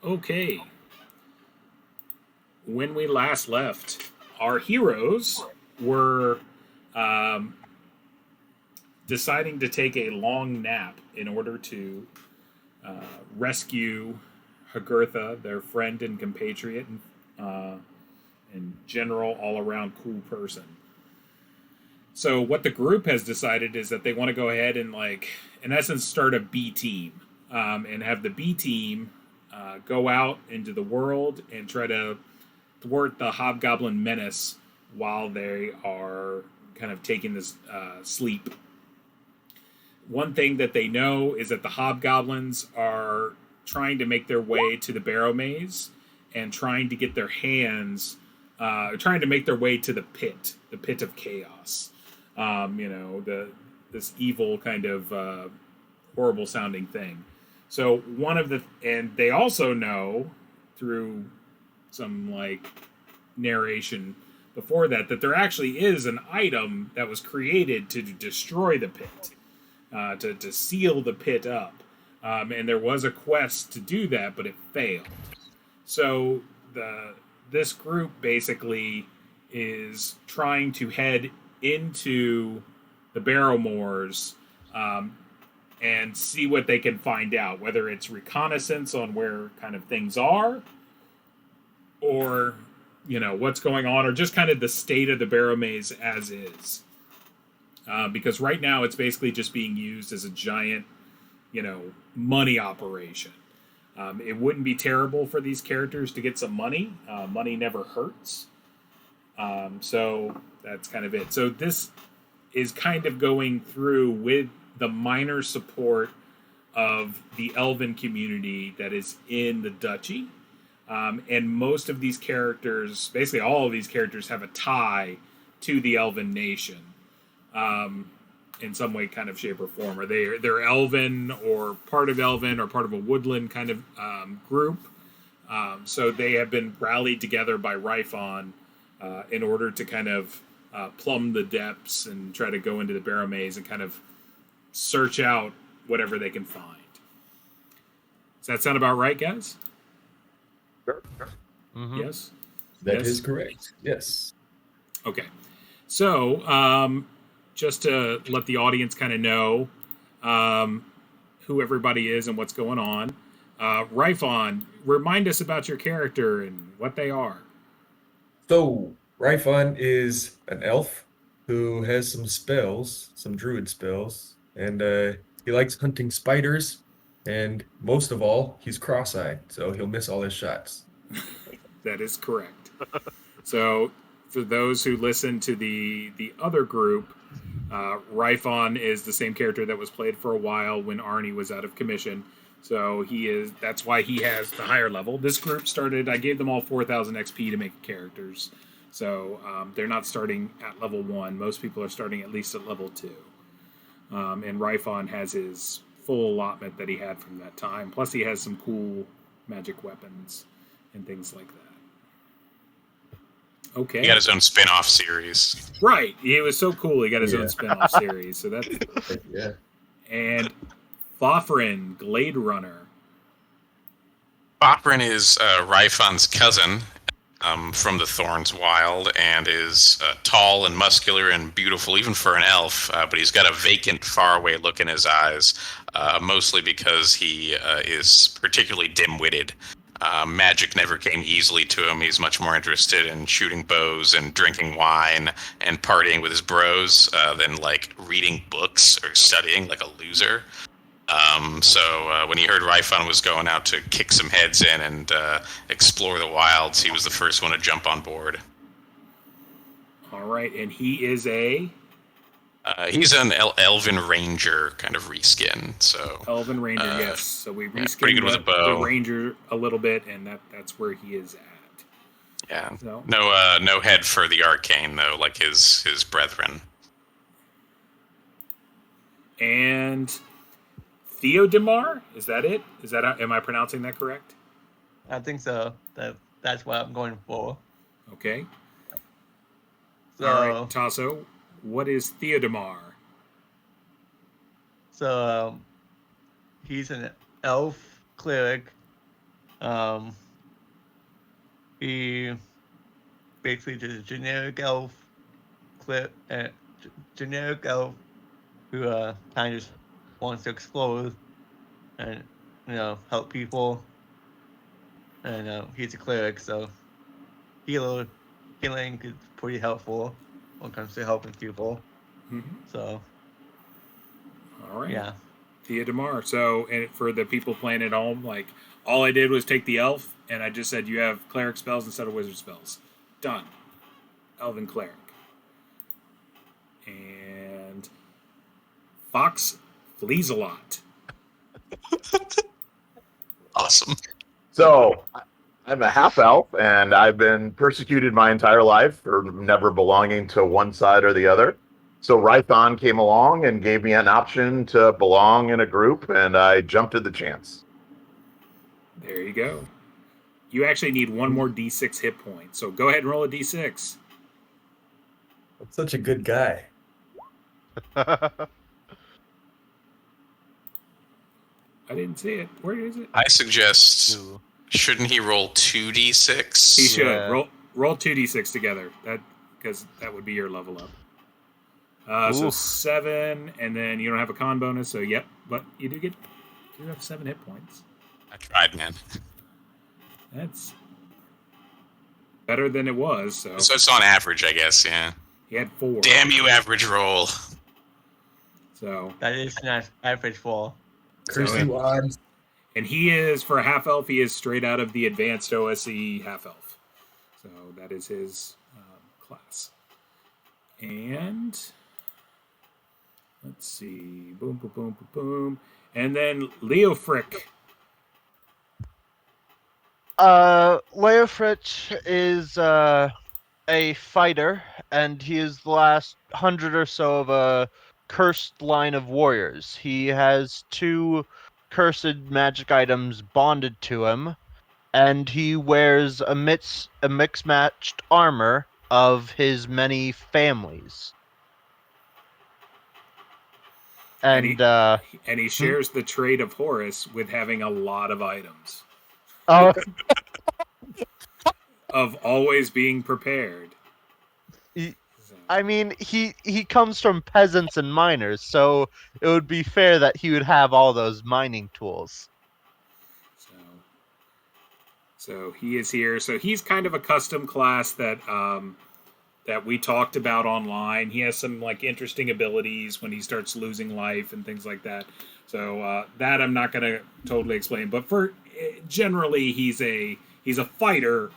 Okay. When we last left, our heroes were um, deciding to take a long nap in order to rescue Hagurtha, their friend and compatriot, and general all around cool person. So what the group has decided is that they want to go ahead and, like, in essence, start a B team, and have the B team go out into the world and try to thwart the Hobgoblin menace while they are kind of taking this sleep. One thing that they know is that the Hobgoblins are trying to make their way to the Barrowmaze and trying to get their hands, trying to make their way to the pit of chaos. This evil kind of horrible sounding thing. So and they also know through some like narration before that there actually is an item that was created to destroy the pit, to seal the pit up, and there was a quest to do that, but it failed. So this group basically is trying to head into the Barrowmoors, and see what they can find out, whether it's reconnaissance on where kind of things are, or what's going on, or just kind of the state of the Barrowmaze as is. Because right now it's basically just being used as a giant, money operation. It wouldn't be terrible for these characters to get some money. Money never hurts. So that's kind of it. So this is kind of going through with the minor support of the elven community that is in the duchy. And most of these characters, basically all of these characters, have a tie to the elven nation, in some way, kind of shape or form. Or they're elven or part of a woodland kind of group. So they have been rallied together by Ryphon in order to kind of plumb the depths and try to go into the Barrowmaze and kind of search out whatever they can find. Does that sound about right, guys? Sure. Mm-hmm. Yes? That is correct. Yes. Okay. So, just to let the audience kind of know who everybody is and what's going on, Ryphon, remind us about your character and what they are. So, Ryphon is an elf who has some spells, some druid spells, and he likes hunting spiders, and most of all, he's cross-eyed, so he'll miss all his shots. That is correct. So, for those who listen to the other group, Ryphon is the same character that was played for a while when Arnie was out of commission. So that's why he has the higher level. This group started, I gave them all 4,000 XP to make characters. So they're not starting at level 1. Most people are starting at least at level 2. And Ryphon has his full allotment that he had from that time. Plus he has some cool magic weapons and things like that. Okay. He got his own spin-off series. Right. He was so cool. He got his own spin-off series. So that's yeah. And Fofrin, Glade Runner. Fofrin is Ryphon's cousin from the Thorns Wild, and is tall and muscular and beautiful, even for an elf. But he's got a vacant, faraway look in his eyes, mostly because he is particularly dim-witted. Magic never came easily to him. He's much more interested in shooting bows and drinking wine and partying with his bros than like reading books or studying like a loser. So when he heard Ryphon was going out to kick some heads in and explore the wilds, he was the first one to jump on board. All right, and he is a... he's an elven ranger kind of reskin. So Elven ranger, yes. So we reskinned pretty good with a bow. The ranger a little bit, and that's where he is at. Yeah. So. No head for the arcane though, like his brethren. And Theodemar, is that it? Am I pronouncing that correct? I think so. That's what I'm going for. Okay. So, all right, Tasso, what is Theodemar? So he's an elf cleric He basically just a generic elf generic elf who kind of just wants to explore and help people. And he's a cleric, so healing is pretty helpful when it comes to helping people. So, All right. yeah. Tia DeMar. So, and for the people playing at home, like, all I did was take the elf, and I just said you have cleric spells instead of wizard spells. Done. Elven cleric. And Fox flees a lot. Awesome. So I'm a half elf, and I've been persecuted my entire life for never belonging to one side or the other. So Rython came along and gave me an option to belong in a group, and I jumped at the chance. There you go. You actually need one more d6 hit point. So go ahead and roll a d6. That's such a good guy. I didn't see it. Where is it? I suggest, shouldn't he roll 2d6? He should. Yeah. Roll 2d6 together. Because that would be your level up. So 7, and then you don't have a con bonus, so yep. But you do have 7 hit points. I tried, man. That's better than it was. So it's on average, I guess, yeah. he had 4. Damn you, average roll. So That is an average fall. Curse you odds. and he is, for a half elf, he is straight out of the advanced OSE half elf. So that is his class. And let's see, boom, boom, boom, boom, boom, and then Leo Frick. Leofrich is a fighter, and he is the last 100 or so of a cursed line of warriors. He has 2 cursed magic items bonded to him, and he wears a mix-matched armor of his many families. And he shares the trait of Horus with having a lot of items. oh, Of always being prepared. I mean, he comes from peasants and miners, so it would be fair that he would have all those mining tools. So he is here. So he's kind of a custom class that that we talked about online. He has some like interesting abilities when he starts losing life and things like that. So that I'm not going to totally explain. But for generally, he's a fighter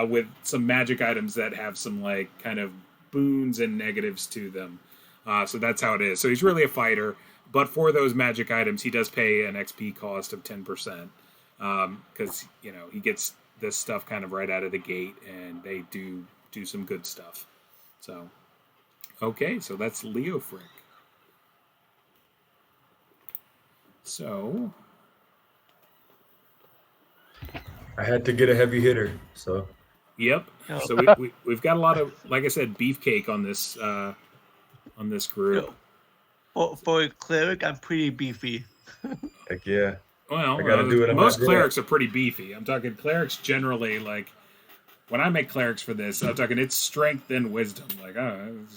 with some magic items that have some like kind of boons and negatives to them. So that's how it is. So he's really a fighter. But for those magic items, he does pay an XP cost of 10%. Because he gets this stuff kind of right out of the gate, and they do some good stuff. So, okay, so that's Leo Frick. So, I had to get a heavy hitter, so. yep. So we've got a lot of, like I said, beefcake on this group. For a cleric, I'm pretty beefy. Heck yeah. Well, I gotta do it on most my clerics are pretty beefy. I'm talking clerics generally, like, when I make clerics for this, I'm talking it's strength and wisdom. Like, I'm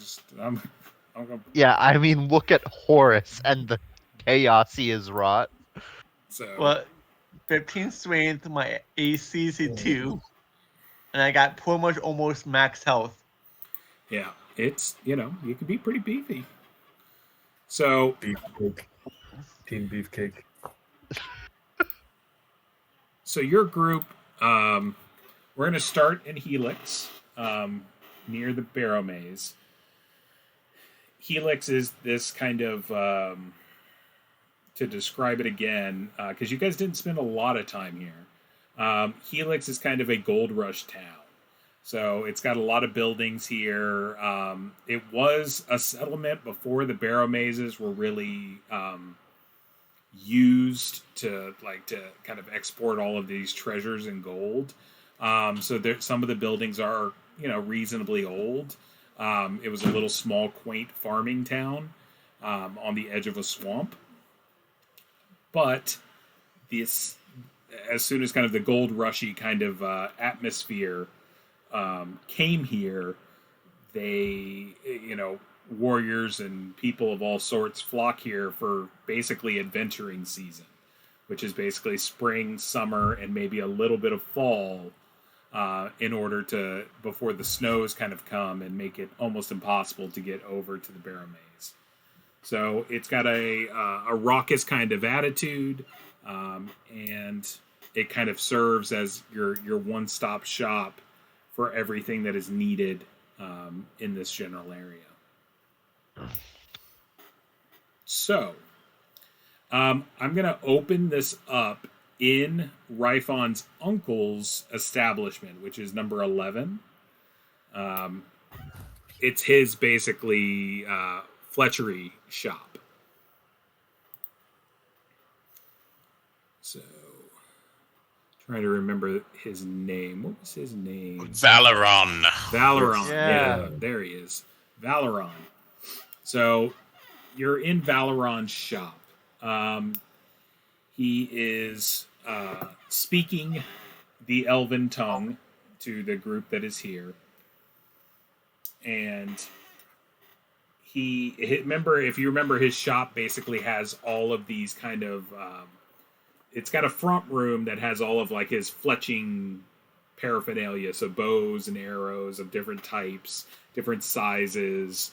Yeah, I mean, look at Horus and the chaos he has wrought. so. Well, 15 strength, my AC is 2, and I got pretty much almost max health. Yeah, it's, you can be pretty beefy. So, Beefcake. Team Beefcake. so your group, we're going to start in Helix, near the Barrowmaze. Helix is this kind of, to describe it again, because you guys didn't spend a lot of time here. Helix is kind of a gold rush town. So it's got a lot of buildings here. It was a settlement before the Barrowmazes were really used to kind of export all of these treasures and gold. So some of the buildings are reasonably old. It was a little small, quaint farming town on the edge of a swamp. But this as soon as kind of the gold rushy kind of atmosphere came here, they, warriors and people of all sorts flock here for basically adventuring season, which is basically spring, summer, and maybe a little bit of fall, in order to, before the snows kind of come and make it almost impossible to get over to the Barrowmaze. So it's got a raucous kind of attitude, and it kind of serves as your one-stop shop for everything that is needed in this general area. So, I'm going to open this up in Ryfon's uncle's establishment, which is number 11. It's his, basically, Fletchery shop. So, trying to remember his name. What was his name? Valeron. Valeron. Yeah. Yeah, there he is. Valeron. So, you're in Valeron's shop. He is speaking the elven tongue to the group that is here. And if you remember, his shop basically has all of these kind of, it's got a front room that has all of like his fletching paraphernalia, so bows and arrows of different types, different sizes,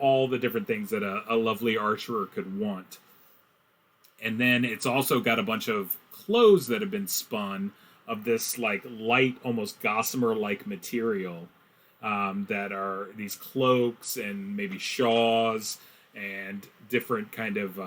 all the different things that a lovely archer could want. And then it's also got a bunch of clothes that have been spun of this like light, almost gossamer-like material, that are these cloaks and maybe shawls and different kind of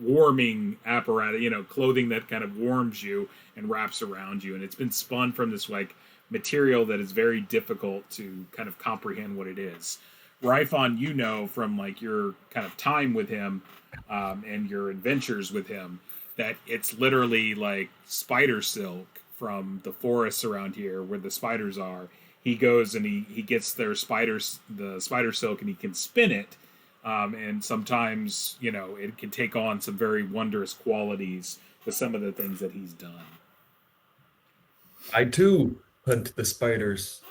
warming apparatus, clothing that kind of warms you and wraps around you. And it's been spun from this like material that is very difficult to kind of comprehend what it is. Ryfon, from like your kind of time with him, and your adventures with him, that it's literally like spider silk from the forests around here where the spiders are. He goes and he gets the spider silk, and he can spin it. And sometimes, it can take on some very wondrous qualities with some of the things that he's done. I too hunt the spiders.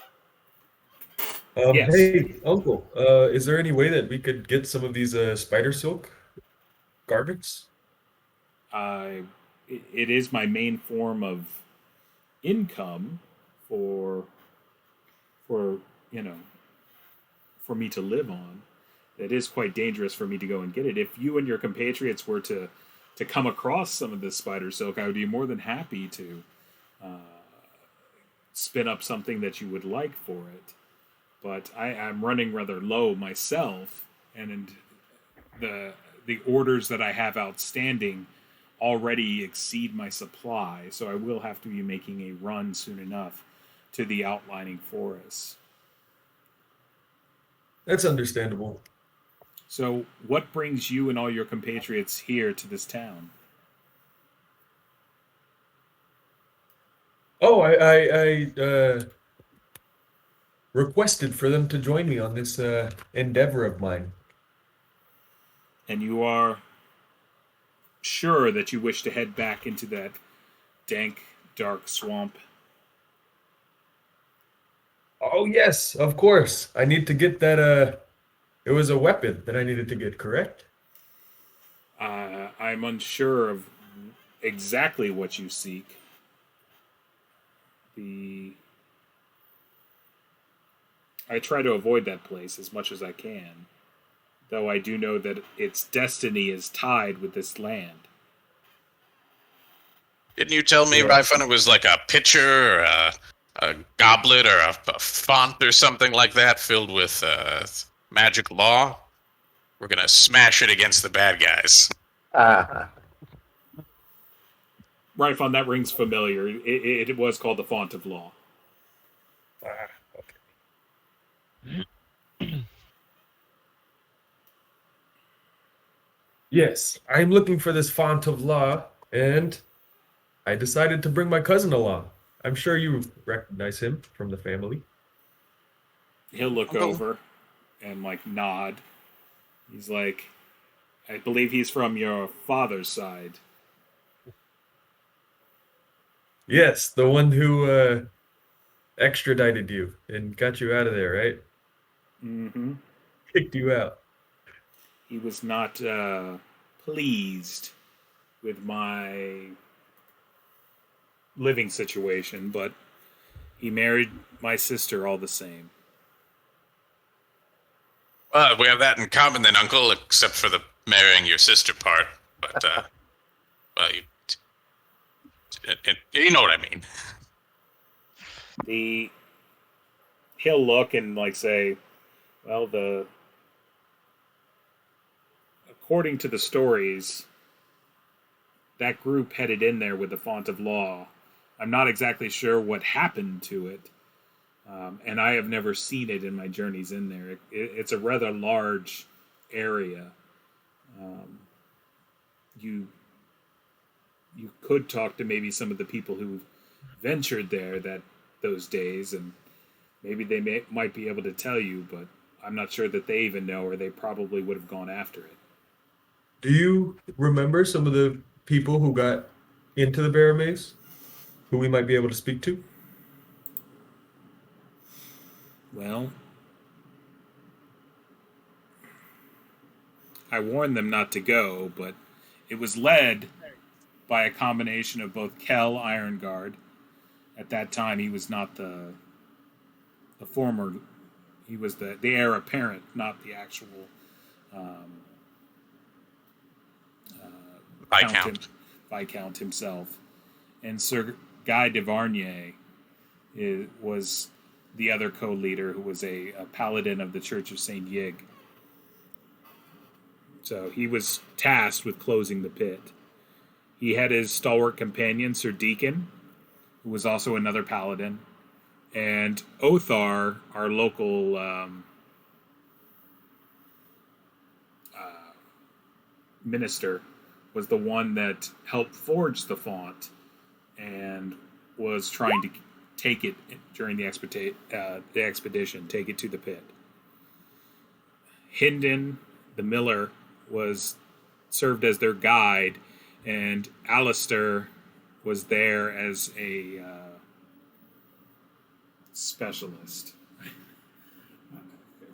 Yes. Hey, Uncle, is there any way that we could get some of these spider silk garments? It is my main form of income for me to live on. It is quite dangerous for me to go and get it. If you and your compatriots were to come across some of this spider silk, I would be more than happy to spin up something that you would like for it. But I'm running rather low myself, and the orders that I have outstanding already exceed my supply, so I will have to be making a run soon enough to the outlining forests. That's understandable. So, what brings you and all your compatriots here to this town? Oh, I requested for them to join me on this endeavor of mine. And you are sure that you wish to head back into that dank, dark swamp? Oh, yes, of course. I need to get that, it was a weapon that I needed to get, correct? I'm unsure of exactly what you seek. I try to avoid that place as much as I can, though I do know that its destiny is tied with this land. Didn't you tell me, Ryfun, it was like a pitcher or a goblet or a font or something like that filled with magic law? We're going to smash it against the bad guys. Ryfon, that rings familiar. It was called the Font of Law. Okay. Yes, I'm looking for this font of law, and I decided to bring my cousin along. I'm sure you recognize him from the family. He'll look over and nod. He's like, I believe he's from your father's side. Yes, the one who extradited you and got you out of there, right? Mm-hmm. Kicked you out. He was not pleased with my living situation, but he married my sister all the same. Well, we have that in common then, Uncle, except for the marrying your sister part. But, well, you know what I mean. He'll look and like say, well, according to the stories, that group headed in there with the font of law. I'm not exactly sure what happened to it, and I have never seen it in my journeys in there. It's a rather large area. You could talk to maybe some of the people who ventured there those days, and maybe they might be able to tell you, but I'm not sure that they even know, or they probably would have gone after it. Do you remember some of the people who got into the Barrowmaze, who we might be able to speak to? Well, I warned them not to go, but it was led by a combination of both Kel Ironguard. At that time, he was not the former. He was the heir apparent, not the actual Viscount himself. And Sir Guy de Varnier was the other co-leader, who was a paladin of the Church of Saint Yig. So he was tasked with closing the pit. He had his stalwart companion, Sir Deacon, who was also another paladin, and Othar, our local minister, was the one that helped forge the font and was trying to take it during the expedition, take it to the pit. Hinden, the miller, served as their guide, and Alistair was there as a specialist.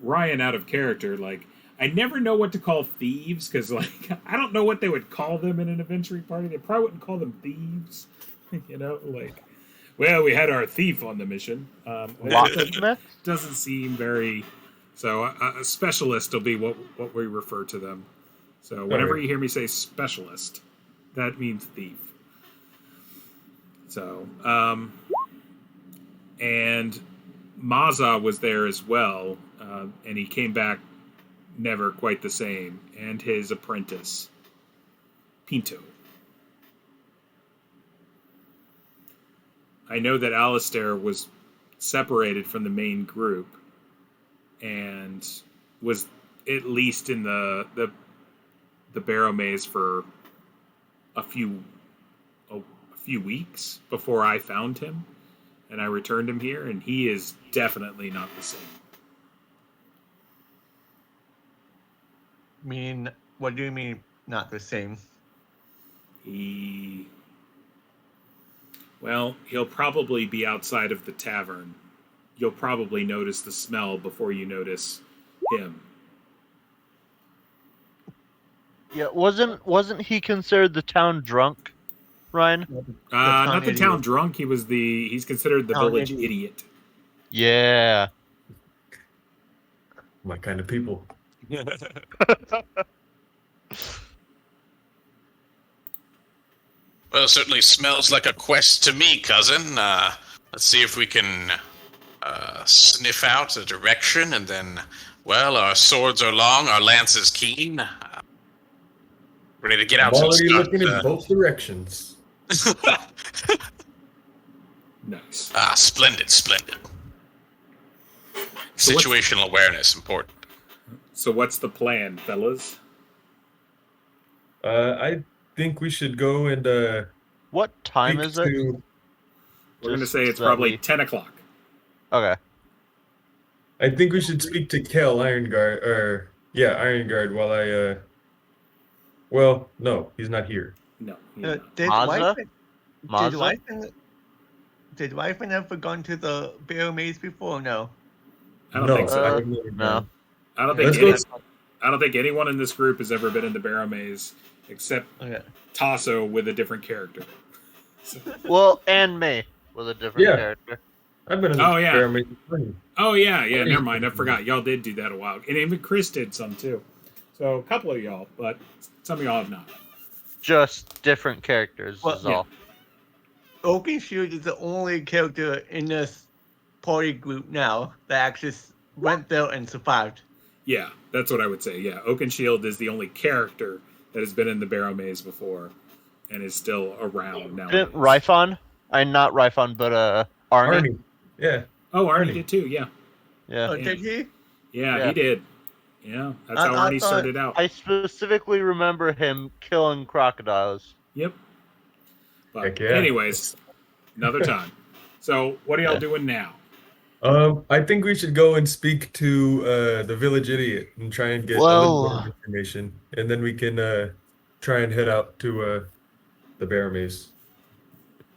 Ryan, out of character, like, I never know what to call thieves, because, like, I don't know what they would call them in an adventuring party. They probably wouldn't call them thieves. You know, like, well, we had our thief on the mission. Doesn't seem very... So a specialist will be what we refer to them. So whenever you hear me say specialist, that means thief. So, and Maza was there as well, and he came back never quite the same, and his apprentice, Pinto. I know that Alistair was separated from the main group and was at least in the Barrowmaze for a few weeks before I found him, and I returned him here, and he is definitely not the same. What do you mean not the same? He'll probably be outside of the tavern. You'll probably notice the smell before you notice him. Yeah, wasn't he considered the town drunk, Ryan? Not the town drunk. He's considered the village idiot. Yeah. My kind of people. Well, it certainly smells like a quest to me, cousin. Let's see if we can sniff out a direction, and then, well, our swords are long, our lances keen. Ready to get out. I'm already looking in both directions. Nice. Splendid. Situational awareness, important. So what's the plan, fellas? I think we should go and What time is it? We're going to say it's probably 10 o'clock. Okay. I think we should speak to Kel Ironguard, Ironguard, while I Well, no, he's not here. No, he's not. Did Mazda? Mazda? Did Wyvern ever gone to the Barrowmaze before? Or no. I don't no, think so. I've never No. gone. I don't Let's think go. I don't think anyone in this group has ever been in the Barrowmaze except Okay. Tasso with a different character. So- Well, and me with a different Yeah. character. I've been in the Oh, yeah. Barrowmaze. oh yeah, never mind. I forgot. Y'all did do that a while, and even Chris did some too. So a couple of y'all, but some of y'all have not. Just different characters Well, is yeah. all. Oaken Shield is the only character in this party group now that actually went there and survived. Yeah, that's what I would say. Yeah, Oakenshield is the only character that has been in the Barrowmaze before and is still around now. Didn't Ryphon? Not Ryphon, but Arnie. Arnie. Yeah. Oh, Arnie Arnie. did too. Yeah, Yeah. Oh, Yeah. did he? yeah, Yeah. he did. Yeah, that's I- how I Arnie thought- started out. I specifically remember him killing crocodiles. Yep. But Heck yeah. anyways, another time. So what are y'all Yeah. doing now? I think we should go and speak to the village idiot and try and get a little bit of information, and then we can try and head out to the Barrowmaze.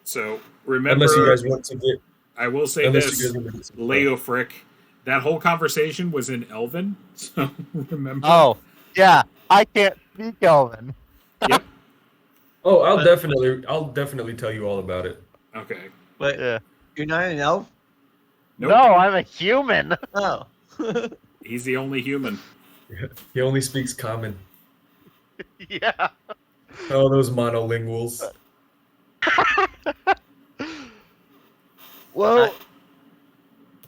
So remember, Unless you guys want to get, I will say unless this, you guys want to get some Leofric, that whole conversation was in Elven. So remember. Oh, yeah. I can't speak Elven. Yep. Oh, I'll definitely tell you all about it. Okay. But Yeah. you're not an elf? Nope. No, I'm a human. Oh. He's the only human. He only speaks common. Yeah. Oh, those monolinguals. Well,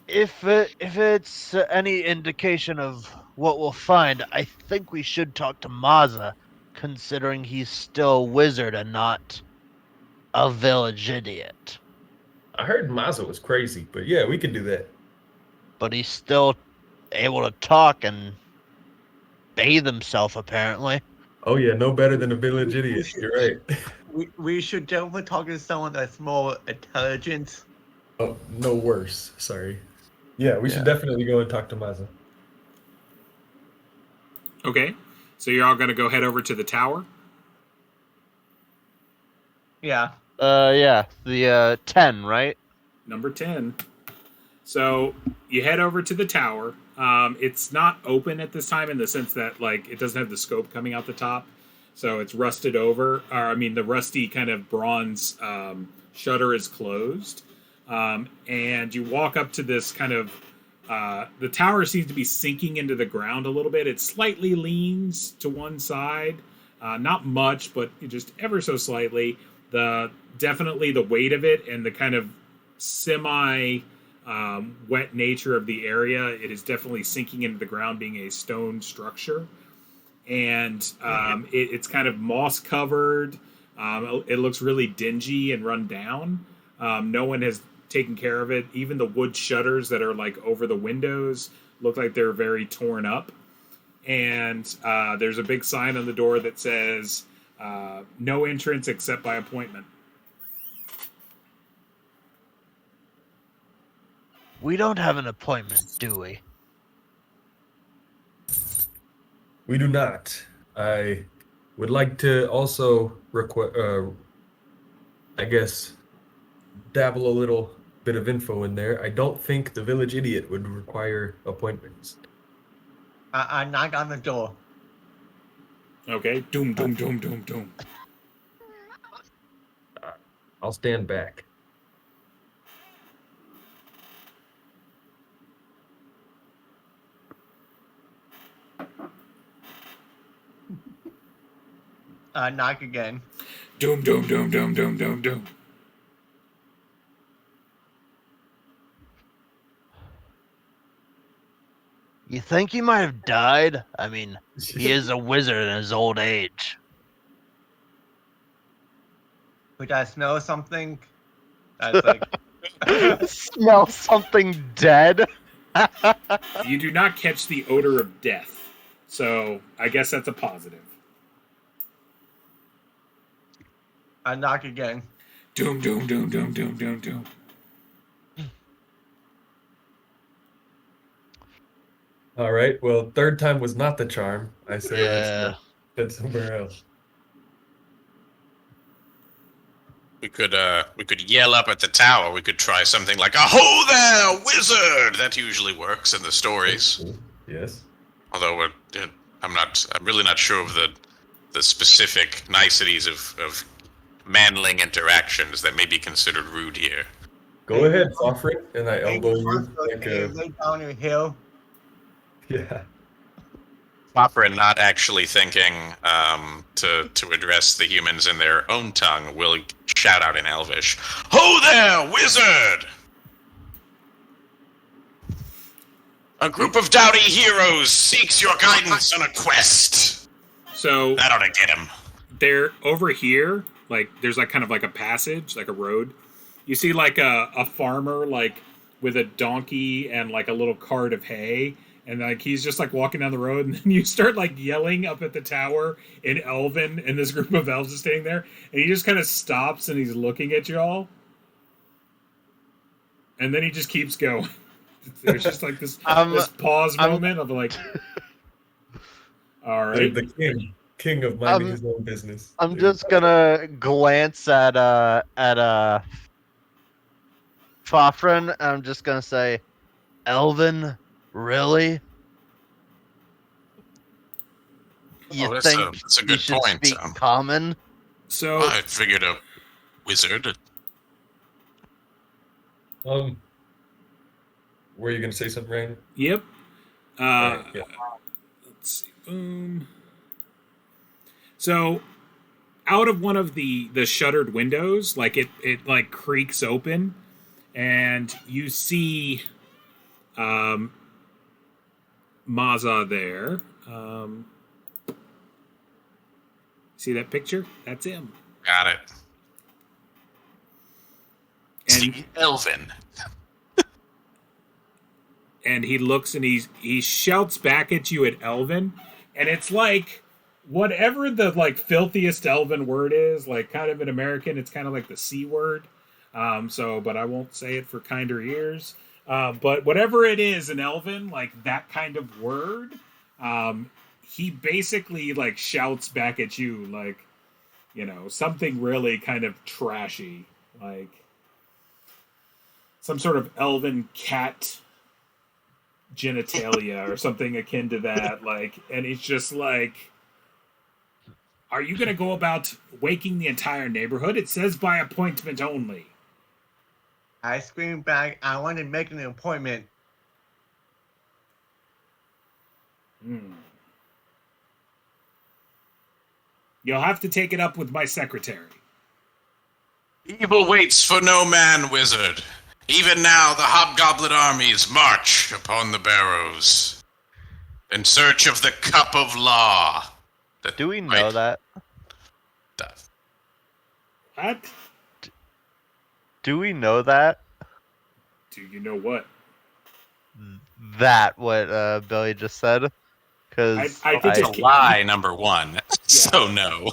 if it's any indication of what we'll find, I think we should talk to Maza, considering he's still a wizard and not a village idiot. I heard Mazza was crazy, but yeah, we can do that. But he's still able to talk and bathe himself, apparently. Oh yeah, no better than a village idiot. You're right. We should definitely talk to someone that's more intelligent. Oh, no worse. Sorry. Yeah, we should definitely go and talk to Mazza. Okay. So you're all going to go head over to the tower? Yeah. Yeah, the 10, right? Number 10. So you head over to the tower. It's not open at this time in the sense that, like, it doesn't have the scope coming out the top. So it's rusted over. Or, I mean, the rusty kind of bronze shutter is closed. And you walk up to this kind of... the tower seems to be sinking into the ground a little bit. It slightly leans to one side. Not much, but just ever so slightly. Definitely the weight of it and the kind of semi wet nature of the area, it is definitely sinking into the ground, being a stone structure. And it's kind of moss covered. It looks really dingy and run down. No one has taken care of it. Even the wood shutters that are like over the windows look like they're very torn up. And there's a big sign on the door that says no entrance except by appointment. We don't have an appointment, do we? We do not. I would like to also I guess, dabble a little bit of info in there. I don't think the village idiot would require appointments. I knock on the door. Okay. Doom, doom, doom, doom, doom. I'll stand back. Knock again. Doom, doom, doom, doom, doom, doom, doom. You think he might have died? I mean, he is a wizard in his old age. Would I smell something? That's like Smell something dead? You do not catch the odor of death. So I guess that's a positive. I knock again. Doom, doom, doom, doom, doom, doom, doom. All right. Well, third time was not the charm. I say let's Yeah. head somewhere else. We could yell up at the tower. We could try something like a "Ho there, wizard!" That usually works in the stories. Yes. Although I'm really not sure of the specific niceties of manling interactions that may be considered rude here. Go ahead, Fofrit, and I elbow you like a... lay down your hill. Yeah. Opera not actually thinking to address the humans in their own tongue will shout out in Elvish, "Ho there, wizard! A group of doughty heroes seeks your guidance on a quest." So That ought to get him. they're over here, like there's like kind of like a passage, like a road. You see like a farmer like with a donkey and like a little cart of hay, and like he's just like walking down the road, and then you start like yelling up at the tower in Elven, and this group of elves is standing there, and he just kind of stops and he's looking at you all, and then he just keeps going. There's just like this pause moment of like, all right, The king of minding his own business. I'm just gonna glance at Fofrin. I'm just gonna say, Elven, really? You that's think a you good should point. speak common? so I figured a wizard. Were you gonna say something, Ryan? yep. Yeah. Let's see. Boom. So, out of one of the shuttered windows, like it like creaks open, and you see, Maza there. See that picture? That's him. Got it. And The Elven. and he looks and he shouts back at you at Elven, and it's like whatever the like filthiest Elven word is, like kind of in American, it's kind of like the C word. But I won't say it for kinder ears. But whatever it is in Elven, like that kind of word, he basically like shouts back at you like, something really kind of trashy, like some sort of Elven cat genitalia or something akin to that, like, and it's just like, are you going to go about waking the entire neighborhood? It says by appointment only. I screamed back, I want to make an appointment. You'll have to take it up with my secretary. Evil waits for no man, wizard. Even now, the Hobgoblin armies march upon the Barrows in search of the Cup of Law. Do we know that? What? Do we know that? Do you know what? That what Billy just said? Because I think It's a lie, number one. So no.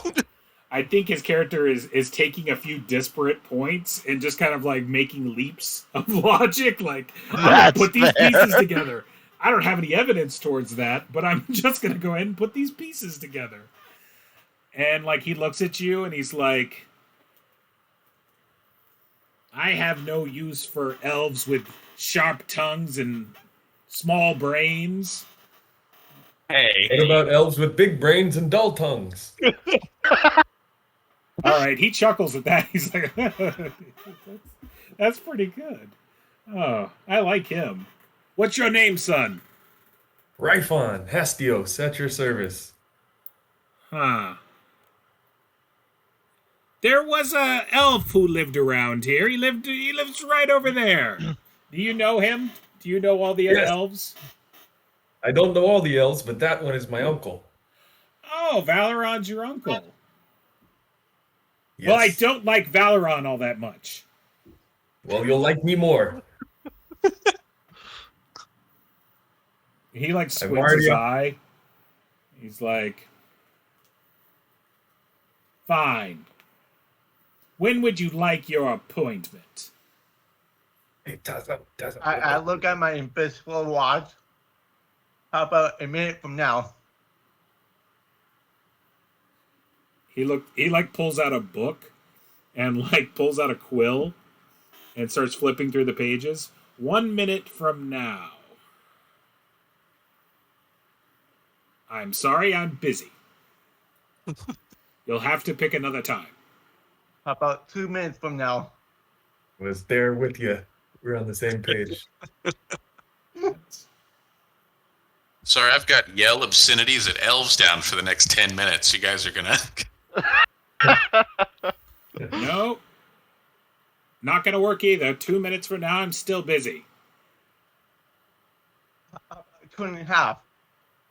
I think his character is taking a few disparate points and just kind of like making leaps of logic. Like, I'm gonna put these pieces together. I don't have any evidence towards that, but I'm just gonna go ahead and put these pieces together. And like he looks at you and he's like, I have no use for elves with sharp tongues and small brains. Hey. What about elves with big brains and dull tongues? All right, he chuckles at that. He's like, that's pretty good. Oh, I like him. What's your name, son? Rifon, Hastios, at your service. Huh. There was a elf who lived around here. He lives right over there. Do you know him? Do you know all the other elves? I don't know all the elves, but that one is my uncle. Oh, Valoron's your uncle. Yes. Well, I don't like Valoron all that much. Well, you'll like me more. He like squints his eye. He's like, fine. When would you like your appointment? I look at my invisible watch. How about a minute from now? He like pulls out a book and like pulls out a quill and starts flipping through the pages. 1 minute from now. I'm sorry, I'm busy. You'll have to pick another time. How about 2 minutes from now? Was there with you. We're on the same page. Sorry, I've got yell obscenities at elves down for the next 10 minutes. You guys are gonna. No. Not gonna work either. 2 minutes from now, I'm still busy. 2.5.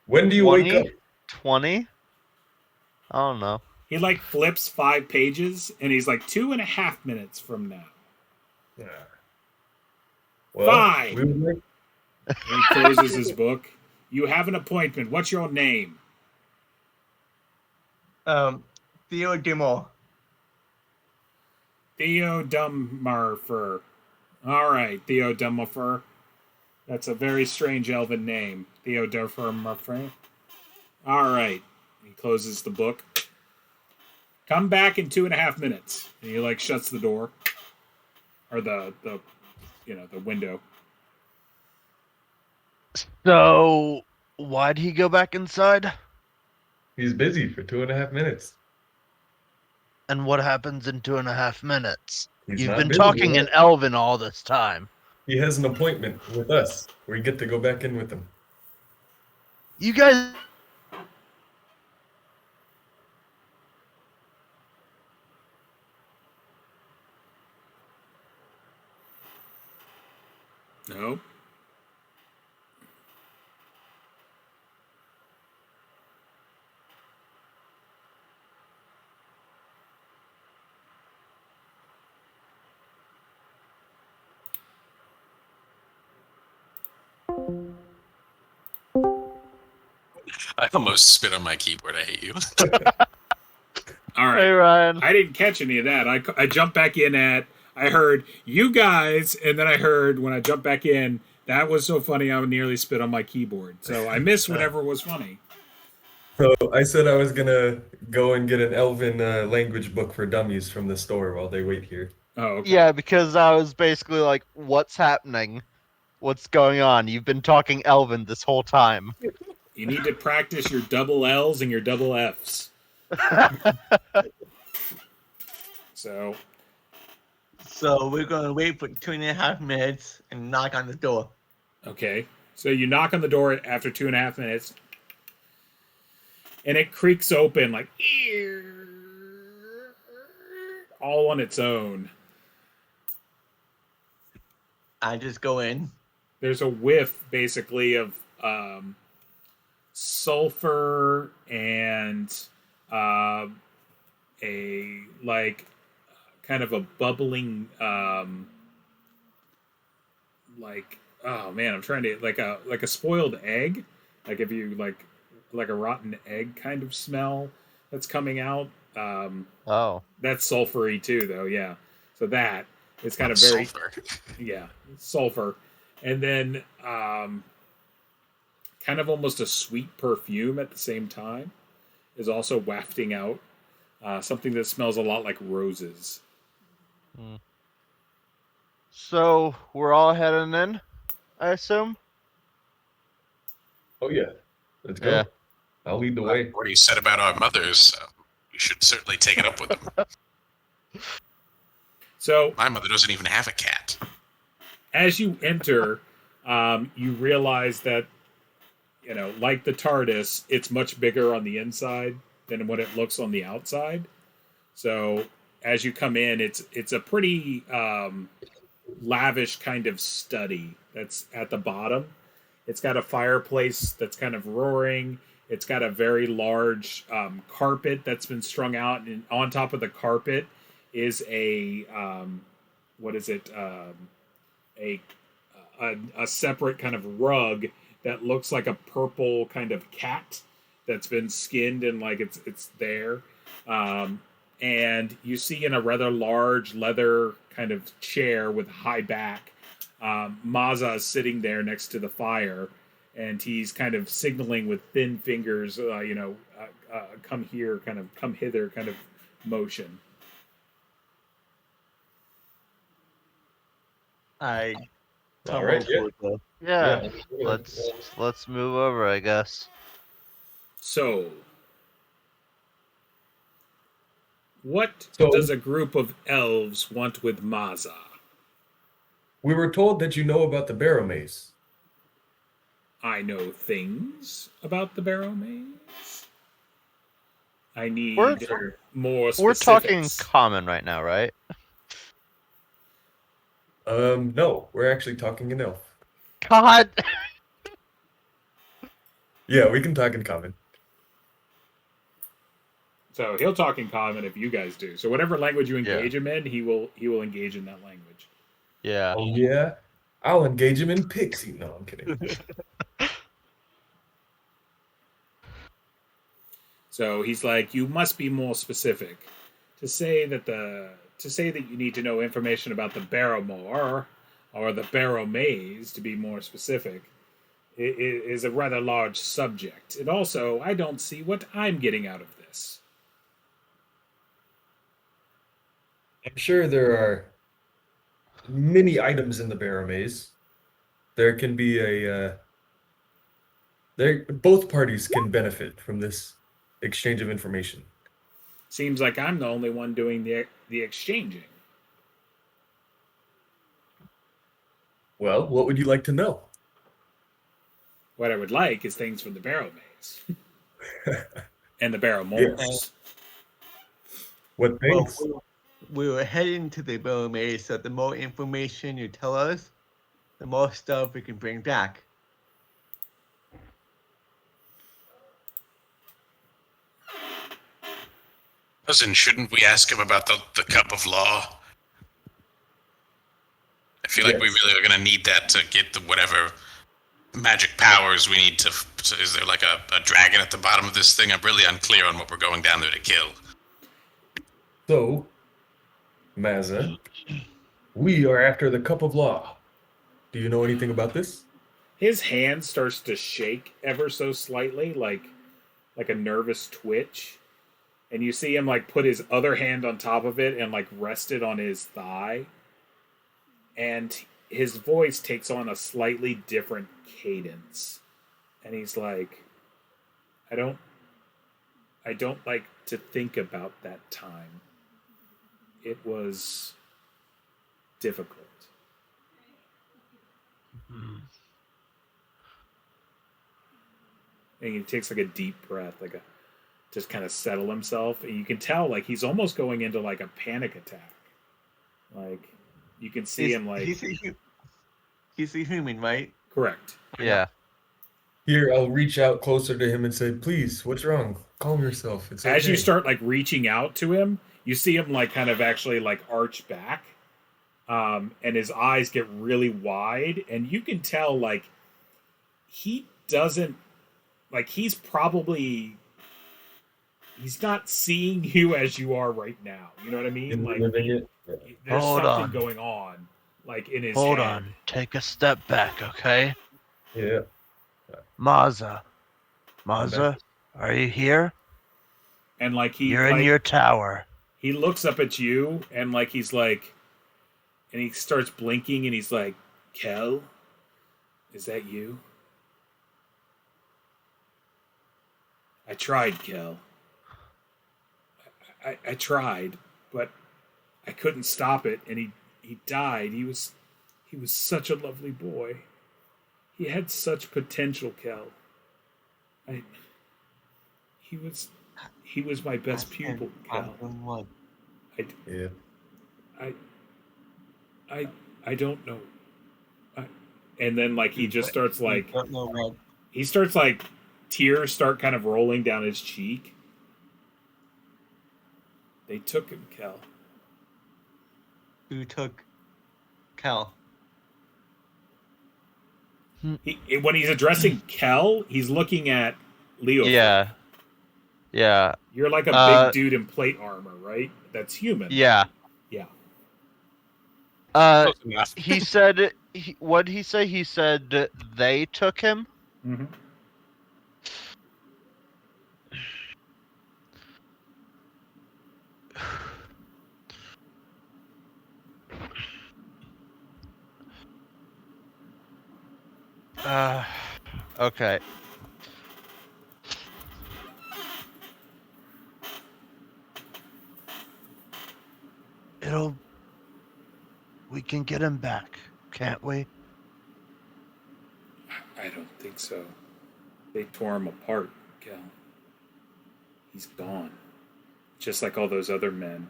When do you wake 20? up? 20? I don't know. He like flips 5 pages and he's like 2.5 minutes from now. Yeah. Well, Fine. we would like And he closes his book. You have an appointment. What's your name? Theo Demo. Theo Dummarfer. All right, Theo Dummarfer. That's a very strange elven name. Theo Dummarfer. All right. He closes the book. Come back in 2.5 minutes. And he like shuts the door. Or the window. So, why'd he go back inside? he's busy for 2.5 minutes. And what happens in 2.5 minutes? He's You've not been busy, talking right? in Elven all this time. He has an appointment with us. We get to go back in with him. You guys. No. I almost spit on my keyboard. I hate you. All right. Hey, Ryan. I didn't catch any of that. I jumped back in at, I heard you guys, and then I heard when I jumped back in, that was so funny I nearly spit on my keyboard. So I missed whatever was funny. So I said I was gonna go and get an Elven language book for dummies from the store while they wait here. Oh, okay. Yeah, because I was basically like, what's happening? What's going on? You've been talking Elven this whole time. You need to practice your double L's and your double F's. So, So we're gonna wait for 2.5 minutes and knock on the door. okay. So you knock on the door after 2.5 minutes, and it creaks open like all on its own. I just go in. There's a whiff, basically, of sulfur and a like kind of a bubbling like, oh man, I'm trying to like a spoiled egg, like if you like a rotten egg kind of smell that's coming out. Oh. That's sulfury too, though. Yeah, so that is kind of very Sulfur. yeah, sulfur, and then kind of almost a sweet perfume at the same time is also wafting out, something that smells a lot like roses. So, we're all heading in, I assume? Oh yeah, let's go. Yeah. I'll lead the way. What you said about our mothers, we should certainly take it up with them. So My mother doesn't even have a cat. as you enter, you realize that, like the TARDIS, it's much bigger on the inside than what it looks on the outside. So as you come in, it's a pretty lavish kind of study that's at the bottom. It's got a fireplace that's kind of roaring. It's got a very large carpet that's been strung out, and on top of the carpet is a a separate kind of rug that looks like a purple kind of cat that's been skinned and like it's there. And you see in a rather large leather kind of chair with a high back, Maza is sitting there next to the fire, and he's kind of signaling with thin fingers, come here, kind of come hither, kind of motion. I All tumble right, yeah. towards the Yeah. Yeah. Let's move over, I guess. So, what So- does a group of elves want with Maza? We were told that you know about the Barrowmaze. I know things about the Barrowmaze. I need more specifics. We're talking common right now, right? No, we're actually talking in elf. God. Yeah, we can talk in common. So he'll talk in common if you guys do. So whatever language you Yeah. engage him in, he will engage in that language. Yeah. Oh yeah, I'll engage him in pixie. No, I'm kidding. So he's like, you must be more specific. To say that you need to know information about the Barrowmore or the Barrowmaze, to be more specific, is a rather large subject. And also, I don't see what I'm getting out of this. I'm sure there are many items in the Barrowmaze. There can be both parties can benefit from this exchange of information. Seems like I'm the only one doing the exchanging. Well, what would you like to know? What I would like is things from the Barrowmaze and the Barrowmores. What Well, things? we were heading to the Barrowmaze, so the more information you tell us, the more stuff we can bring back. Cousin, shouldn't we ask him about the cup of law? I feel like we Yes. really are going to need that to get the whatever magic powers we need to. Is there like a dragon at the bottom of this thing? I'm really unclear on what we're going down there to kill. So, Maza, we are after the cup of law. Do you know anything about this? His hand starts to shake ever so slightly, like a nervous twitch. And you see him like put his other hand on top of it and like rest it on his thigh. And his voice takes on a slightly different cadence. And he's like, I don't like to think about that time. It was difficult. And he takes like a deep breath, like a just kind of settle himself, and you can tell like he's almost going into like a panic attack. Like you can see him like He's a human, right? correct. Yeah. Here, I'll reach out closer to him and say, please, what's wrong? Calm yourself. It's okay. As you start like reaching out to him, you see him like kind of actually like arch back, and his eyes get really wide, and you can tell like he doesn't like he's not seeing you as you are right now. You know what I mean? Like living it. there's Hold something on. going on, like in his Hold head. on. Take a step back, okay? Yeah. Maza. back. Maza, are you here? And like You're in your tower. he looks up at you and like he's like, and he starts blinking and he's like, Kel, is that you? I tried, Kel. I tried, but I couldn't stop it, and he died. He was such a lovely boy. He had such potential, Kel. He was my best pupil, Kel. Yeah. I don't know. And then like he just starts like Don't know what. he starts like tears start kind of rolling down his cheek. They took him, Kel. Who took Cal? When he's addressing Kel, he's looking at Leo. Yeah. Yeah. You're like a big dude in plate armor, right? That's human. Yeah. Yeah. Close enough. He said. What did he say? He said they took him. Mm-hmm. Okay. We can get him back, can't we? I don't think so. They tore him apart, Cal. He's gone. Just like all those other men.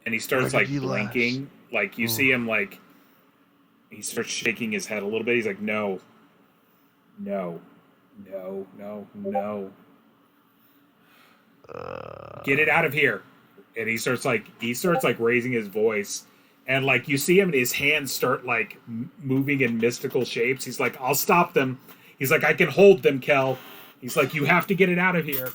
And he starts Where like did he blinking. Like you see him like he starts shaking his head a little bit. He's like, no. No. No. No. No. Get it out of here. And he starts like raising his voice. And like you see him and his hands start like moving in mystical shapes. He's like, I'll stop them. He's like, I can hold them, Kel. He's like, you have to get it out of here.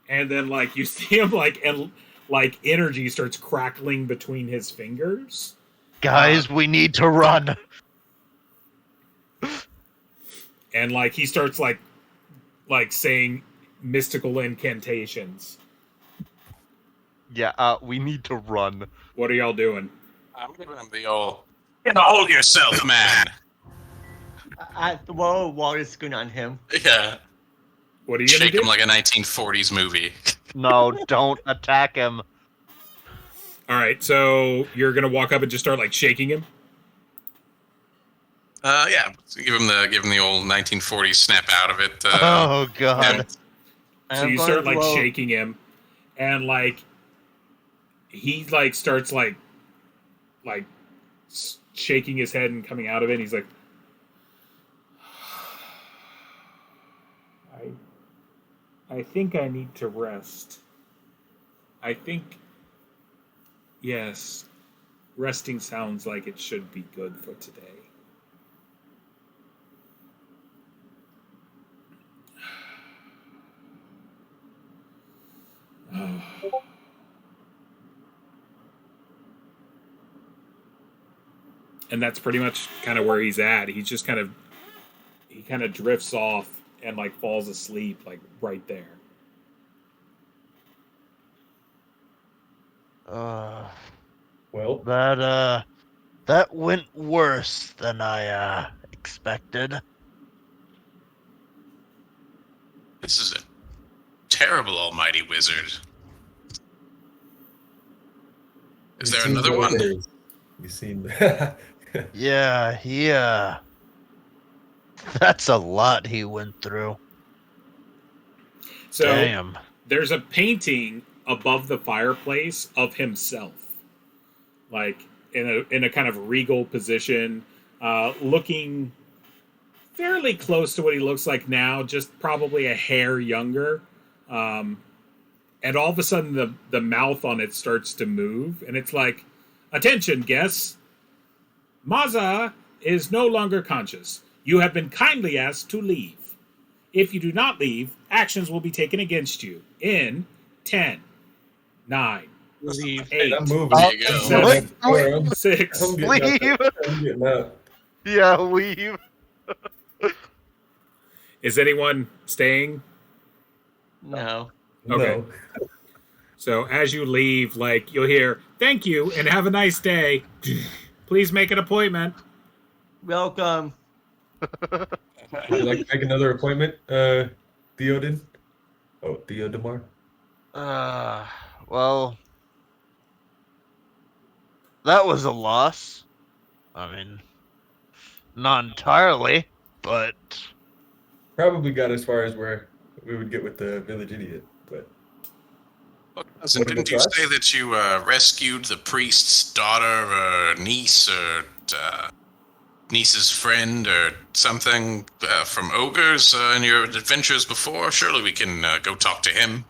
And then like you see him like and like energy starts crackling between his fingers. Guys, we need to run. And like he starts like saying mystical incantations. Yeah, we need to run. What are y'all doing? I'm giving him the old, get a hold of yourself, man. While it's going on him. Yeah. What are you gonna Shake do? him like a 1940s movie. No, don't attack him. All right, so you're gonna walk up and just start like shaking him. Yeah. Give him the old 1940s snap out of it. Oh God. So you start like shaking him, and like he like starts like shaking his head and coming out of it. And he's like, I think I need to rest. I think, yes, resting sounds like it should be good for today. And that's pretty much kind of where he's at. He's just kind of drifts off and like falls asleep like right there. Well, That went worse than I expected. This is a terrible almighty wizard. Is there another one? You've seen. Yeah, that's a lot he went through. So Damn. there's a painting above the fireplace of himself, like in a kind of regal position, looking fairly close to what he looks like now, just probably a hair younger. And all of a sudden, the mouth on it starts to move, and it's like, "Attention, guests! Maza is no longer conscious. You have been kindly asked to leave. If you do not leave, actions will be taken against you in 10, 9, Leave. 8, I'm moving. There you go. 7, 6. I'm getting Leave. out. I'm getting out. Yeah, leave. Is anyone staying? No. Okay. No. So as you leave, like you'll hear, "Thank you and have a nice day. Please make an appointment." Welcome. Would you like to make another appointment, Theoden? Oh, Theodemar? Well, that was a loss. I mean, not entirely, but Probably got as far as where we would get with the village idiot, but Well, cousin, didn't you say that you rescued the priest's daughter or niece or niece's friend or something from ogres in your adventures before? Surely we can go talk to him.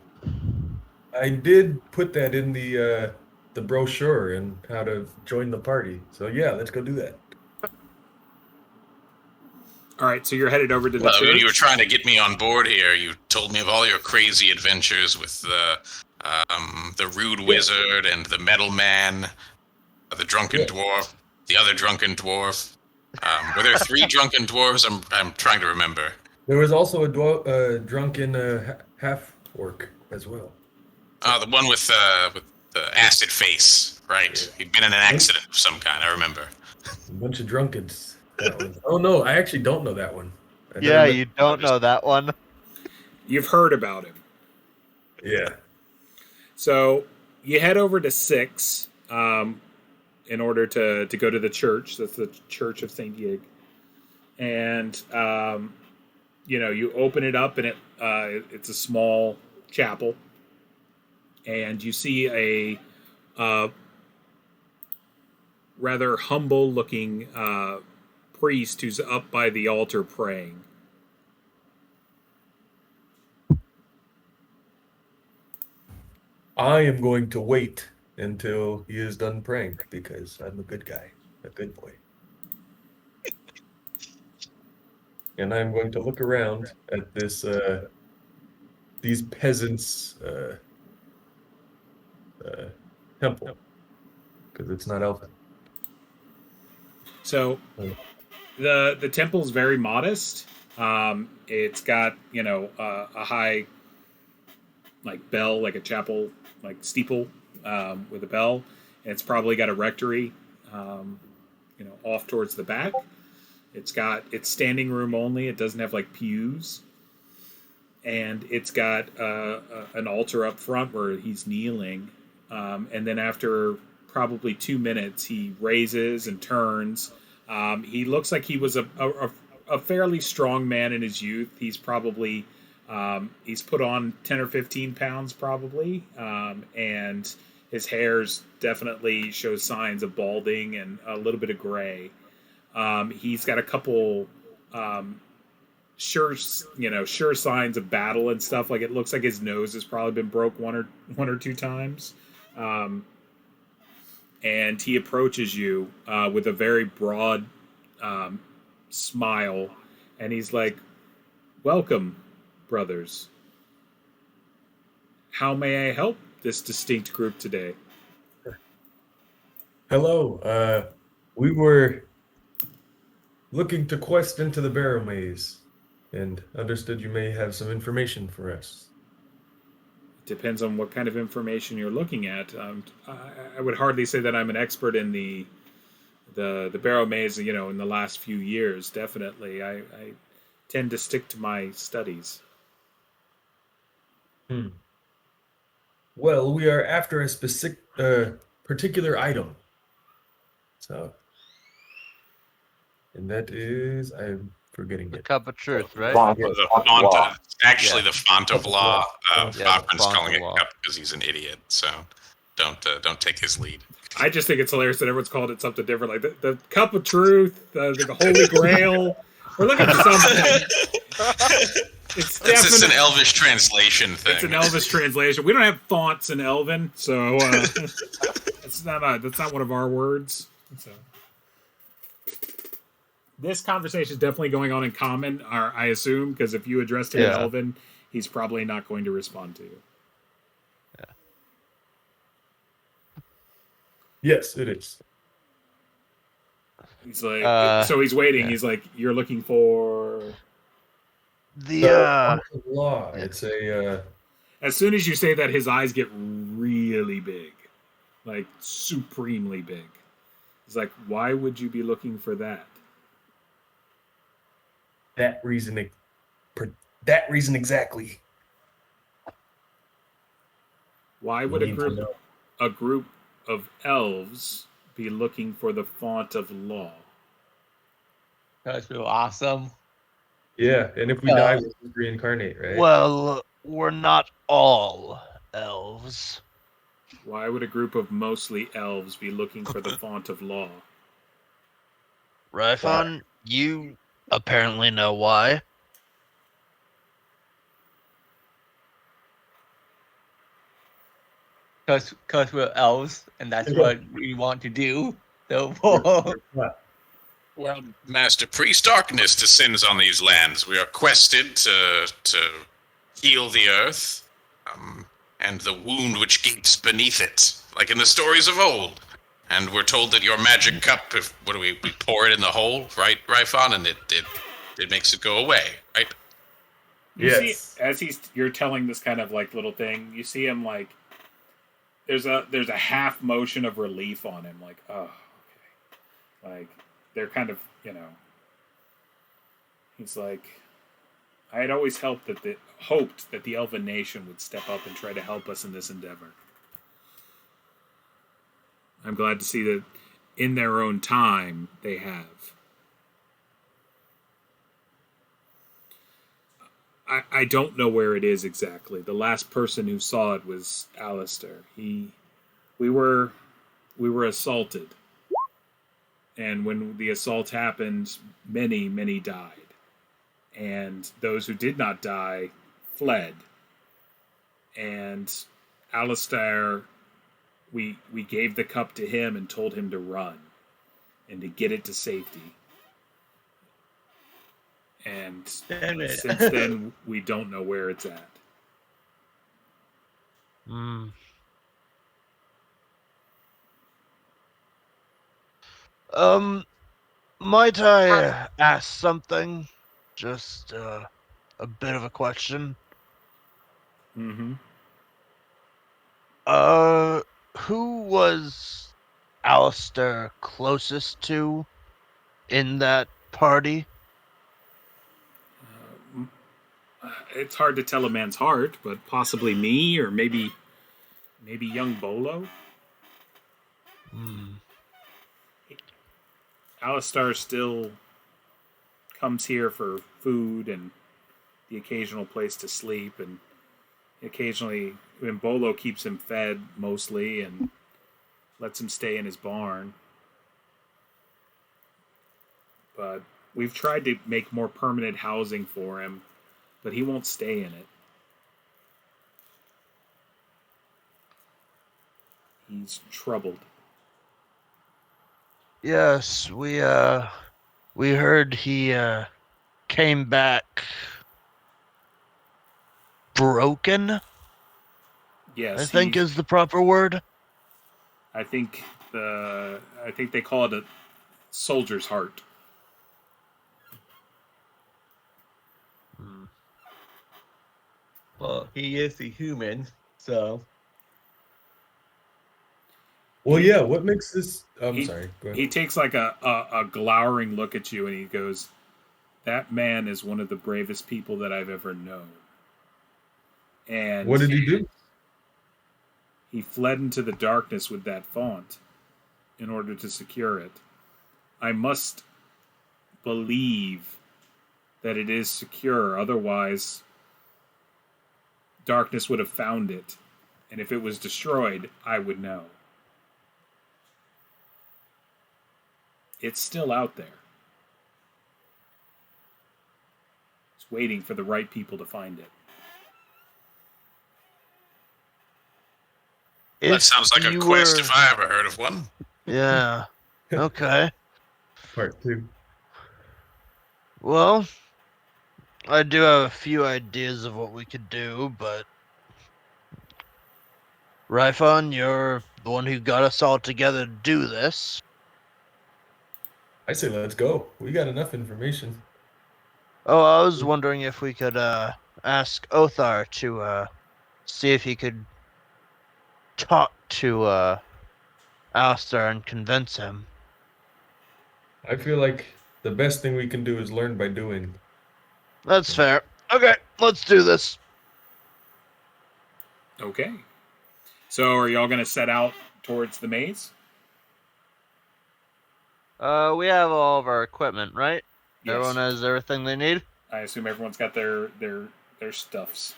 I did put that in the brochure and how to join the party. So yeah, let's go do that. All right, so you're headed over to the Well, church. when you were trying to get me on board here, you told me of all your crazy adventures with the rude wizard and the metal man, the drunken dwarf, the other drunken dwarf. Were there 3 drunken dwarves? I'm trying to remember. There was also a drunken half orc as well. The one with the acid face. Right. He'd been in an accident of some kind, I remember. A bunch of drunkards. That one. Oh no, I actually don't know that one. I Yeah, never met- you don't know that one. You've heard about him. Yeah. So you head over to 6 in order to go to the church. That's the Church of St. Yig. And, you open it up, and it's a small chapel. And you see a rather humble-looking priest who's up by the altar praying. I am going to wait until he is done praying because I'm a good guy, a good boy. And I'm going to look around at these peasants' temple because it's not elven. So Oh. the temple's very modest. It's got a high bell, like a chapel, like steeple with a bell. And it's probably got a rectory, off towards the back. It's standing room only. It doesn't have pews, and it's got an altar up front where he's kneeling. And then after probably 2 minutes, he raises and turns. He looks like he was a fairly strong man in his youth. He's probably he's put on 10 or 15 pounds probably, and his hair's definitely shows signs of balding and a little bit of gray. He's got a couple sure signs of battle and stuff. Like, it looks like his nose has probably been broke one or two times. And he approaches you with a very broad smile, and he's like, "Welcome, brothers. How may I help this distinct group today?" Hello. We were looking to quest into the Barrowmaze and understood you may have some information for us. Depends on what kind of information you're looking at. I would hardly say that I'm an expert in the Barrowmaze, in the last few years. Definitely, I tend to stick to my studies. Well, we are after a specific, particular item. So, and that is, I'm forgetting The it. cup of truth, right? Font The of font, law. actually, Yeah. the font of law. Yeah, the Hoffman's font calling of it law. cup because he's an idiot. So don't take his lead. I just think it's hilarious that everyone's called it something different, like the cup of truth, the Holy Grail. We're looking for something. It's It's just an definitely Elvish translation thing. it's an Elvish translation. We don't have fonts in Elven, so that's not one of our words. So this conversation is definitely going on in Common, or I assume, because if you addressed him in Yeah. Elven, he's probably not going to respond to you. Yes, it is. He's like, so he's waiting. yeah. He's like, "You're looking for." The Font of law. It's a As soon as you say that, his eyes get really big, like supremely big. He's like, "Why would you be looking for that?" that reason exactly. Why We would a need to group know. of elves be looking for the font of law? That's real awesome. Yeah, and if we die, we'll just reincarnate, right? well, we're not all elves. Why would a group of mostly elves be looking for the font of law? Ryphon, you apparently know why. Because we're elves, and that's Okay. what we want to do. So, Well, Master Priest, darkness descends on these lands. We are quested to heal the earth, and the wound which gapes beneath it, like in the stories of old. And we're told that your magic cup, we pour it in the hole, right, Ryphon, and it makes it go away, right? You Yes. see, as you're telling this kind of little thing, you see him there's a half motion of relief on him, like, oh, okay. Like, they're kind of, he's like, I had always hoped that the elven nation would step up and try to help us in this endeavor. I'm glad to see that in their own time they have. I don't know where it is exactly. The last person who saw it was Alistair. We were assaulted. And when the assault happened, many died. And those who did not die fled. And Alistair, we gave the cup to him and told him to run and to get it to safety. And since then, we don't know where it's at. Might I ask something? Just a bit of a question. Mm-hmm. Who was Alistair closest to in that party? It's hard to tell a man's heart, but possibly me, or maybe young Bolo. Alistair still comes here for food and the occasional place to sleep, and occasionally when Bolo keeps him fed mostly and lets him stay in his barn. But we've tried to make more permanent housing for him, but he won't stay in it. He's troubled. Yes, we heard he came back broken. Yes, I think is the proper word. I think they call it a soldier's heart. Well, he is a human, so. Well, yeah. What makes this? I'm He- sorry. Go ahead. He takes like a glowering look at you and he goes, "That man is one of the bravest people that I've ever known." And What did he do? he fled into the darkness with that font in order to secure it. I must believe that it is secure, otherwise darkness would have found it. And if it was destroyed, I would know. It's still out there. It's waiting for the right people to find it. That sounds like a quest if I ever heard of one. Yeah. Okay. Part 2. Well, I do have a few ideas of what we could do, but Ryphon, you're the one who got us all together to do this. I say let's go. We got enough information. Oh, I was wondering if we could ask Othar to see if he could talk to Alistair and convince him. I feel like the best thing we can do is learn by doing. That's fair. Okay, let's do this. Okay. So are y'all going to set out towards the maze? We have all of our equipment, right? Yes. Everyone has everything they need? I assume everyone's got their stuffs.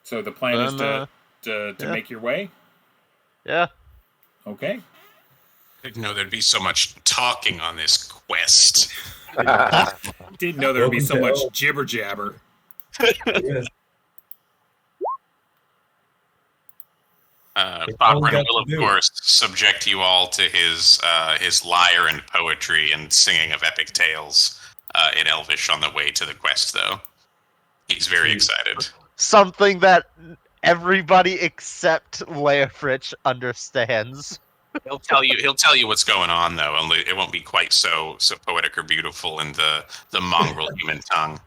So the plan is to yeah. make your way? Yeah. Okay. Didn't know there'd be so much talking on this quest. Didn't know there would be so Welcome much to jibber jabber. Yes. Popper will, of course, subject you all to his lyre and poetry and singing of epic tales in Elvish on the way to the quest, though. He's very excited. Something that everybody except Leofrich understands. He'll tell you what's going on, though. Only it won't be quite so poetic or beautiful in the mongrel human tongue.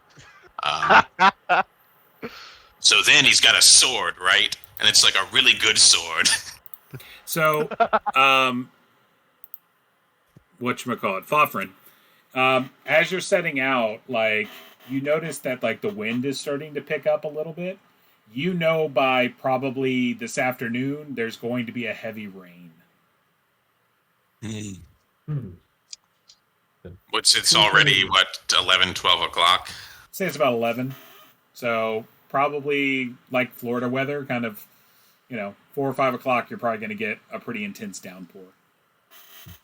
So then he's got a sword, right? And it's like a really good sword. So, whatchamacallit, Fofrin, as you're setting out, like, you notice that, like, the wind is starting to pick up a little bit. You know by probably this afternoon, there's going to be a heavy rain. Hmm. It's already, what, 11, 12 o'clock? Say it's about 11. So, probably like Florida weather, kind of, 4 or 5 o'clock, you're probably going to get a pretty intense downpour.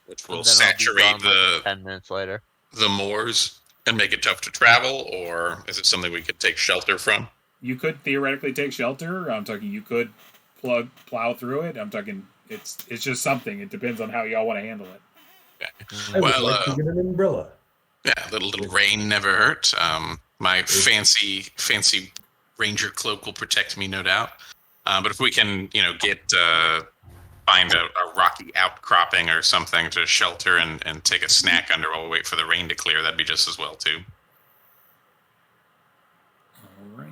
Which will And then I'll be saturate gone, like, 10 minutes later. the moors and make it tough to travel, or is it something we could take shelter from? You could theoretically take shelter. I'm talking you could plow through it. I'm talking it's just something. It depends on how y'all want to handle it. I would Well, like to get an umbrella. Yeah, little rain never hurt. My fancy ranger cloak will protect me, no doubt. But if we can, find a rocky outcropping or something to shelter and take a snack under while we wait for the rain to clear, that'd be just as well too. All right.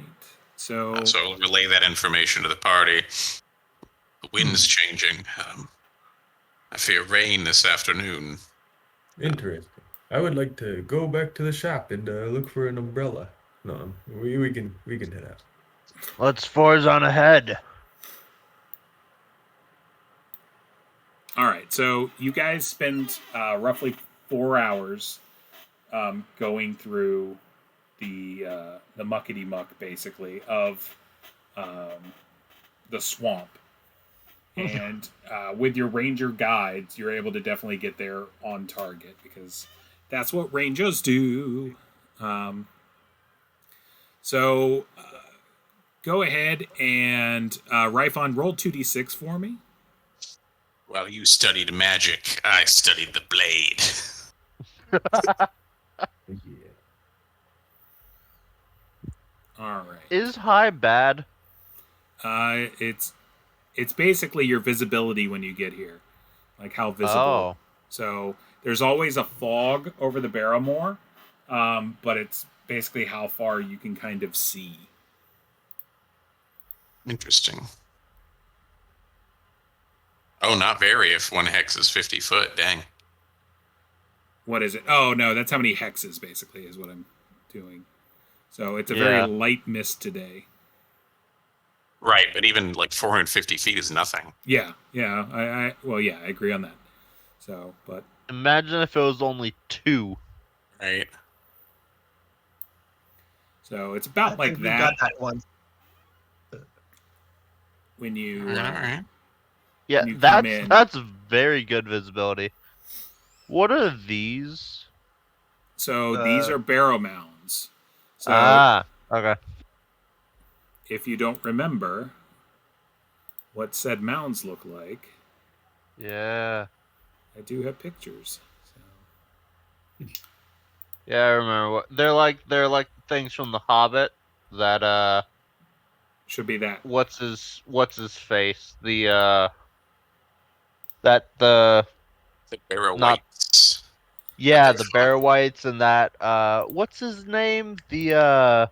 So So I'll relay that information to the party. The wind's changing. I fear rain this afternoon. Interesting. I would like to go back to the shop and look for an umbrella. No, we can head out. Let's forge on ahead. all right. So you guys spend roughly 4 hours going through the muckety muck, basically, of the swamp. And with your ranger guides, you're able to definitely get there on target because that's what rangers do. So go ahead and Ryfon, roll 2d6 for me. While you studied magic, I studied the blade. Yeah. All right. Is high bad? It's basically your visibility when you get here, like how visible. Oh. So there's always a fog over the Barrowmore, but it's basically how far you can kind of see. Interesting. Oh, not very if one hex is 50 foot. Dang. What is it? Oh no, that's how many hexes basically is what I'm doing. So it's a Yeah. very light mist today. Right, but even like 450 feet is nothing. Yeah. I agree on that. So, but Imagine if it was only 2. Right. so it's about I like think we that got that one. when you. All right. Yeah, You come in. that's very good visibility. What are these? So these are barrow mounds. So Okay. if you don't remember what said mounds look like, Yeah. I do have pictures. So. Yeah, I remember what they're like things from The Hobbit that Should be that. what's his face? The the The Barrow Not- Whites. yeah, they're the fun. Bear Whites and that what's his name? The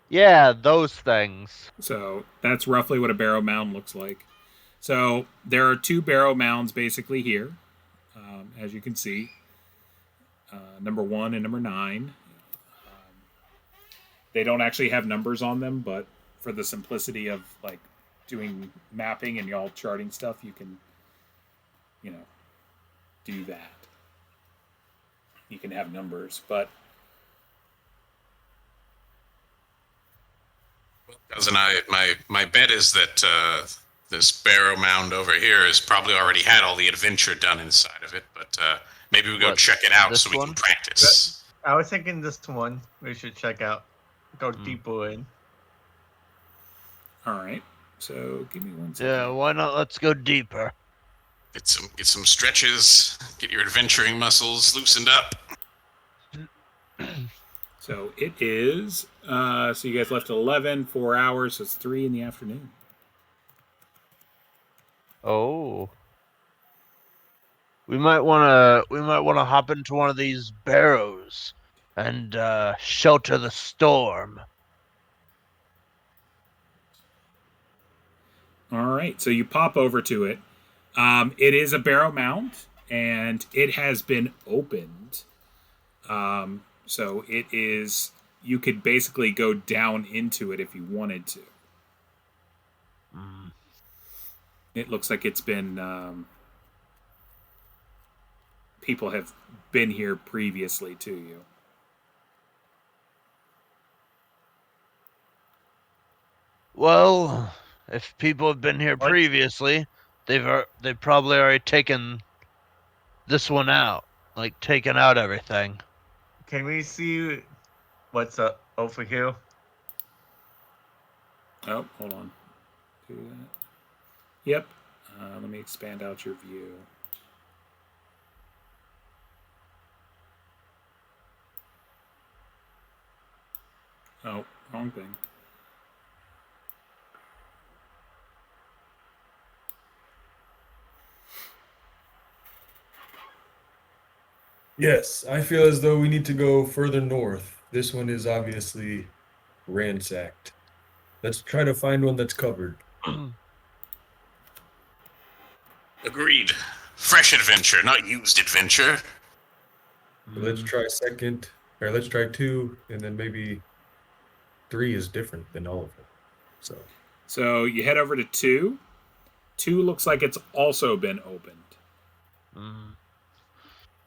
yeah, those things. So that's roughly what a barrow mound looks like. So there are 2 barrow mounds basically here, as you can see. Number 1 and number 9. They don't actually have numbers on them, but for the simplicity of like doing mapping and y'all charting stuff, you can, do that. You can have numbers, but Cousin, my bet is that this barrow mound over here has probably already had all the adventure done inside of it, but maybe we go What, check it out this so we can one? practice. I was thinking this one we should check out. Go deeper in. all right. So give me 1 second. Yeah, why not? Let's go deeper. Get some stretches, get your adventuring muscles loosened up. So it is. So you guys left at 11, 4 hours. So it's 3 in the afternoon. Oh. We might wanna hop into one of these barrows and shelter the storm. All right, so you pop over to it. It is a barrow mount, and it has been opened. So it is. You could basically go down into it if you wanted to. It looks like it's been. People have been here previously to you. Well, if people have been here What? previously, they've probably already taken this one out, like taken out everything. Can we see what's up over here? Oh, hold on. Do that. Yep. Let me expand out your view. Oh, wrong thing. Yes, I feel as though we need to go further north. This one is obviously ransacked. Let's try to find one that's covered. Agreed. Fresh adventure, not used adventure. Let's try second, or let's try 2, and then maybe 3 is different than all of them. So you head over to 2. 2 looks like it's also been opened.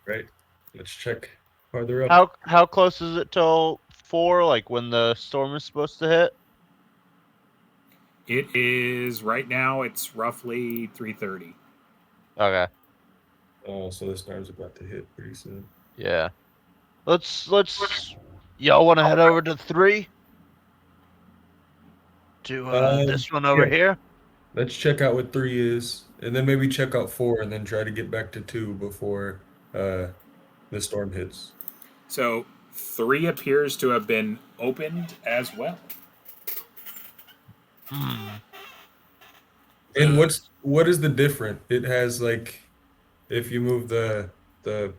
Right? Let's check farther up. How close is it till 4? Like when the storm is supposed to hit? It is right now. It's roughly 3:30. Okay. Oh, so the storm's about to hit pretty soon. Yeah. Let's. Y'all want to head over to 3? To this one over yeah. here. Let's check out what 3 is, and then maybe check out 4, and then try to get back to 2 before the storm hits. So 3 appears to have been opened as well. And what is the different? It has like, if you move the That's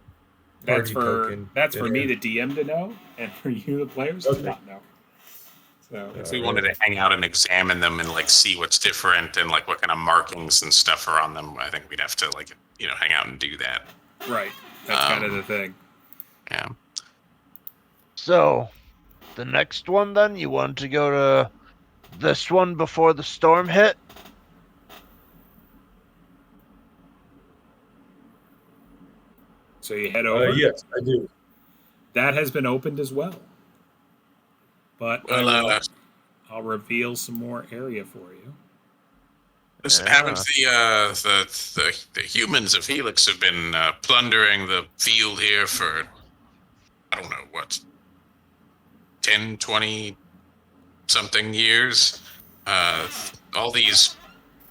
party for token. that's for it me, has- the DM, to know, and for you, the players, to Okay. not know. So If we wanted to hang out and examine them and like see what's different and like what kind of markings and stuff are on them, I think we'd have to like hang out and do that. right, that's kind of the thing. Yeah. So, the next one then, you want to go to this one before the storm hit? So you head over. Yes, I do. That has been opened as well. But Well, I'll reveal some more area for you. haven't the humans of Helix have been plundering the field here for, I don't know, what, 10, 20 something years? All these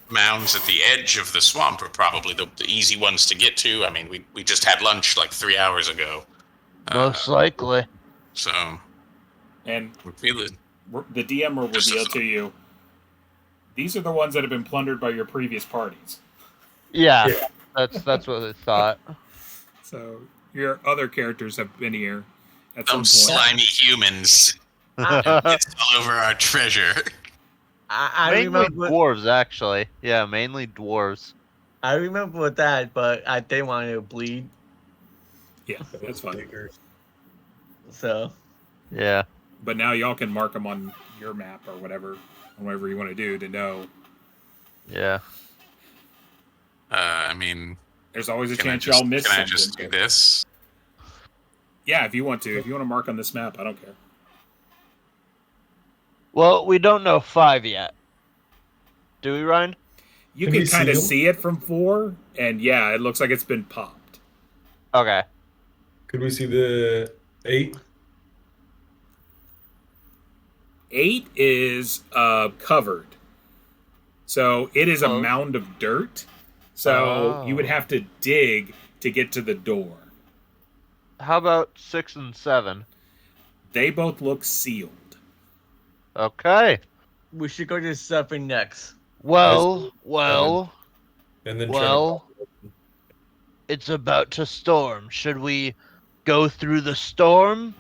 mounds at the edge of the swamp are probably the easy ones to get to. I mean, we just had lunch like 3 hours ago. Most likely. So, And we feel it. the DM will Just reveal as- to you, these are the ones that have been plundered by your previous parties. Yeah, Yeah. that's what I thought. So your other characters have been here at some Some point. slimy humans. It's all over our treasure. I Mainly remember. dwarves, actually. Yeah, mainly dwarves. I remember with that, but I didn't want to bleed. Yeah, that's fine. Bigger. So Yeah. But now y'all can mark them on your map or whatever you want to do to know. Yeah. I mean, There's always a can I chance y'all just, miss can I something. just do this? Yeah, if you want to. If you want to mark on this map, I don't care. Well, we don't know 5 yet. Do we, Ryan? You Can can we kind of see 'em? see it from 4, and yeah, it looks like it's been popped. Okay. Could we see the 8? 8 is covered. So it is a Close. mound of dirt. So you would Oh. have to dig to get to the door. How about 6 and 7? They both look sealed. Okay. we should go to 7 next. Well, and then it's about to storm. Should we go through the storm,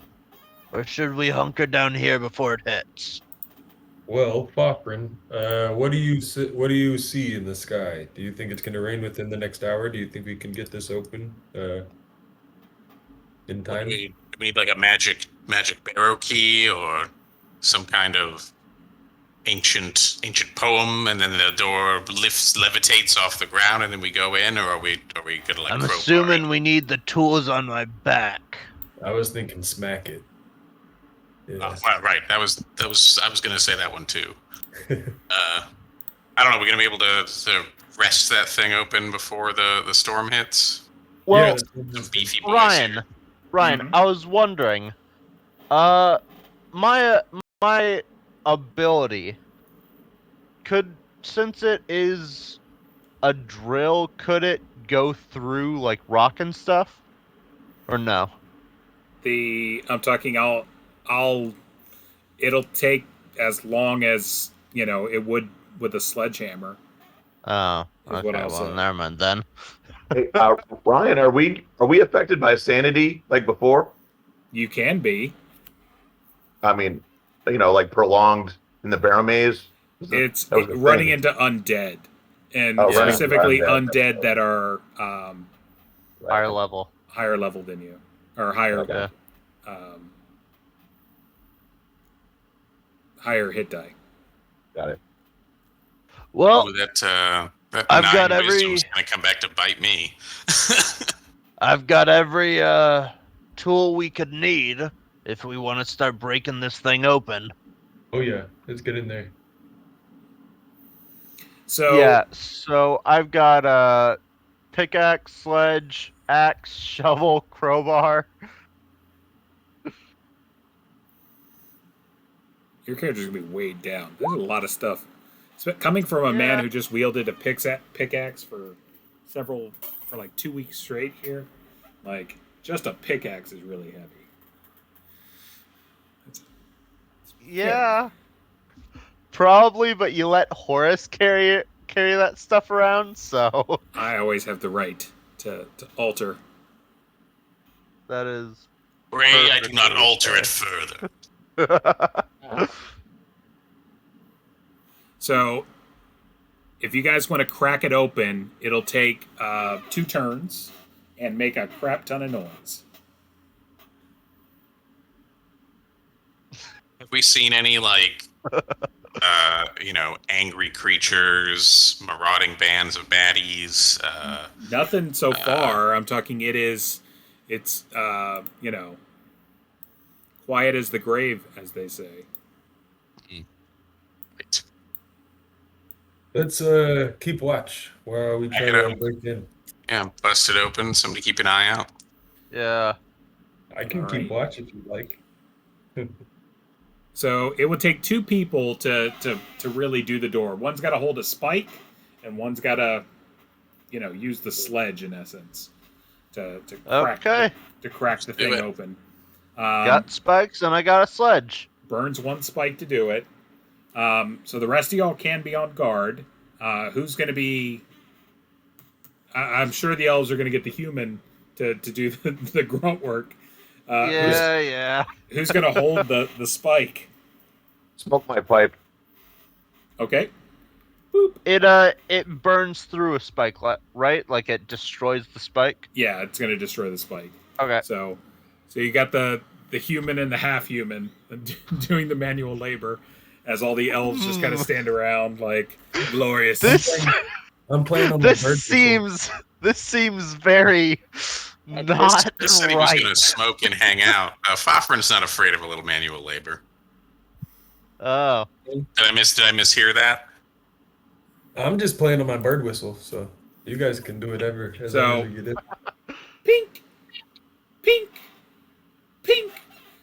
or should we hunker down here before it hits? Well, Fafrin, what do you see in the sky? Do you think it's going to rain within the next hour? Do you think we can get this open in What time? do we need like a magic barrow key or some kind of ancient poem, and then the door levitates off the ground, and then we go in, or are we gonna like I'm crowbar assuming it? we need the tools on my back. I was thinking smack it. Oh, Yeah. right. That was I was gonna say that one too. I don't know. We're gonna be able to wrest that thing open before the storm hits. Well, Some beefy boys Ryan, here. Mhm. I was wondering, my ability since it is a drill, could it go through like rock and stuff, or no? I'm talking. It'll take as long as it would with a sledgehammer. Oh, Is what okay. I'll Well, say. never mind then. Hey, Ryan, are we affected by sanity like before? You can be. I mean, like prolonged in the Barrowmaze. It's That was the running thing. into undead, and Oh, running into specifically undead. undead that are Higher level. higher level than you, or higher Okay. um, higher hit die. Got it. Well, Oh, that I've 9 got wisdom's gonna come back to bite me. I've got every tool we could need if we want to start breaking this thing open. Oh yeah, let's get in there. So Yeah, so I've got pickaxe, sledge, axe, shovel, crowbar. your character's gonna be weighed down. There's a lot of stuff. Coming from a man Yeah. who just wielded a pickaxe for like 2 weeks straight here, like just a pickaxe is really heavy. Yeah. Probably, but you let Horace carry that stuff around, so I always have the right to alter. that is Ray, I do not perfectly alter it fair. further. So, if you guys want to crack it open, it'll take 2 turns and make a crap ton of noise. Have we seen any like angry creatures, marauding bands of baddies? Nothing so Uh, far. I'm talking. It's quiet as the grave, as they say. Right. Let's keep watch while we try to break in. Yeah, bust it open. Somebody keep an eye out. Yeah. I can All keep right. watch if you like. So it would take 2 people to really do the door. One's got to hold a spike, and one's got to, use the sledge in essence to crack Okay. the thing it. open. Got spikes and I got a sledge. Burns 1 spike to do it. So the rest of y'all can be on guard. Who's going to be? I'm sure the elves are going to get the human to do the grunt work. Yeah. Who's going to hold the spike? Smoke my pipe. Okay. It burns through a spike, right? Like it destroys the spike. Yeah, it's going to destroy the spike. Okay. So you got the human and the half human doing the manual labor, as all the elves just kind of stand around like glorious. I'm playing on the bird This seems very not Chris said he was right. going to smoke and hang out. Fafrin's not afraid of a little manual labor. Oh. Did I mishear that? I'm just playing on my bird whistle, so you guys can do whatever as long as you get it. Pink, pink, pink.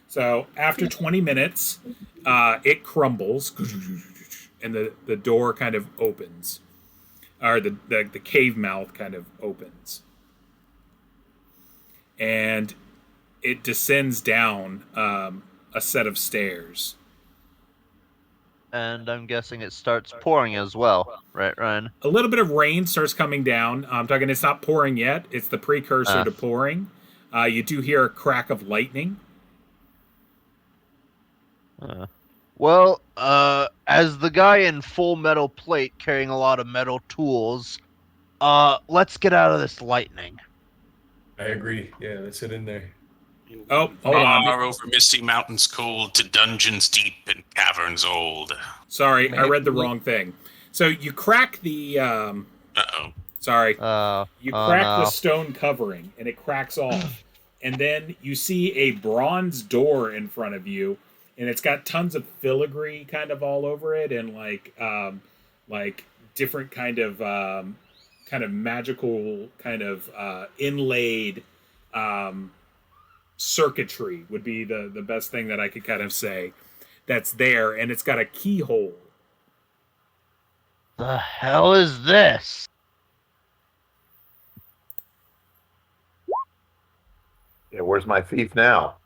So after 20 minutes, it crumbles, and the door kind of opens, or the cave mouth kind of opens, and it descends down a set of stairs. And I'm guessing it starts pouring as well, right, Ryan? A little bit of rain starts coming down. I'm talking. It's not pouring yet. It's the precursor to pouring. You do hear a crack of lightning. Well, as the guy in full metal plate carrying a lot of metal tools, let's get out of this lightning. I agree. Yeah, let's sit in there. Oh, hold on. Far over misty mountains cold to dungeons deep and caverns old. Sorry, I read the Maybe- wrong thing. So you crack the Uh-oh. sorry. Oh, You oh crack the no. stone covering and it cracks off. And then you see a bronze door in front of you, and it's got tons of filigree kind of all over it, and like different kind of magical kind of inlaid circuitry would be the best thing that I could kind of say that's there, and it's got a keyhole. The hell is this? Yeah, where's my thief now?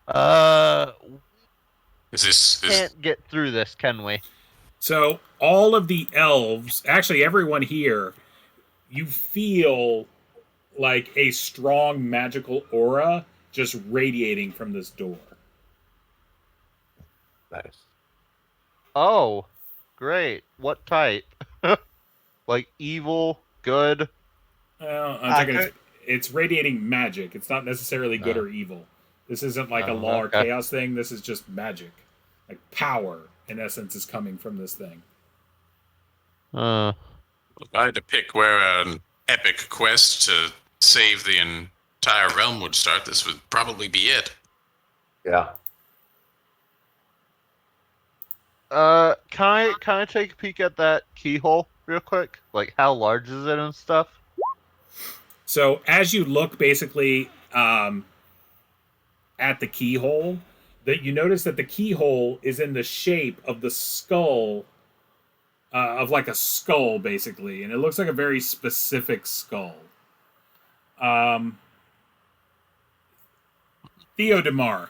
uh, Is this can't get through this, can we? So all of the elves, actually everyone here, you feel like a strong magical aura just radiating from this door. Nice. Oh, great. What type? Like evil, good? Well, I'm thinking it's radiating magic. It's not necessarily good or evil. This isn't like a law or okay. chaos thing. This is just magic. Like power, in essence, is coming from this thing. If I had to pick where an epic quest to save the entire realm would start, this would probably be it. Yeah. Can I take a peek at that keyhole real quick? Like, how large is it and stuff? So as you look basically at the keyhole, that you notice that the keyhole is in the shape of the skull, of like a skull basically, and it looks like a very specific skull. Theodemar,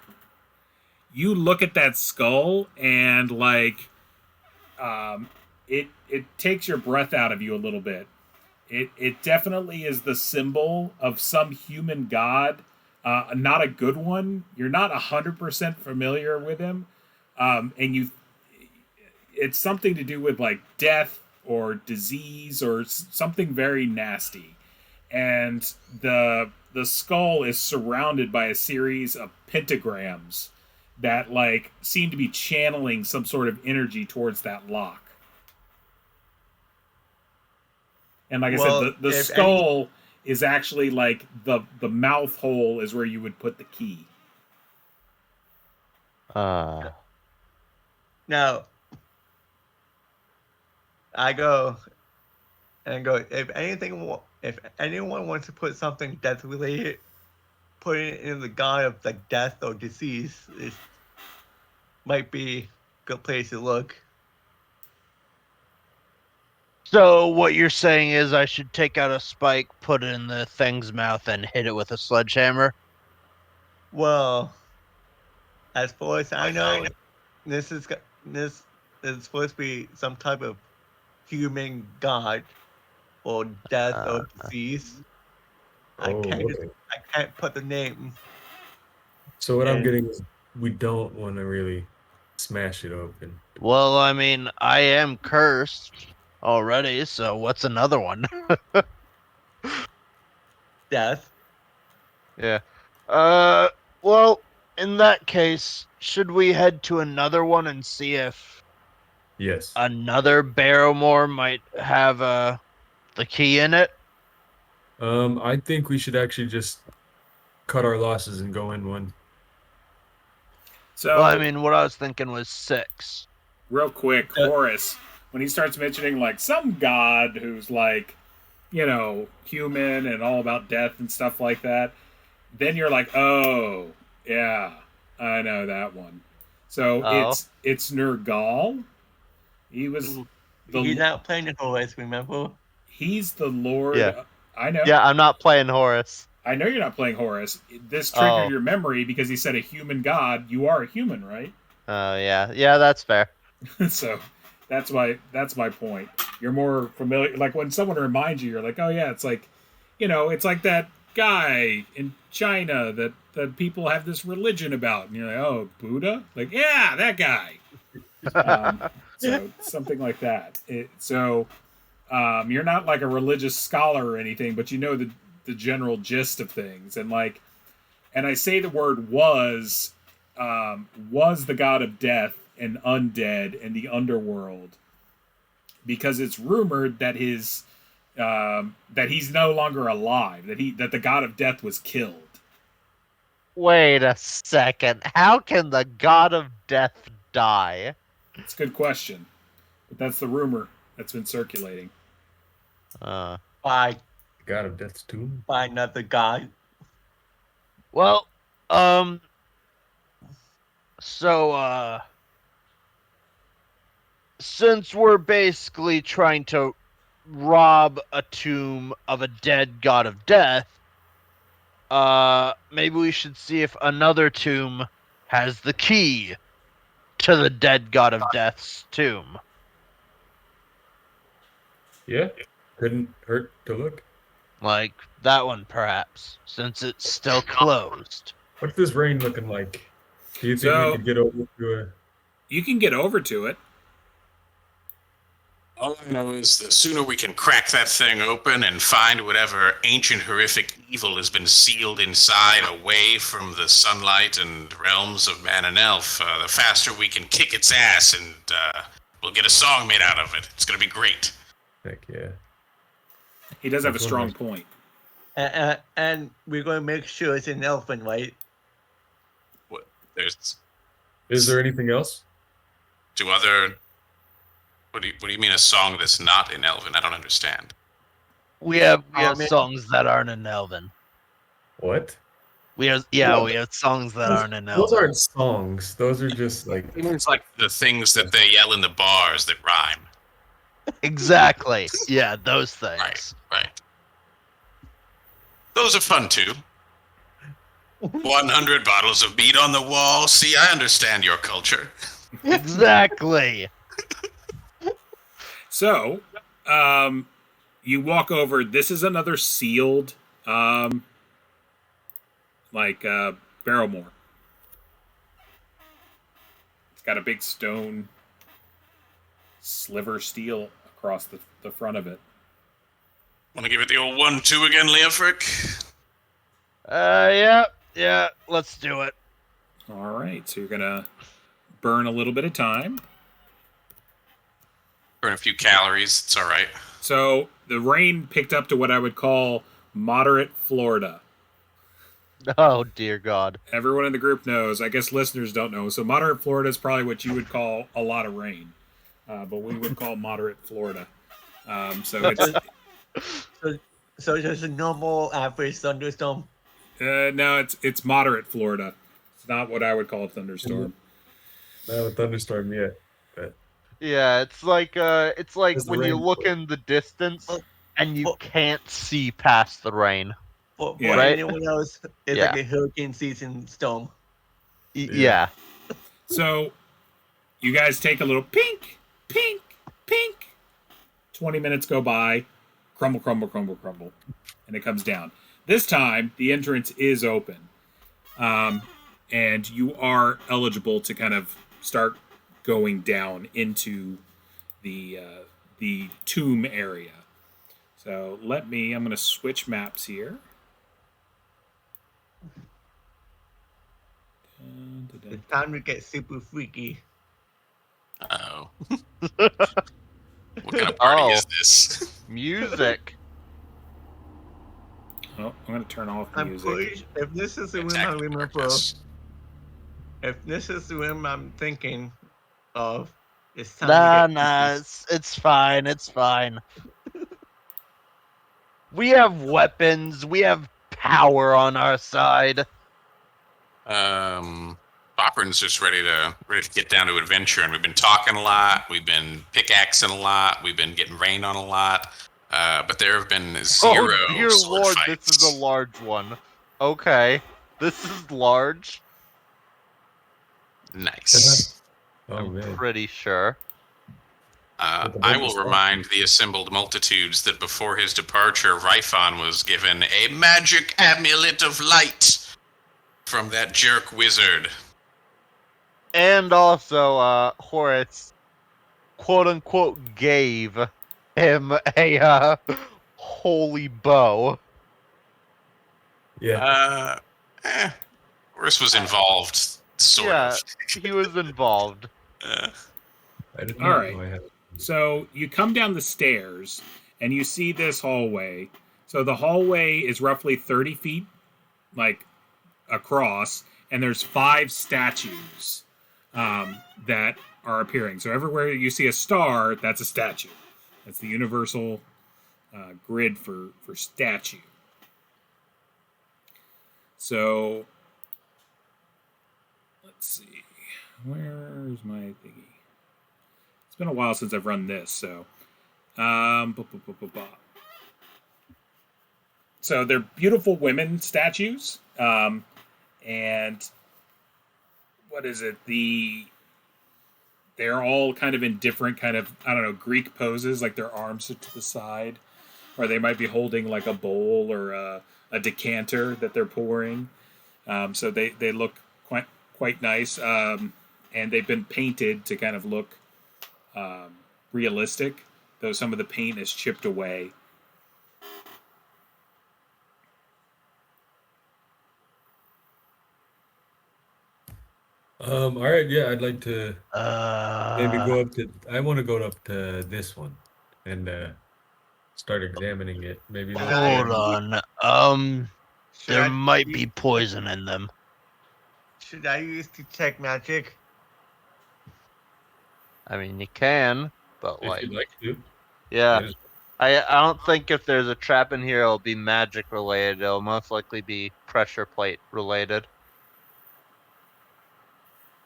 you look at that skull and like it takes your breath out of you a little bit. It definitely is the symbol of some human god, not a good one. You're not 100% familiar with him, and it's something to do with like death or disease or something very nasty. And the skull is surrounded by a series of pentagrams that like seem to be channeling some sort of energy towards that lock. And like I said, the skull is actually like the mouth hole is where you would put the key. Now, I go and go. If anyone wants to put something death related, put it in the guise of like death or disease, it might be a good place to look. So what you're saying is I should take out a spike, put it in the thing's mouth, and hit it with a sledgehammer? Well, as far as I know, this is supposed to be some type of human god or death or disease. I can't put the name. So what I'm Yeah. getting is we don't want to really smash it open. Well, I mean, I am cursed already, so what's another one? Death. Yeah. Well, in that case, should we head to another one and see if Yes. another Barrowmore might have the key in it? I think we should actually just cut our losses and go in one. So Well, I mean, what I was thinking was 6. real quick, Horus, when he starts mentioning like some god who's like, you know, human and all about death and stuff like that, then you're like, oh, yeah, I know that one. So Oh. it's Nergal. He was You're not playing the horse, remember? he's the Lord. Yeah. I know. Yeah, I'm not playing Horus. I know you're not playing Horus. This triggered Oh. your memory because he said a human god. You are a human, right? Oh, yeah, that's fair. So that's my point. You're more familiar. Like when someone reminds you, you're like, oh yeah, it's like it's like that guy in China that people have this religion about, and you're like, oh, Buddha, like, yeah, that guy. So something like that. You're not like a religious scholar or anything, but you know the general gist of things, and I say the word was the god of death and undead and the underworld, because it's rumored that that he's no longer alive, that the god of death was killed. Wait a second. How can the god of death die? It's a good question, but that's the rumor that's been circulating. By God of Death's tomb. by another guy. Well, so, since we're basically trying to rob a tomb of a dead god of death, maybe we should see if another tomb has the key to the dead god of death's tomb. Yeah, couldn't hurt to look. Like that one, perhaps, since it's still closed. What's this rain looking like? Do you think So- we could get over to a... You can get over to it. All I know is the sooner we can crack that thing open and find whatever ancient horrific evil has been sealed inside, away from the sunlight and realms of man and elf, the faster we can kick its ass, and we'll get a song made out of it. It's gonna be great. Heck yeah. He does have a That's strong nice. point. And we're going to make sure it's in elven, right? There's Is there anything else? two other. What do you mean a song that's not in elven? I don't understand. We have man. songs that aren't in Elven. What? We have No. we have songs that aren't in Those Elven. aren't songs. Those are just like... It means like the things that they yell in the bars that rhyme. Exactly. Yeah, those things. Right. Those are fun too. 100 bottles of meat on the wall. See, I understand your culture. Exactly. So, you walk over. This is another sealed, Barrowmore. It's got a big stone sliver steel across the front of it. Want to give it the old 1-2 again, Leofric? Yeah, let's do it. All right, so you're gonna burn a little bit of time. Burn a few calories. It's all right. So the rain picked up to what I would call moderate Florida. Oh dear God. Everyone in the group knows. I guess listeners don't know. So moderate Florida is probably what you would call a lot of rain, but we would call moderate Florida. So it's So just a normal average thunderstorm. no, it's moderate Florida. It's not what I would call a thunderstorm. Not a thunderstorm yet. Yeah, it's like It's the when you rain. look in the distance Oh, and you oh. can't see past the rain. For Yeah. Right. anyone else, it's Yeah. like a hurricane season storm. Yeah. So you guys take a little pink. 20 minutes go by. Crumble, crumble, crumble, crumble. And it comes down. This time, the entrance is open. And you are eligible to kind of start going down into the tomb area. So I'm going to switch maps here. It's time to get super freaky. Uh-oh. What kind of party Oh. is this? Music. Oh, I'm going to turn off the I'm music. pretty, if this is the room I Exactly. remember, if this is the room I'm thinking of, it's time to get It's fine. It's fine. We have weapons. We have power on our side. Bopper's just ready to get down to adventure, and we've been talking a lot. We've been pickaxing a lot. We've been getting rained on a lot. But there have been zero Oh dear sword Lord, fights. this is a large one. Okay, this is large. Nice. Oh I'm man. pretty sure. With the I book will as well? remind the assembled multitudes that before his departure, Rython was given a magic amulet of light from that jerk wizard. And also, Horace, quote unquote, gave him a holy bow. Yeah. Horace was involved, sort Yeah, of. he was involved. I didn't All know right. I had. So you come down the stairs and you see this hallway. So the hallway is roughly 30 feet, like across, and there's 5 statues that are appearing. So everywhere you see a star, that's a statue. That's the universal grid for statue. So let's see. Where's my thingy? It's been a while since I've run this, so so they're beautiful women statues, and what is it? They're all kind of in different kind of, I don't know, Greek poses, like their arms are to the side, or they might be holding like a bowl or a decanter that they're pouring. So they look quite nice, and they've been painted to kind of look realistic, though some of the paint is chipped away. All right, yeah, I'd like to maybe Uh, go up to. I want to go up to this one and start examining it. Maybe look hold there. on. Should There I might u- be poison in them. Should I use detect magic? I mean, you can, but If like, you'd like to. yeah. That is- I don't think if there's a trap in here, it'll be magic related. It'll most likely be pressure plate related.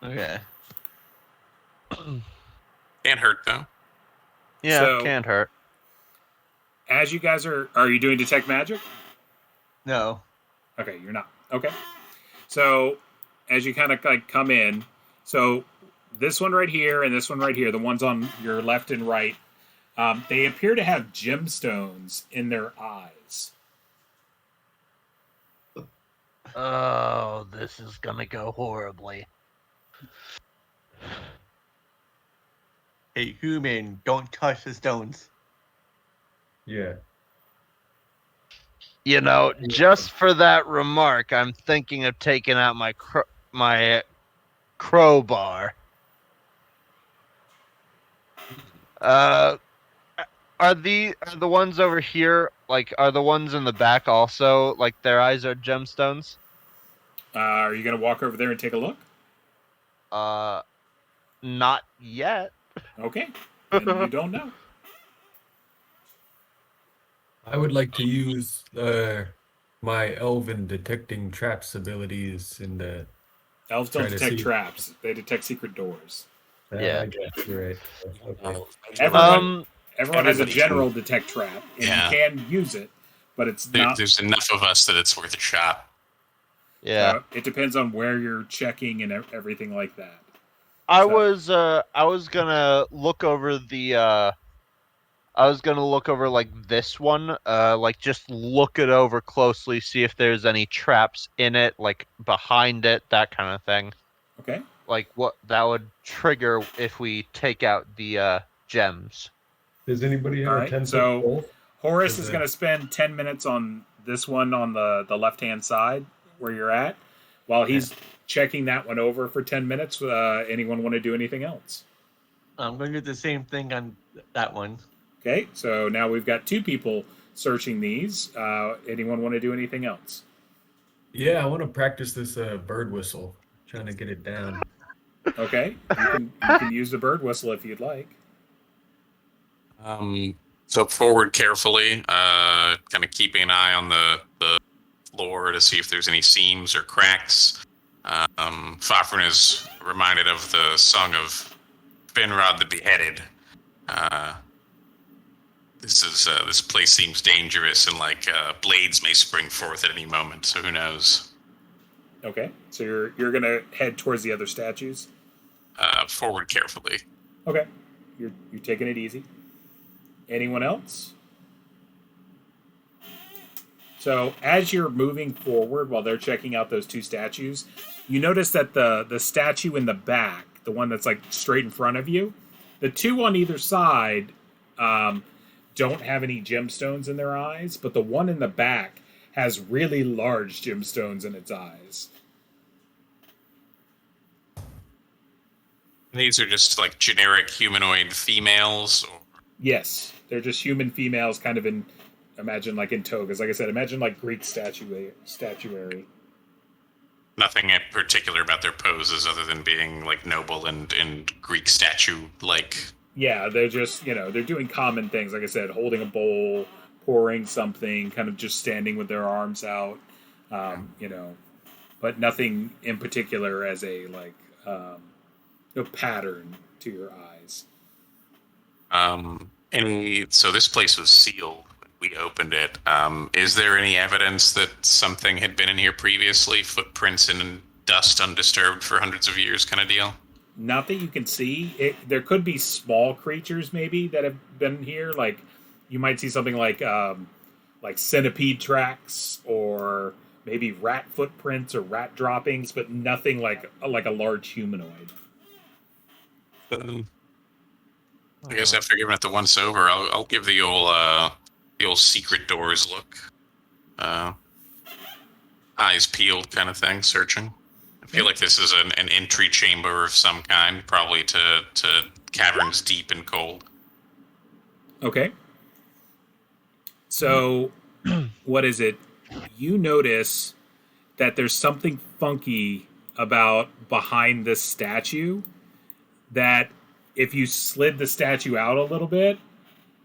Okay. Can't hurt, though. Yeah, So- can't hurt. As you guys are you doing detect magic? No. Okay, you're not. Okay. So as you kind of like come in, so this one right here and this one right here, the ones on your left and right, they appear to have gemstones in their eyes. Oh, this is gonna go horribly. Hey, human, don't touch the stones. Yeah. You know, just for that remark, I'm thinking of taking out my my crowbar. Are the ones over here like are the ones in the back also like their eyes are gemstones? Are you gonna walk over there and take a look? Not yet. Okay. Then you don't know. I would like to use my elven detecting traps abilities in the. Elves don't Try to detect see. traps. They detect secret doors. Yeah. I guess you're right. Okay. Everyone has a everybody general detect trap, and Yeah. you can use it, but it's not. There's enough of us that it's worth a shot. Yeah. It depends on where you're checking and everything like that. I so- was gonna look over the I was gonna look over like this one, like just look it over closely, see if there's any traps in it, like behind it, that kind of thing. Okay. Like what that would trigger if we take out the gems. Does anybody have All a right, 10 so- foot pole? Horace Is is it- going to spend 10 minutes on this one on the left-hand side where you're at. While he's checking that one over for 10 minutes, anyone want to do anything else? I'm going to do the same thing on that one. Okay, so now we've got 2 people searching these. Anyone want to do anything else? Yeah, I want to practice this bird whistle. Trying to get it down. Okay, you can use the bird whistle if you'd like. So forward carefully, kind of keeping an eye on the floor to see if there's any seams or cracks. Fafrin is reminded of the song of Finrod the Beheaded. This place seems dangerous, and like blades may spring forth at any moment. So who knows? Okay, so you're gonna head towards the other statues. Forward carefully. Okay. You're taking it easy. Anyone else? So as you're moving forward while they're checking out those two statues, you notice that the statue in the back, the one that's like straight in front of you, the two on either side don't have any gemstones in their eyes, but the one in the back has really large gemstones in its eyes. These are just like generic humanoid females. Or... Yes, they're just human females, kind of in, imagine like in togas. Like I said, imagine like Greek statuary. Nothing in particular about their poses other than being like noble and Greek statue-like. Yeah, they're just, they're doing common things. Like I said, holding a bowl, pouring something, kind of just standing with their arms out, but nothing in particular as a, pattern to your eyes. So this place was sealed when we opened it. Is there any evidence that something had been in here previously? Footprints in dust undisturbed for hundreds of years kind of deal? Not that you can see. There could be small creatures maybe that have been here. Like you might see something like centipede tracks or maybe rat footprints or rat droppings, but nothing like a large humanoid. I guess after giving it the once over, I'll give the old secret doors look. Eyes peeled kind of thing, searching. I feel like this is an entry chamber of some kind, probably to caverns deep and cold. Okay. So, what is it? You notice that there's something funky about behind this statue that if you slid the statue out a little bit,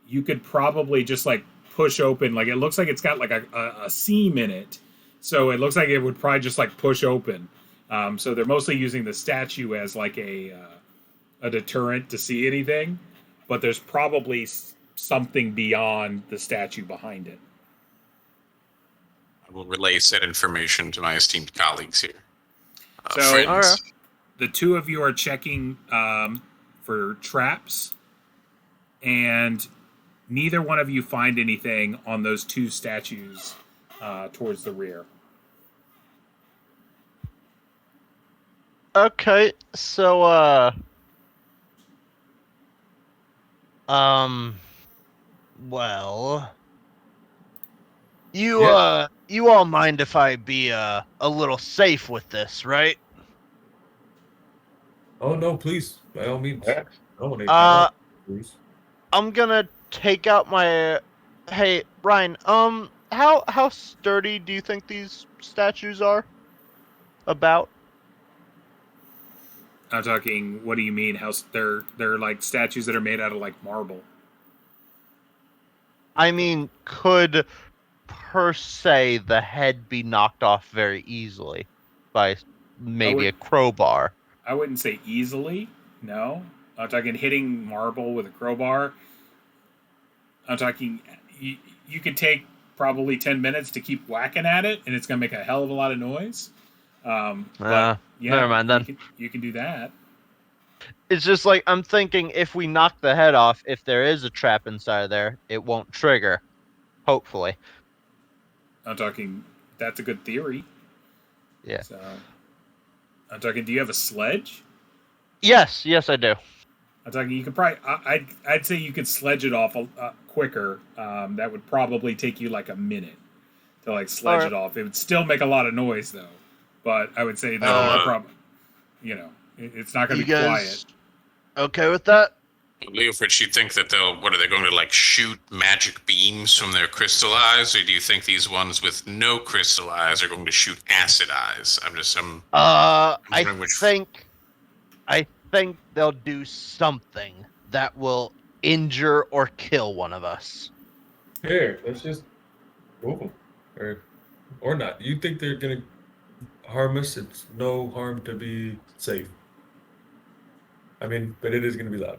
you could probably just like push open. Like it looks like it's got like a seam in it. So it looks like it would probably just like push open. So they're mostly using the statue as like a deterrent to see anything, but there's probably something beyond the statue behind it. I will relay said information to my esteemed colleagues here. So the two of you are checking for traps, and neither one of you find anything on those two statues towards the rear. Okay, so well, you all mind if I be a little safe with this, right? Oh no, please, by all means. Yeah. Please. I'm gonna take out my. Hey, Ryan. How sturdy do you think these statues are? About. I'm talking. What do you mean? How they're like statues that are made out of like marble. I mean, could per se the head be knocked off very easily by maybe a crowbar? I wouldn't say easily. No, I'm talking hitting marble with a crowbar. I'm talking. You could take probably 10 minutes to keep whacking at it, and it's gonna make a hell of a lot of noise. But yeah, never mind then. You can do that. It's just like I'm thinking if we knock the head off, if there is a trap inside there, it won't trigger. Hopefully. I'm talking. That's a good theory. Yeah. So, I'm talking. Do you have a sledge? Yes, I do. I'm talking. You could probably. I'd say you could sledge it off quicker. That would probably take you like a minute to like sledge it off. It would still make a lot of noise though. But I would say that probably, it's not going to be quiet. Okay with that? Leofrid, you think that what are they going to like shoot magic beams from their crystal eyes, or do you think these ones with no crystal eyes are going to shoot acid eyes? I think they'll do something that will injure or kill one of us. Here, let's just move them, or not. You think they're gonna harm us? It's no harm to be safe. I mean, but it is gonna be loud.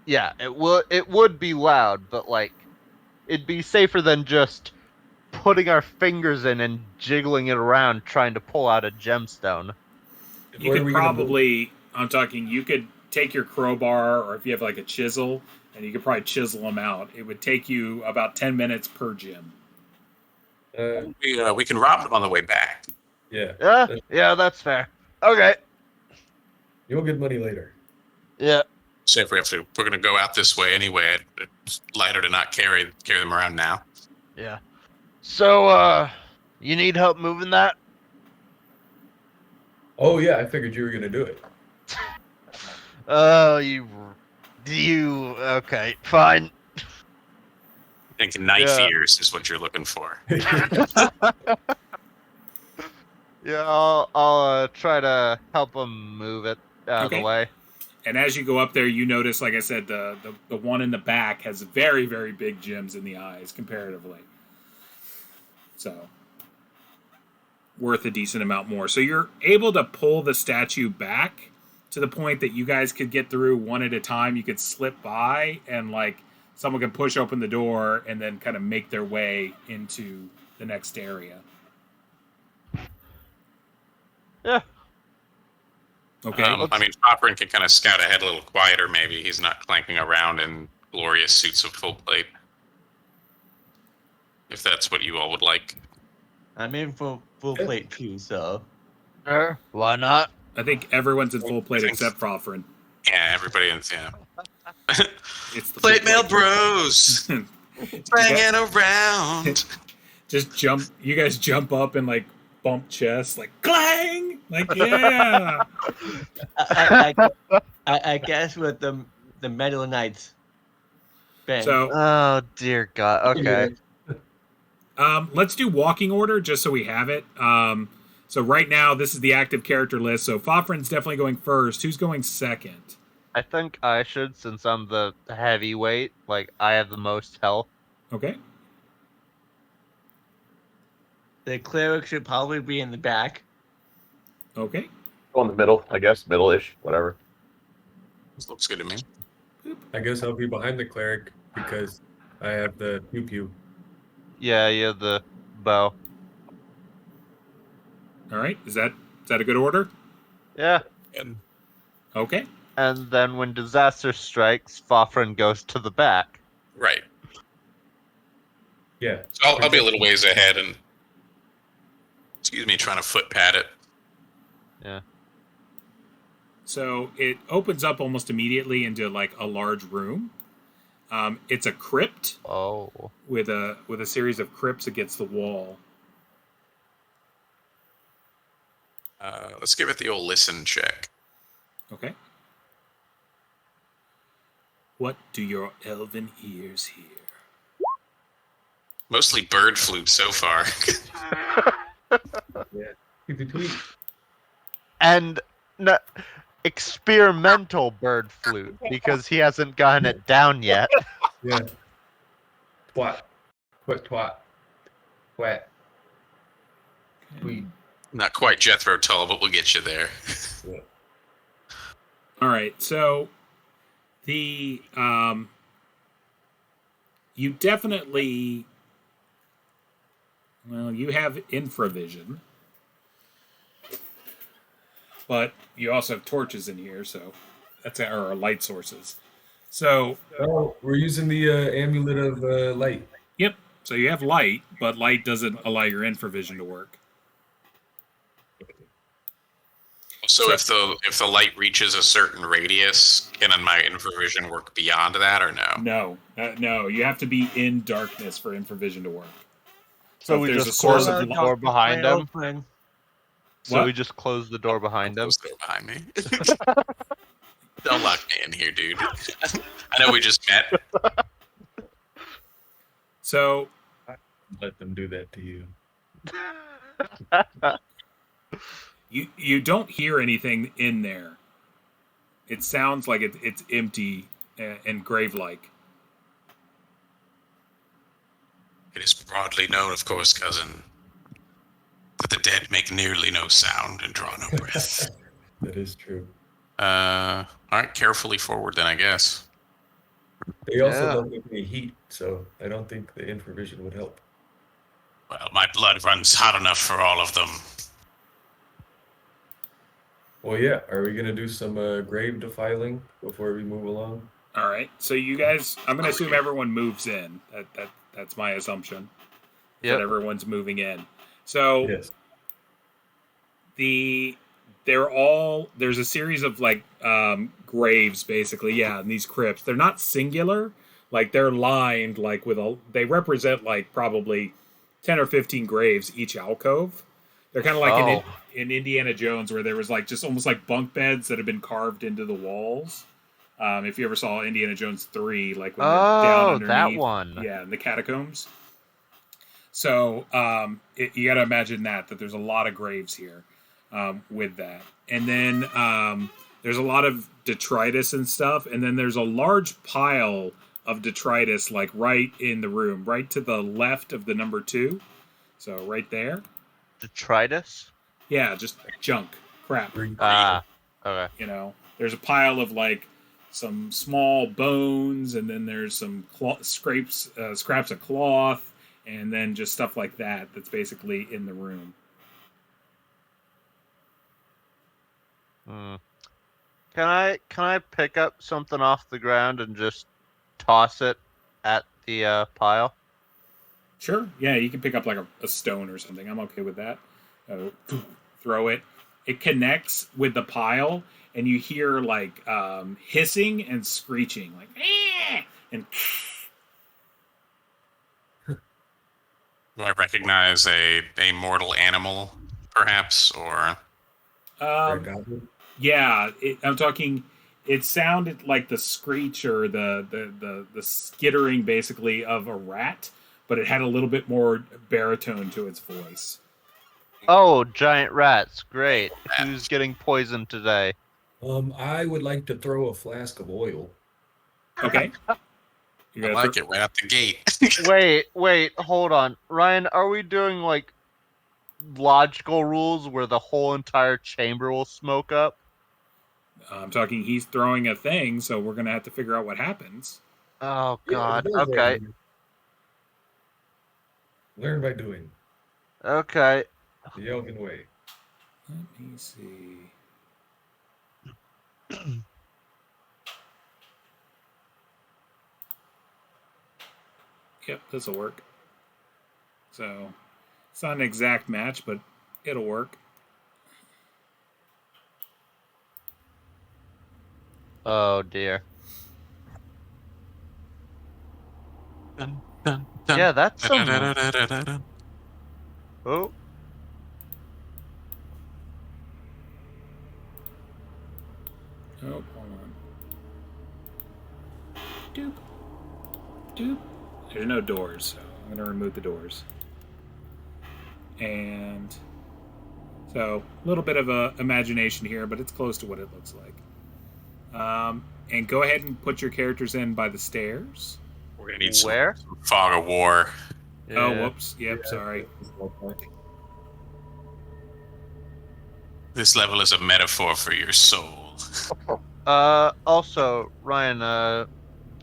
Yeah, it would be loud, but like it'd be safer than just putting our fingers in and jiggling it around trying to pull out a gemstone. You could probably, I'm talking, you could take your crowbar, or if you have like a chisel, and you could probably chisel them out, it would take you about 10 minutes per gym. We can rob them on the way back. Yeah. Yeah, that's fair. Okay. You'll get money later. Yeah. So if we're going to go out this way anyway, it's lighter to not carry them around now. Yeah. So, you need help moving that? Oh yeah, I figured you were gonna do it. Oh, okay, fine. I think knife Yeah. ears is what you're looking for. Yeah, I'll try to help him move it out of the Okay. way. And as you go up there, you notice, like I said, the one in the back has very, very big gems in the eyes comparatively. So, worth a decent amount more. So you're able to pull the statue back to the point that you guys could get through one at a time. You could slip by and like someone can push open the door and then kind of make their way into the next area. Yeah. Okay. I mean, Popperin can kind of scout ahead a little quieter. Maybe he's not clanking around in glorious suits of full plate. If that's what you all would like. I'm in full plate too, so. Sure. Why not? I think everyone's in full plate except Frothrin. Yeah, everybody in It's the Plate full mail bros. Banging around. Just jump. You guys jump up and like bump chests, like clang, like yeah. I guess with the Metal Knights. Bang. So Oh dear God. Okay. let's do walking order just so we have it. So right now this is the active character list. So Fofrin's definitely going first. Who's going second? I think I should, since I'm the heavyweight. Like I have the most health. Okay. The cleric should probably be in the back. Okay. Go in the middle, I guess, middle-ish, whatever. This looks good to me. I guess I'll be behind the cleric because I have the pew pew. Yeah, you have the bow. All right. Is that a good order? Yeah. And Okay. And then when disaster strikes, Fofrin goes to the back. right. Yeah. So I'll be a little ways ahead and trying to foot pad it. Yeah. So it opens up almost immediately into like a large room. It's a crypt Oh. with a series of crypts against the wall. Let's give it the old listen check. Okay. What do your elven ears hear? Mostly bird flute so far. Tweet, tweet, tweet. And experimental bird flute, because he hasn't gotten it down yet. Yeah. Twat. Twat twat. Twat. Tweet. Not quite Jethro Tull, but we'll get you there. All right. So the you definitely you have infravision. But you also have torches in here, so that's our light sources. So, Oh, we're using the amulet of light. yep. So you have light, but light doesn't allow your infravision to work. So if the light reaches a certain radius, can my infravision work beyond that or no? No. You have to be in darkness for infravision to work. So if we there's just a source close of the light. door behind him. Open. So What? we just close the door behind him. Close the door behind me. Don't lock me in here, dude. I know we just met. So Let them do that to you. you don't hear anything in there. It sounds like it's empty and grave-like. It is broadly known, of course, cousin, that the dead make nearly no sound and draw no breath. That is true. All right, carefully forward then, I guess. They also Yeah. don't make any heat, so I don't think the infravision would help. Well, my blood runs hot enough for all of them. Well, yeah. Are we gonna do some grave defiling before we move along? All right. So you guys, I'm going to assume everyone moves in. That's my assumption. That Yep. everyone's moving in. So Yes. there's a series of like graves basically, yeah, in these crypts. They're not singular, like they're lined like they represent like probably 10 or 15 graves each alcove. They're kind of like Oh. in Indiana Jones, where there was like just almost like bunk beds that have been carved into the walls. If you ever saw Indiana Jones 3, like when they're down Oh, underneath, that one. yeah, in the catacombs. So you got to imagine that there's a lot of graves here with that, and then there's a lot of detritus and stuff, and then there's a large pile of detritus like right in the room, right to the left of the number 2. So right there, Detritus? yeah, just junk, crap. Ah. Okay. You know, there's a pile of like some small bones, and then there's some scraps of cloth, and then just stuff like that that's basically in the room. Hmm. Can I pick up something off the ground and just toss it at the pile? Sure, yeah, you can pick up like a stone or something. I'm okay with that. Throw it. It connects with the pile, and you hear like hissing and screeching, like and. Do I recognize a mortal animal, perhaps, or Yeah, I'm talking. It sounded like the screech or the skittering, basically, of a rat, but it had a little bit more baritone to its voice. Oh, giant rats! Great. Who's getting poisoned today? I would like to throw a flask of oil. Okay. I like it right out the gate. Wait, hold on. Ryan, are we doing like logical rules where the whole entire chamber will smoke up? I'm talking. He's throwing a thing, so we're gonna have to figure out what happens. Oh Yeah, god. it does Okay. that. Learn by doing. Okay. The Elven way. Let me see. Yep, this will work. So it's not an exact match, but it'll work. Oh dear. Dun, dun, dun. Yeah, that's some. Da-da-da-da-da-da. Oh. Oh, hold on. Doop. Doop. There's no doors, so I'm going to remove the doors. And so a little bit of a imagination here, but it's close to what it looks like. And go ahead and put your characters in by the stairs. We're gonna need Where? some fog of war. Oh, Yeah. whoops. Yep, sorry. This level is a metaphor for your soul. Also, Ryan,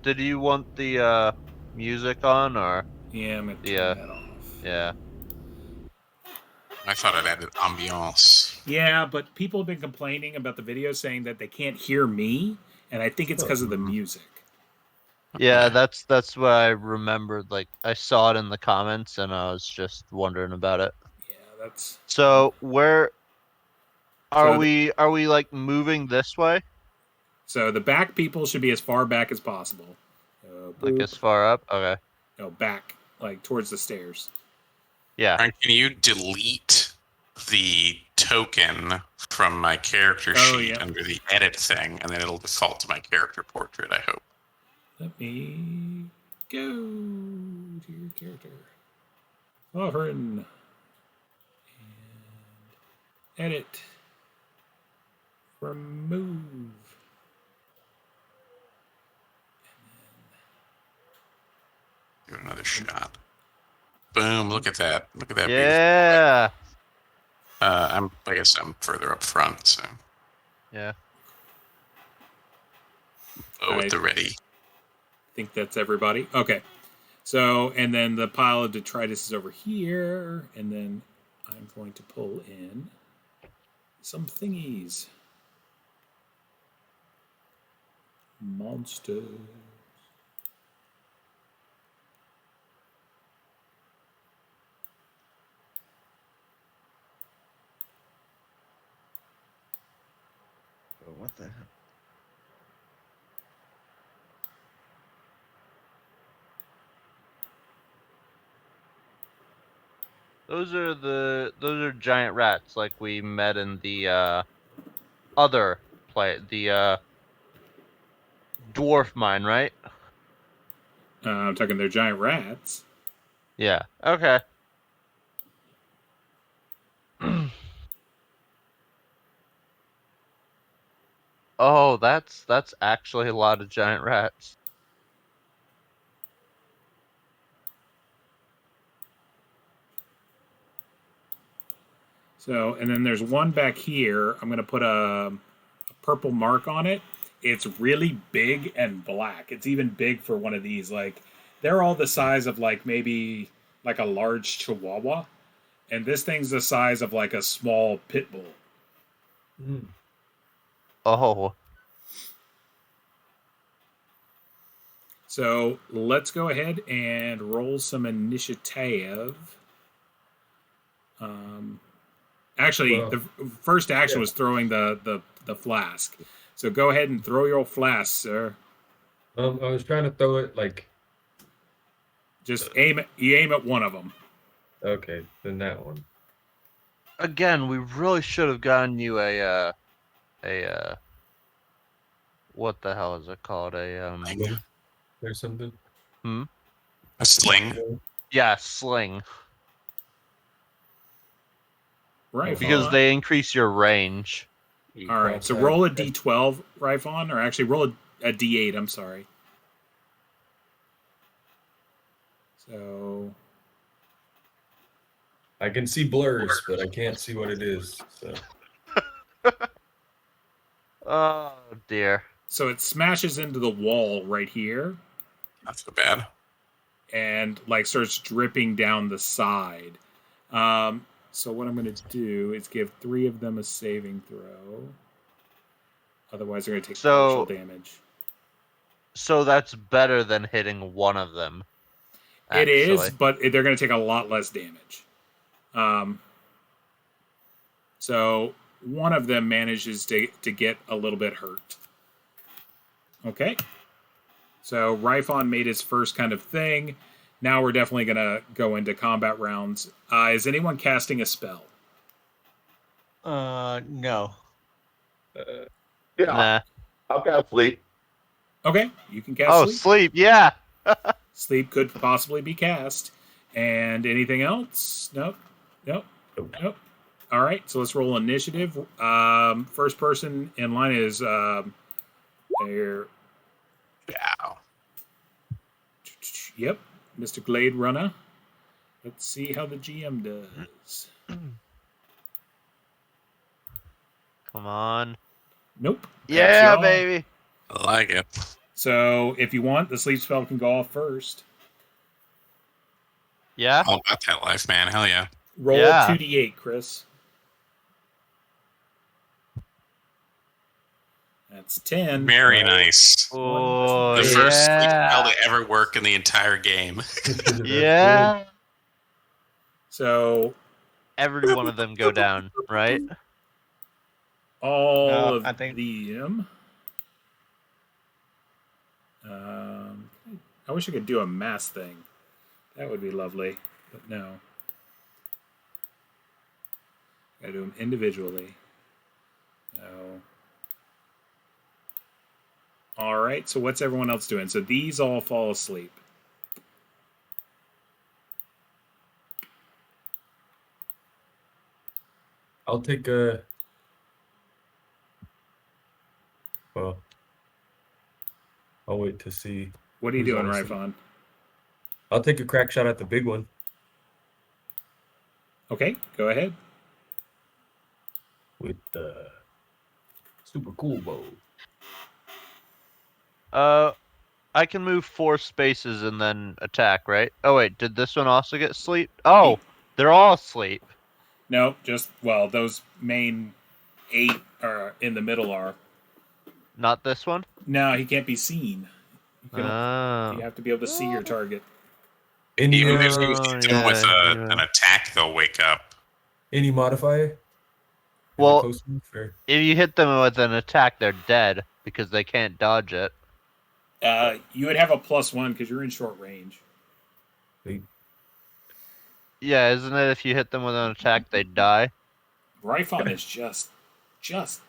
did you want the music on or Yeah, I'm going to Yeah. turn that off. yeah? I thought it added ambiance. Yeah, but people have been complaining about the video saying that they can't hear me, and I think it's because of the music. Yeah, that's what I remembered. Like I saw it in the comments and I was just wondering about it. Yeah, that's So where are So we like moving this way? so the back people should be as far back as possible. Like Boop. as far up? Okay. No, back, like towards the stairs. Yeah. Ryan, can you delete the token from my character Oh, sheet yeah. under the edit thing, and then it'll default to my character portrait, I hope. Let me go to your character. Sovereign. And edit. Remove. Give it another shot. Boom, look at that. Look at that. Yeah. I guess I'm further up front, so. Yeah. Oh, with the ready. I think that's everybody. Okay. So, and then the pile of detritus is over here, and then I'm going to pull in some thingies. Monsters. Oh, what the hell? Those are giant rats like we met in the other the dwarf mine, right? I'm talking they're giant rats. Yeah. Okay. Oh, that's actually a lot of giant rats. So, and then there's one back here. I'm going to put a purple mark on it. It's really big and black. It's even big for one of these. Like, they're all the size of like maybe like a large chihuahua. And this thing's the size of like a small pit bull. Mm. Oh. So let's go ahead and roll some initiative. Actually, Well, the first action yeah. was throwing the flask. So go ahead and throw your flask, sir. I was trying to throw it like. Just aim at one of them. Okay, then that one. Again, we really should have gotten you a what the hell is it called? There's something. A sling. Yeah, sling. Right. Because they increase your range. All right. So roll a d12, Ryphon, or actually roll a d8. I'm sorry. So I can see blurs, but I can't see what it is. So Oh dear. so it smashes into the wall right here Not so bad. and like starts dripping down the side. So what I'm going to do is give 3 of them a saving throw. Otherwise, they're going to take partial damage. So that's better than hitting one of them. It is, actually. but they're going to take a lot less damage. So one of them manages to get a little bit hurt. Okay. So Ryphon made his first kind of thing. Now we're definitely going to go into combat rounds. Is anyone casting a spell? No. Yeah, Nah. I'll cast sleep. Okay, you can cast Oh, sleep. sleep, yeah. Sleep could possibly be cast. And anything else? Nope. All right, so let's roll initiative. First person in line is there. Yeah. Yep, Mr. Glade Runner. Let's see how the GM does. Come on. Nope. Yeah, y'all. baby. I like it. So if you want, the sleep spell can go off first. Yeah. All about that life, man. Hell yeah. Roll Yeah. 2d8, Chris. That's 10. Very nice. Oh, The first sleep yeah. spell to ever work in the entire game. Yeah. So Every one of them go down, right? all No, of I think- them. I wish I could do a mass thing. That would be lovely, but no. Gotta do them individually. No. All right. So what's everyone else doing? So these all fall asleep. I'll take a. Well, I'll wait to see. What are you Who's doing, all asleep? Ryphon? I'll take a crack shot at the big one. Okay, go ahead. With the super cool bow. I can move 4 spaces and then attack, right? Oh wait, did this one also get sleep? Oh, they're all asleep. No, just those main 8 are in the middle are. Not this one? No, he can't be seen. You Oh. have to be able to see your target. Even Any if you hit them with an attack, they'll wake up. any modifier? Well, Close enough, or- if you hit them with an attack, they're dead because they can't dodge it. You would have a +1 because you're in short range. Yeah, isn't it? If you hit them with an attack, they die. Rifon is just awful.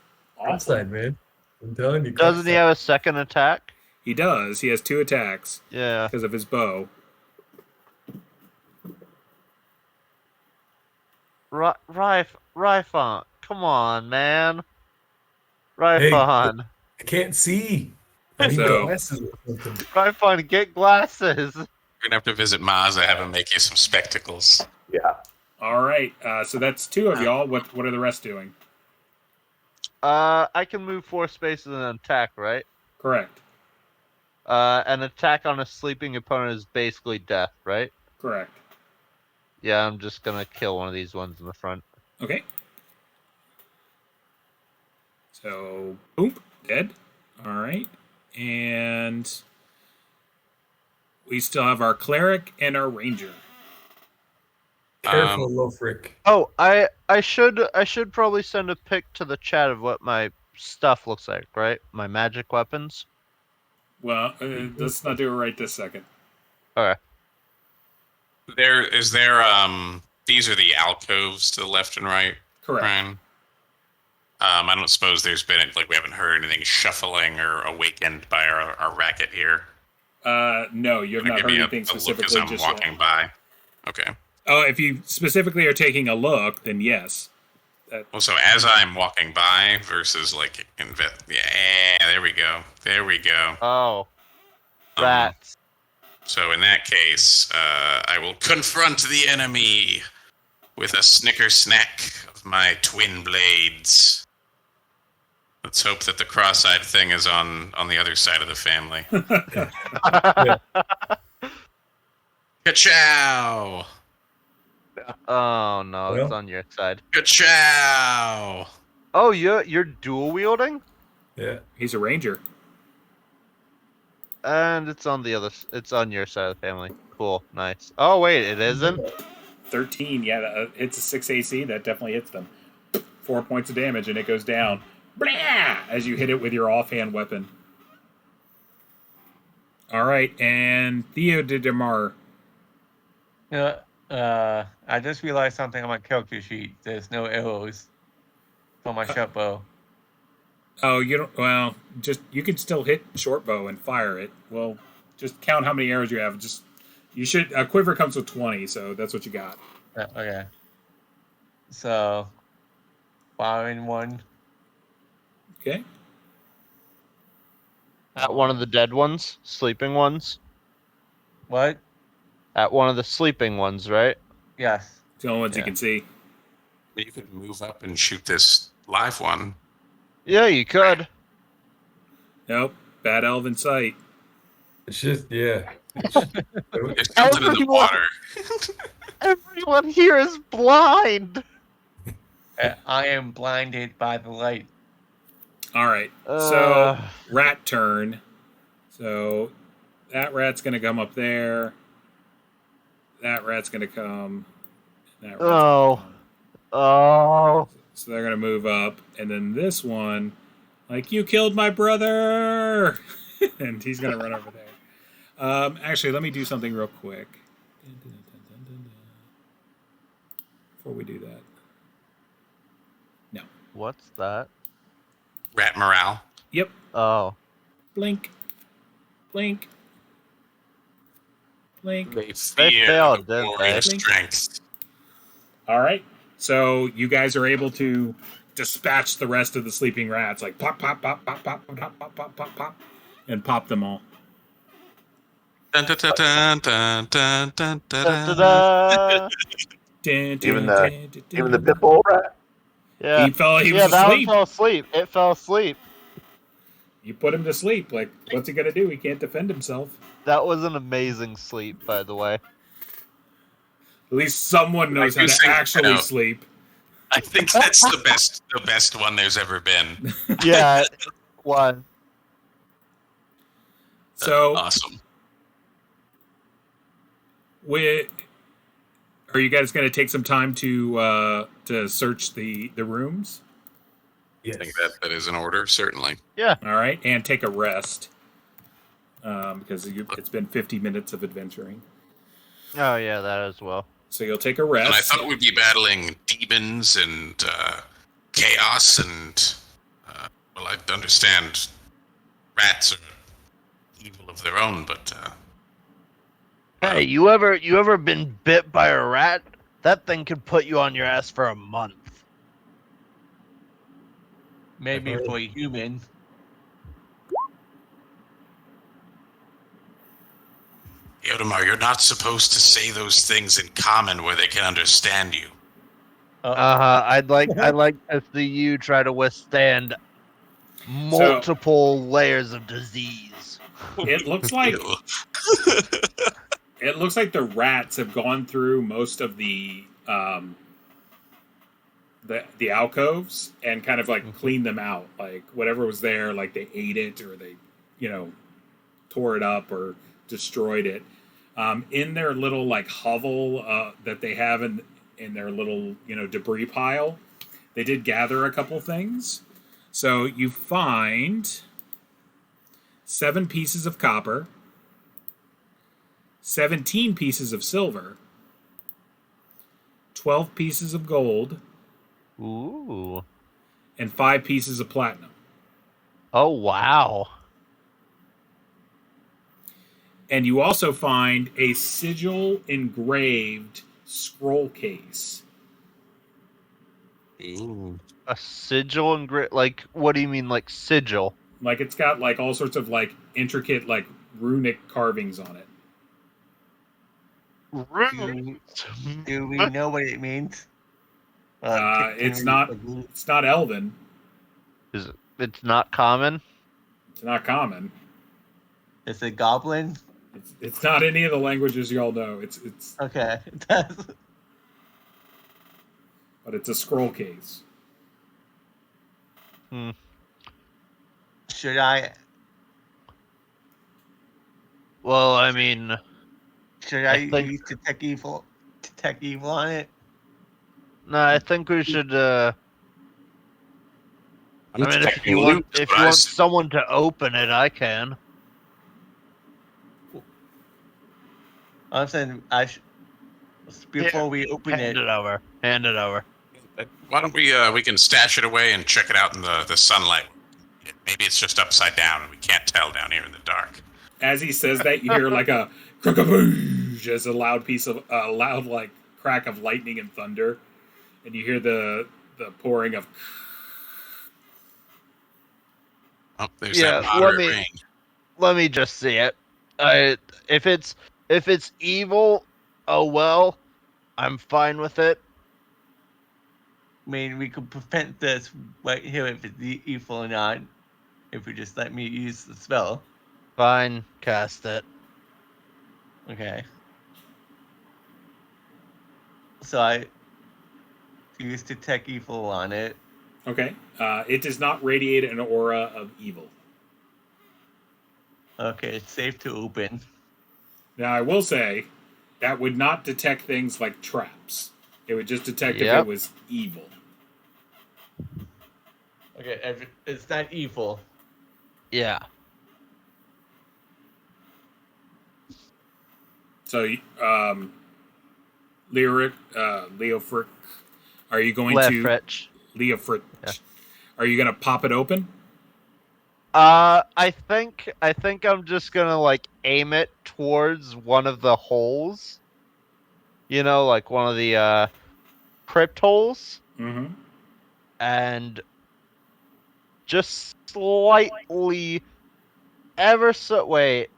Cross-eyed, man. I'm telling you. Doesn't he have a second attack? He does. He has 2 attacks Yeah. because of his bow. Rifon, come on, man. Rifon. I can't see. I need So- glasses or something. Rifon, get glasses. You're gonna have to visit Maz and have him make you some spectacles. Yeah. All right. So that's 2 of y'all. What are the rest doing? I can move 4 spaces and attack, right? Correct. An attack on a sleeping opponent is basically death, right? Correct. Yeah, I'm just gonna kill one of these ones in the front. Okay. So, boom, dead. All right. And we still have our cleric and our ranger. Careful, Lofric. Oh, I should probably send a pic to the chat of what my stuff looks like, right? My magic weapons. Well, let's not do it right this second. Okay. These are the alcoves to the left and right, Correct. Ryan. I don't suppose there's been, we haven't heard anything shuffling or awakened by our racket here. No, you have not Give heard me anything a look as specifically I'm just walking yet. by. Okay. Oh, if you specifically are taking a look, then yes. Well, so as I'm walking by versus yeah, there we go. There we go. Oh. Rats. So in that case, I will confront the enemy with a snicker snack of my twin blades. Let's hope that the cross-eyed thing is on the other side of the family. Ka-chow! Oh no, it's Well. on your side. Ka-chow! Oh, you're dual wielding, Yeah. He's a ranger. and it's on the other. It's on your side of the family. Cool, nice. Oh wait, it isn't. 13, yeah, it's a 6 AC. That definitely hits them. 4 points of damage, and it goes down. Blah! As you hit it with your offhand weapon. All right, and Theo de Demar. You know, I just realized something on my character sheet. There's no arrows for my short bow. Oh, you don't. Well, you can still hit short bow and fire it. Well, just count how many arrows you have. You should. A quiver comes with 20, so that's what you got. Okay. So, firing one. Okay. At one of the dead ones, sleeping ones. What? At one of the sleeping ones, right? Yes. It's the only ones you Yeah. can see. You could move up and shoot this live one. Yeah, you could. Nope. Bad elven sight. It's just, yeah. There's something in the Everyone- water. Everyone here is blind. I am blinded by the light. All right. So rat turn. So that rat's gonna come up there. That rat's gonna come. That rat's Oh. gonna come. Oh. So they're gonna move up, and then this one, like, you killed my brother, and he's gonna run over there. Actually, let me do something real quick. Before we do that. No. What's that? Rat morale. Yep. Oh. Blink. Blink. Blink. They They fear failed, the didn't warrior's they? strength. All right. So you guys are able to dispatch the rest of the sleeping rats, like pop, pop, pop, pop, pop, pop, pop, pop, pop, pop, pop, and pop them all. Dun, dun, dun, dun, dun, dun, dun, dun, dun. Da-da-da. Even the pit bull rat. Yeah. He was Yeah, that one asleep. fell asleep. It fell asleep. You put him to sleep. Like, what's he gonna do? He can't defend himself. That was an amazing sleep, by the way. At least someone knows I how do to think, actually no. sleep. I think that's the best one there's ever been. Yeah. One. So, Awesome. are you guys going to take some time to search the rooms? Yes. I think that is in order, certainly. All right, and take a rest because it's been 50 minutes of adventuring. Oh yeah, that as well. So you'll take a rest. And I thought we'd be battling demons and chaos and, well, I understand rats are evil of their own, but Hey, you ever been bit by a rat? That thing could put you on your ass for a month. Maybe heard- for a human. Yodamar, you're not supposed to say those things in common where they can understand you. I'd like to see you try to withstand multiple layers of disease. It looks like Ew. it looks like the rats have gone through most of the alcoves and kind of like cleaned them out. Like whatever was there, like they ate it or they, tore it up or destroyed it. In their little like hovel that they have in their little debris pile, they did gather a couple things. So you find 7 pieces of copper, 17 pieces of silver, 12 pieces of gold, Ooh. and 5 pieces of platinum. Oh wow. And you also find a sigil engraved scroll case. Ooh. A sigil and like what do you mean like sigil? Like it's got like all sorts of like intricate like runic carvings on it. Do we know what it means? It's not elven. It's not common? It's not common. It's a goblin. It's not any of the languages you all know. It's Okay. but it's a scroll case. Should I? Well, I mean, Should I think- use detect evil on it? no, I think we should I mean, if Detecting you loot, want but I s- someone to open it, I can. I'm saying before we open Hand it. it over. Hand it over. Why don't we can stash it away and check it out in the sunlight. Maybe it's just upside down and we can't tell down here in the dark. As he says that, you hear like a crack-a-boosh as a loud piece of loud like crack of lightning and thunder, and you hear the pouring of. Oh, there's Yeah, that let moderate me- rain. Let me just see it. If it's evil, oh well. I'm fine with it. I mean, we could prevent this right here if it's evil or not. If you just let me use the spell. Fine, cast it. Okay. So I use detect evil on it. Okay, it does not radiate an aura of evil. Okay, it's safe to open. Now, I will say that would not detect things like traps. It would just detect if Yep. it was evil. Okay, it's not evil. Yeah. So, Leo Frick, are you going to Lefrich. Leo Frick? Yeah. Are you going to pop it open? I think I'm just gonna like aim it towards one of the holes. You know, like one of the crypt holes, Mm-hmm. and just slightly, ever so wait.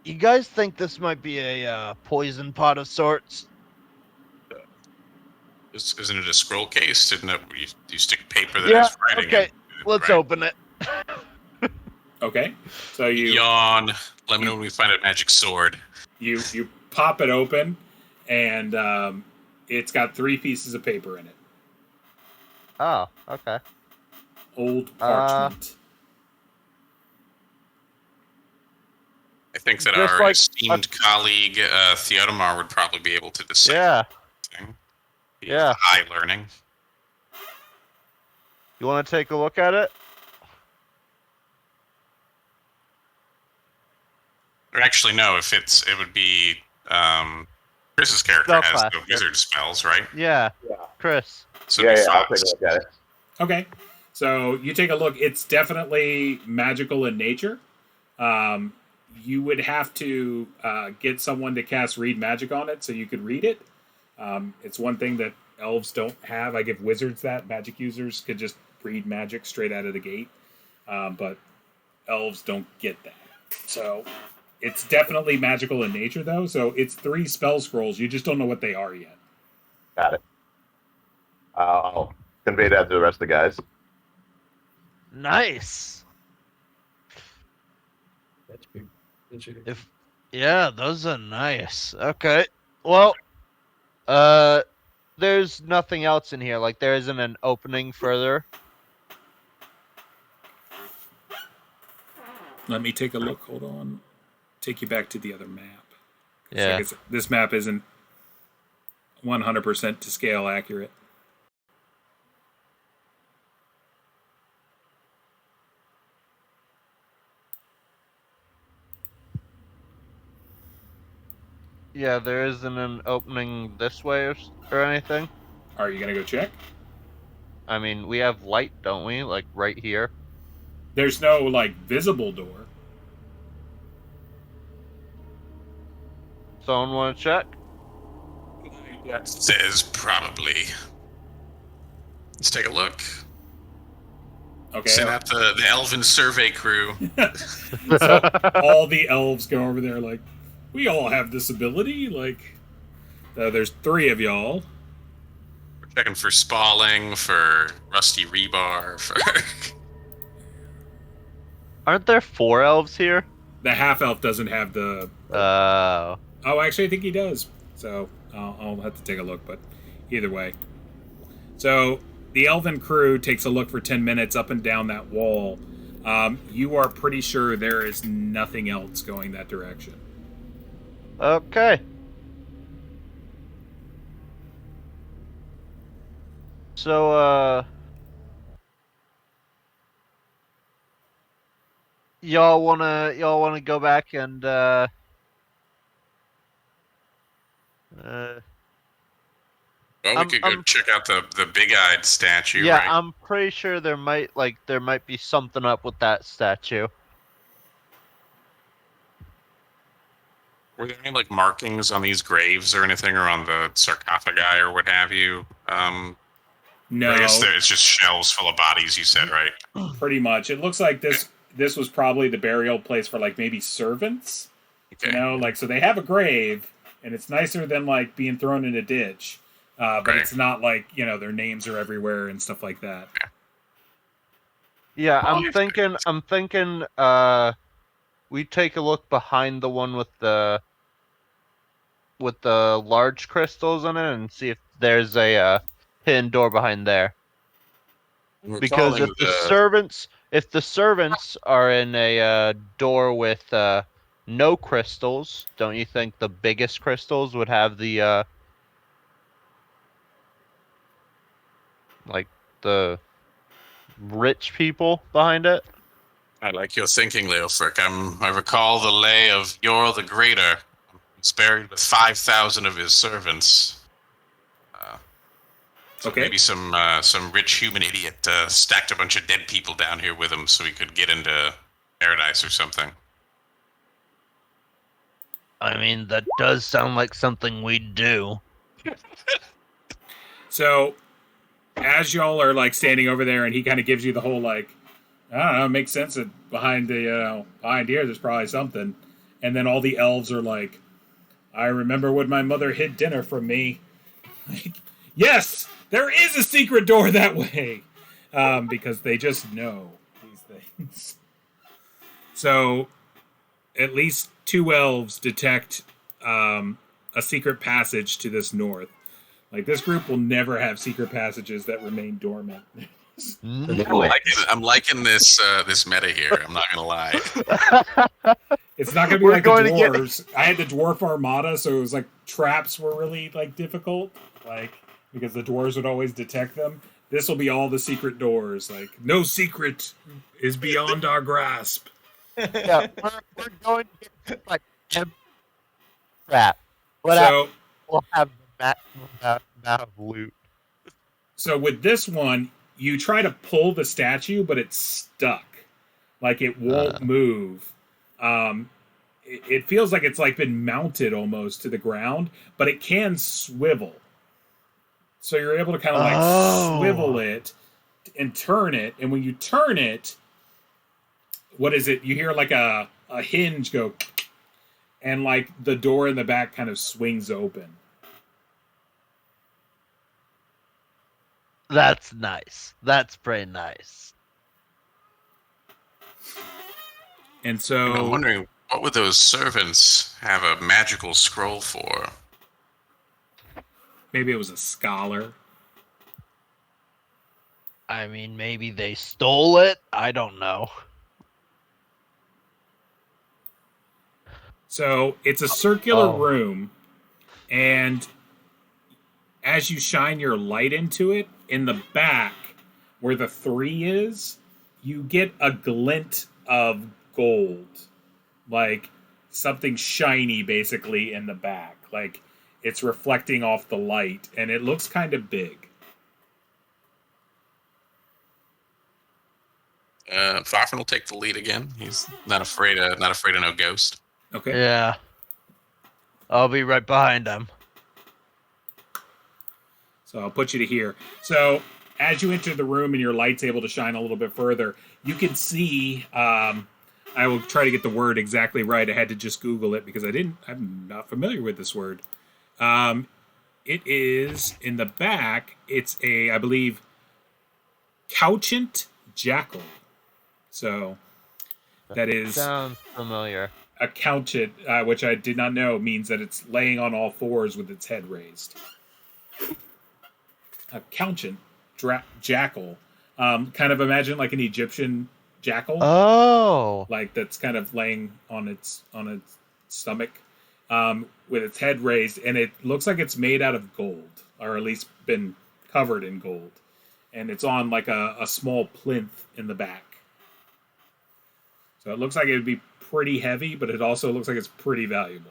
You guys think this might be a poison pot of sorts? Isn't it a scroll case? Didn't it? You stick paper that Yeah, has writing. okay, in it, let's right? open it. Okay. So you Yawn. Let me know when we find a magic sword. you pop it open, and it's got 3 pieces of paper in it. Oh, okay. Old parchment. I think that Just our like esteemed colleague Theodomar would probably be able to decipher Yeah. something. He Yeah. has high learning. You want to take a look at it? Or actually, no. If it would be Chris's character has Spellcraft, the yep. wizard spells, right? Yeah. Yeah. Chris. So Yeah, it'd be I'll take a Fox. look at it. Okay. So you take a look. It's definitely magical in nature. You would have to get someone to cast read magic on it so you could read it. It's one thing that elves don't have. I give wizards that. Magic users could just read magic straight out of the gate. But elves don't get that. So it's definitely magical in nature, though. So it's 3 spell scrolls. You just don't know what they are yet. Got it. I'll convey that to the rest of the guys. Nice. That's big. Yeah, those are nice. Okay. Well, there's nothing else in here. Like, there isn't an opening further. Let me take a look. Hold on. Take you back to the other map. Yeah. I guess this map isn't 100% to scale accurate. Yeah, there isn't an opening this way or anything. Are you going to go check? I mean, we have light, don't we? Like, right here. There's no, like, visible door. Someone want to check? Says probably. Let's take a look. Okay. Send out the elven survey crew. So all the elves go over there like, we all have this ability. Like, there's 3 of y'all. We're checking for spalling, for rusty rebar, for... Aren't there 4 elves here? The half-elf doesn't have the... Oh. Oh, actually, I think he does. So I'll have to take a look, but either way. So the elven crew takes a look for 10 minutes up and down that wall. You are pretty sure there is nothing else going that direction. Okay. So, y'all wanna go back and Well, we could go check out the big-eyed statue, yeah, right? I'm pretty sure there might be something up with that statue. Were there any, like, markings on these graves or anything, or on the sarcophagi or what have you? No, I guess it's just shells full of bodies, you said, right? pretty much. It looks like this was probably the burial place for, like, maybe servants. Okay. You know, like, so they have a grave, and it's nicer than, like, being thrown in a ditch. But Right. it's not like, you know, their names are everywhere and stuff like that. Yeah, Well, I'm thinking we take a look behind the one with the large crystals in it and see if there's a hidden door behind there. I'm Because recalling if the servants are in a door with no crystals, don't you think the biggest crystals would have the like the rich people behind it? I like your thinking, Leofric. I recall the lay of Yor the Greater. He's buried with 5,000 of his servants. So Okay. maybe some rich human idiot stacked a bunch of dead people down here with him so he could get into paradise or something. I mean, that does sound like something we'd do. So, as y'all are, like, standing over there, and he kind of gives you the whole, like, I don't know, it makes sense that behind here there's probably something. And then all the elves are like, I remember when my mother hid dinner from me. Like, yes, there is a secret door that way. Because they just know these things. So, at least 2 elves detect a secret passage to this north. Like, this group will never have secret passages that remain dormant. I'm liking this meta here. I'm not gonna lie. It's not going to be We're like the going to get- dwarves. I had the dwarf armada, so it was like traps were really like difficult, like because the dwarves would always detect them. This will be all the secret doors. Like no secret is beyond our grasp. Yeah, we're going to get like every trap. So We'll have the maximum amount of loot. So with this one, you try to pull the statue, but it's stuck. Like it won't move. It feels like it's like been mounted almost to the ground, but it can swivel. So you're able to kind of like swivel it and turn it. And when you turn it, what is it? You hear like a hinge go, and like the door in the back kind of swings open. That's nice. That's pretty nice. And so I'm wondering, what would those servants have a magical scroll for? maybe it was a scholar. I mean, maybe they stole it. I don't know. So it's a circular room, and as you shine your light into it, in the back where the 3 is, you get a glint of gold. Like something shiny basically in the back. Like it's reflecting off the light, and it looks kind of big. Farfan will take the lead again. He's not afraid of no ghost. Okay. Yeah. I'll be right behind them. So I'll put you to here. So as you enter the room and your light's able to shine a little bit further, you can see. I will try to get the word exactly right. I had to just Google it because I'm not familiar with this word. It is in the back. It's I believe, couchant jackal. So that is Sounds familiar. a couchant, which I did not know means that it's laying on all fours with its head raised. A couchant jackal. Kind of imagine like an Egyptian jackal. Oh. Like that's kind of laying on its stomach, with its head raised, and it looks like it's made out of gold, or at least been covered in gold, and it's on like a small plinth in the back. So it looks like it would be pretty heavy, but it also looks like it's pretty valuable.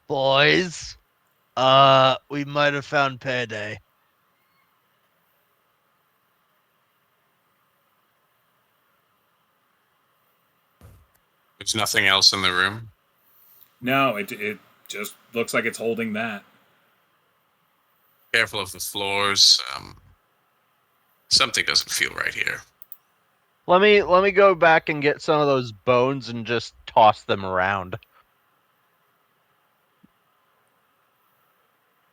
Boys, we might have found payday. There's nothing else in the room. No, it just looks like it's holding that. Careful of the floors. Something doesn't feel right here. Let me go back and get some of those bones and just toss them around.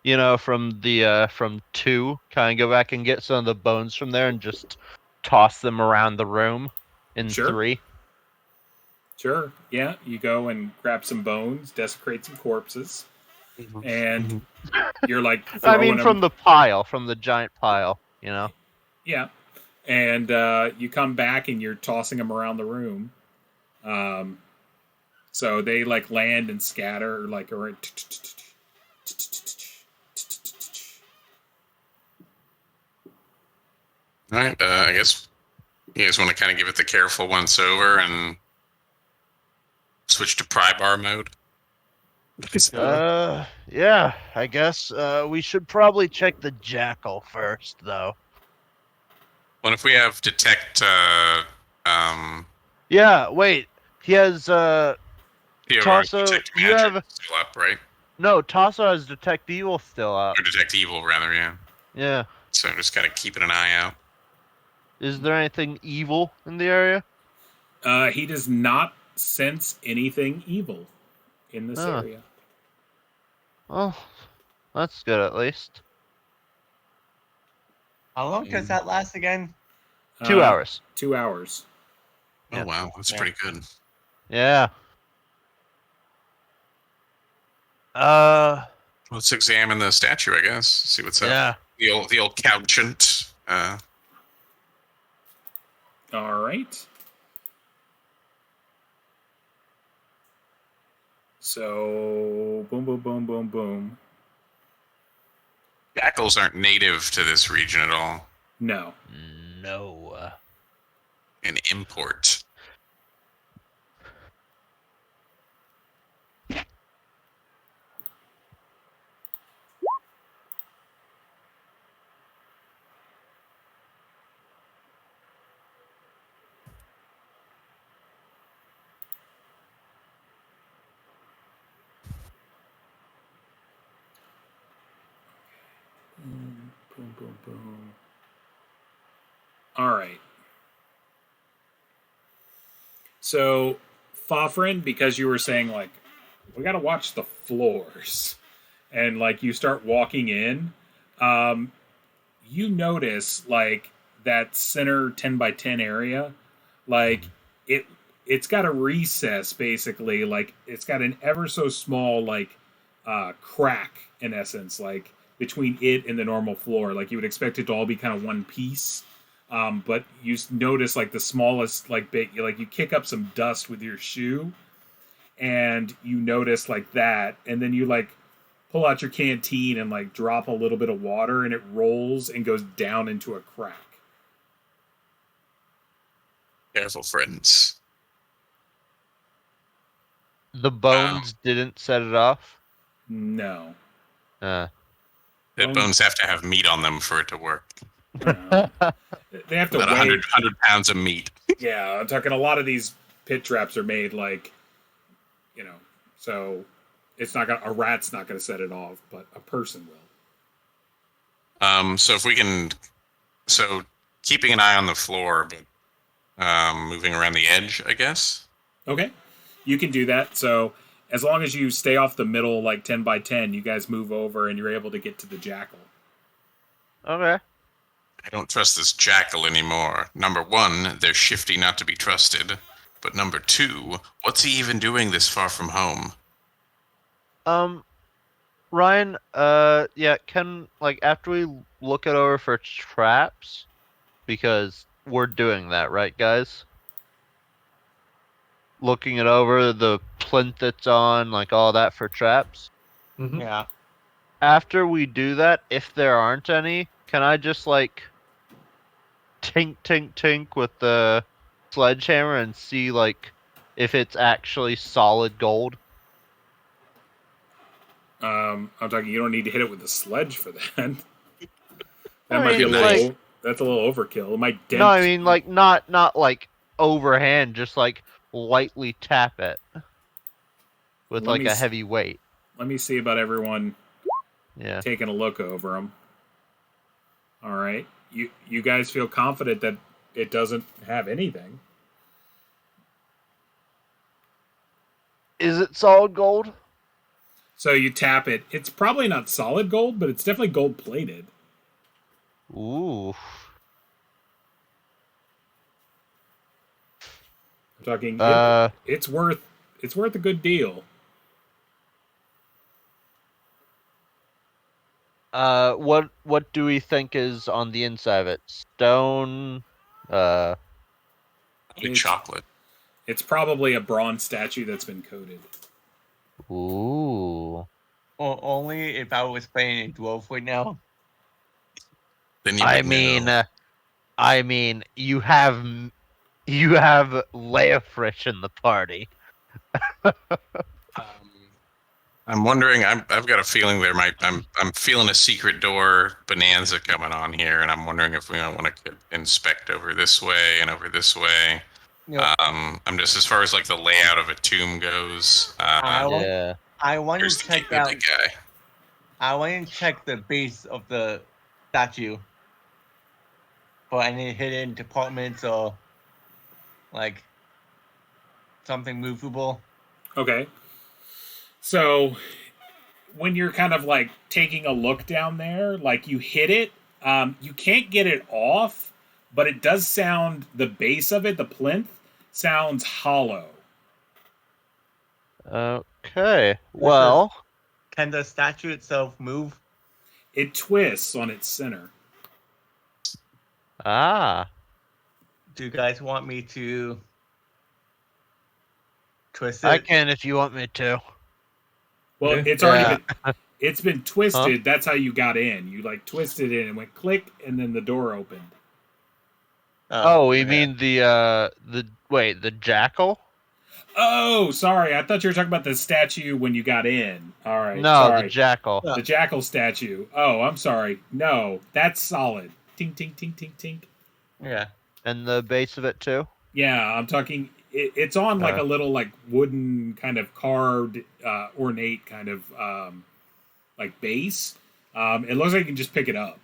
You know, from 2, kind of go back and get some of the bones from there and just toss them around the room in Sure. 3. Sure, yeah, you go and grab some bones, desecrate some corpses, and you're like I mean, throwing from them. from the giant pile, you know. Yeah, and you come back and you're tossing them around the room. So they like land and scatter like around. All right. I guess you guys want to kind of give it the careful once over and switch to pry bar mode. Yeah, I guess we should probably check the jackal first, though. What if we have detect? Yeah, wait. He has Tasso, detect you magic have- still up, right? no. Tasso has detect evil still up. Or detect evil, rather. Yeah. Yeah. So I'm just kind of keeping an eye out. Is there anything evil in the area? He does not sense anything evil in this Huh. area. Well, that's good at least. How long does that last again? 2 hours. 2 hours. Yeah. Oh wow, that's Yeah. pretty good. Yeah. Let's examine the statue, I guess. See what's up. Yeah. The old couchant. All right. So boom, boom, boom, boom, boom. Jackals aren't native to this region at all. No. No. An import. Boom, boom, boom, boom. All right. So, Fafrin, because you were saying, like, we got to watch the floors, and, like, you start walking in, you notice, like, that center 10 by 10 area, like, it's got a recess, basically. Like, it's got an ever so small, like, crack, in essence, like, between it and the normal floor. Like, you would expect it to all be kind of one piece. But you notice like the smallest like bit, like you kick up some dust with your shoe, and you notice like that, and then you like pull out your canteen and like drop a little bit of water, and it rolls and goes down into a crack. Careful, friends. The bones didn't set it off. No, The bones have to have meat on them for it to work. they have to About weigh. 100 pounds of meat. Yeah, I'm talking. A lot of these pit traps are made like, so it's not gonna. A rat's not gonna set it off, but a person will. So if we can, keeping an eye on the floor, but moving around the edge, I guess. Okay, you can do that. So as long as you stay off the middle, like 10 by 10, you guys move over and you're able to get to the jackal. Okay. I don't trust this jackal anymore. Number one, they're shifty, not to be trusted. But number two, what's he even doing this far from home? Ryan, yeah, after we look it over for traps, because we're doing that, right, guys? Looking it over, the plinth it's on, like all that for traps. Mhm. Yeah. After we do that, if there aren't any, can I just like tink tink tink with the sledgehammer and see like if it's actually solid gold? I'm talking. You don't need to hit it with a sledge for that. That I might be a mean, little. like- That's a little overkill. It might dent. No, I mean like not like overhand, just like lightly tap it with Let like me a s- heavy weight. Let me see about everyone Yeah. taking a look over them. All right, you guys feel confident that it doesn't have anything. Is it solid gold? So you tap it. It's probably not solid gold, but it's definitely gold plated. Ooh. I'm talking. Uh, It's worth a good deal. what do we think is on the inside of it? Stone. Probably It's- chocolate. It's probably a bronze statue that's been coated. Ooh. Only if I was playing a dwarf right now. Then you I would mean, know. you have Leofrish in the party. I'm wondering. I've got a feeling there might. I'm feeling a secret door bonanza coming on here, and I'm wondering if we might want to inspect over this way and over this way. Yep. I'm just as far as like the layout of a tomb goes. I want Yeah. I want Here's to the check kid, out. the guy. I want to check the base of the statue for any hidden departments or like something movable. Okay. So when you're kind of like taking a look down there, like you hit it, you can't get it off, but it does sound. The base of it, the plinth, sounds hollow. Okay. Well, Can the statue itself move? It twists on its center. Do you guys want me to twist it? I can if you want me to. Well, Yeah. it's already Yeah. been. It's been twisted. That's how you got in. You like twisted it and went click, and then the door opened. Oh, you okay. mean the jackal? Oh, sorry. I thought you were talking about the statue when you got in. All right, No, the sorry. jackal. Yeah. The jackal statue. Oh, I'm sorry. No, that's solid. Tink, tink, tink, tink, tink. Yeah. And the base of it too? Yeah, I'm talking. It's on like a little like wooden kind of carved, ornate kind of like base. It looks like you can just pick it up.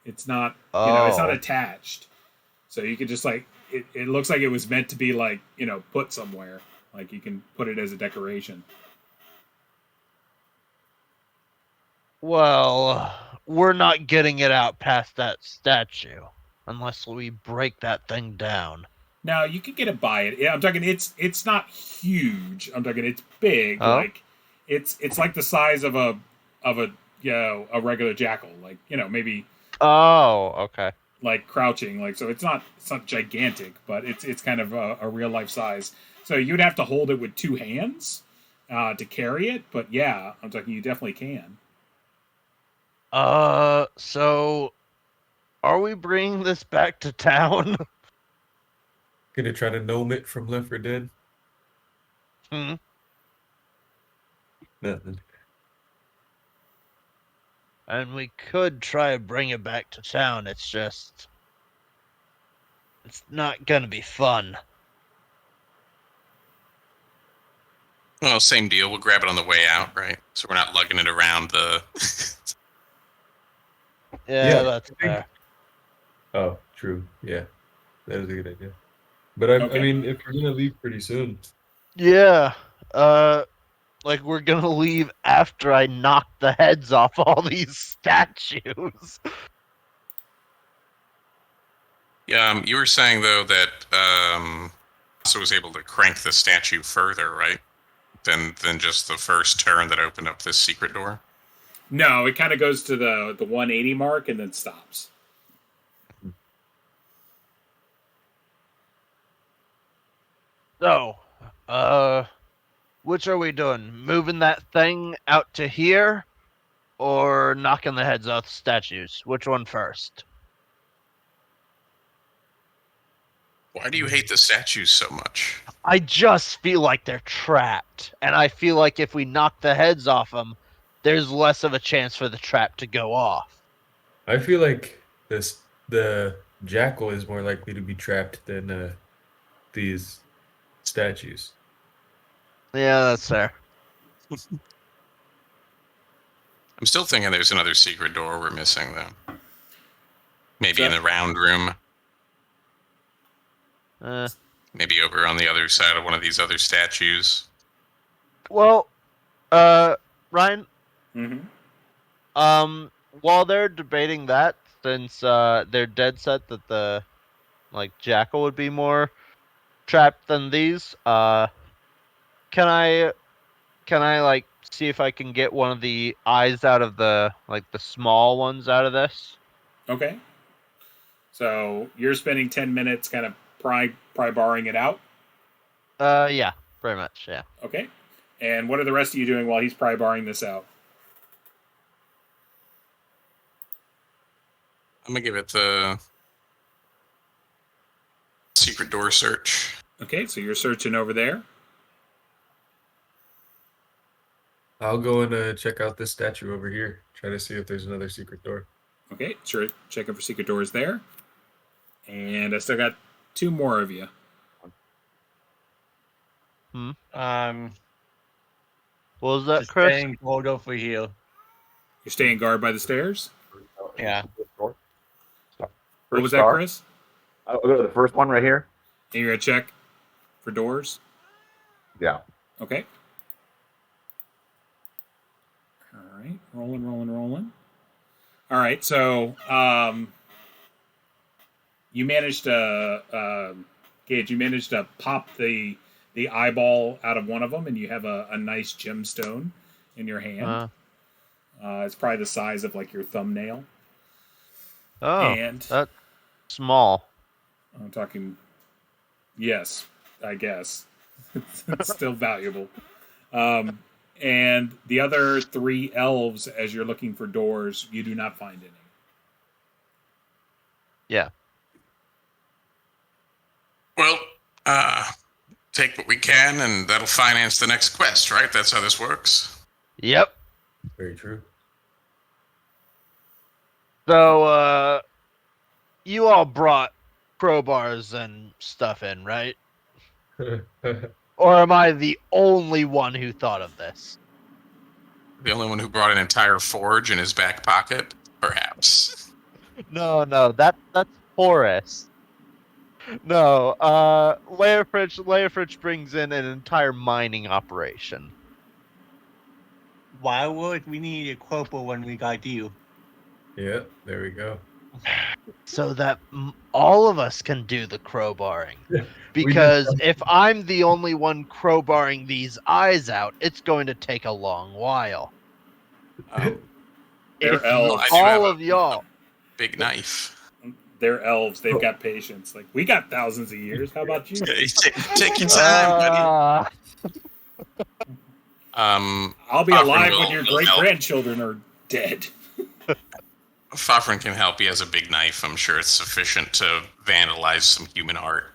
It's not, it's not Oh. attached. So you could just like it looks like it was meant to be like, put somewhere. Like you can put it as a decoration. Well, we're not getting it out past that statue unless we break that thing down. Now you could get it by it. Yeah, I'm talking it's not huge. I'm talking it's big. Oh? Like it's like the size of a a regular jackal. Like, maybe Oh, okay. like crouching. Like, so it's not gigantic, but it's kind of a real life size. So you'd have to hold it with two hands to carry it. But yeah, I'm talking you definitely can. So are we bringing this back to town? Gonna try to gnome it from Left 4 Dead? Hmm. Nothing. And we could try to bring it back to town. It's just, it's not gonna be fun. Well, same deal. We'll grab it on the way out, right? So we're not lugging it around the. Yeah, Yeah, that's I think- fair. Oh, true. Yeah, that is a good idea. But I Okay. mean, if we're gonna leave pretty soon, Yeah. Like we're gonna leave after I knock the heads off all these statues. Yeah, you were saying though that also was able to crank the statue further, right? Than just the first turn that opened up this secret door. No, it kind of goes to the 180 mark and then stops. So, which are we doing? Moving that thing out to here, or knocking the heads off the statues? Which one first? Why do you hate the statues so much? I just feel like they're trapped, and I feel like if we knock the heads off them, there's less of a chance for the trap to go off. I feel like the jackal is more likely to be trapped than these statues. Yeah, that's fair. I'm still thinking there's another secret door we're missing, though. Maybe in So- the round room. Maybe over on the other side of one of these other statues. Well, Ryan, Mm-hmm. while they're debating that, since they're dead set that the jackal would be more trapped than these, can I see if I can get one of the eyes out of the the small ones out of this? Okay. So you're spending 10 minutes kind of pry barring it out. Yeah, pretty much, yeah. Okay. And what are the rest of you doing while he's pry barring this out? I'm gonna give it the secret door search. Okay, so you're searching over there. I'll go and check out this statue over here. Try to see if there's another secret door. Okay, sure. Checking for secret doors there. And I still got two more of you. What was that, Just Chris? staying cold over here. You're staying guard by the stairs. Yeah. What was that, star. Chris? I'll go to the first one right here. And you're gonna check for doors. Yeah. Okay. All right, rolling. All right, so you managed to Gage. You managed to pop the eyeball out of one of them, and you have a nice gemstone in your hand. It's probably the size of like your thumbnail. Oh, And that's small. I'm talking. Yes, I guess it's still valuable. And the other 3 elves, as you're looking for doors, you do not find any. Yeah. Well, take what we can, and that'll finance the next quest, right? That's how this works. Yep. Very true. So, you all brought crowbars and stuff in, right? Or am I the only one who thought of this? The only one who brought an entire forge in his back pocket, perhaps. No, that's Horace. No, Leofrich brings in an entire mining operation. Why would we need a crowbar when we got you? Yeah, there we go. So that all of us can do the crowbarring. Yeah, Because if I'm the only one crowbarring these eyes out, it's going to take a long while. They're If elves. I do have all a- of y'all... Big knife. They're elves. They've got patience. Like, we got thousands of years. How about you? Take your time, buddy. I'll be Fafrin alive will- when your will great help. grandchildren are dead. Fafrin can help. He has a big knife. I'm sure it's sufficient to vandalize some human art.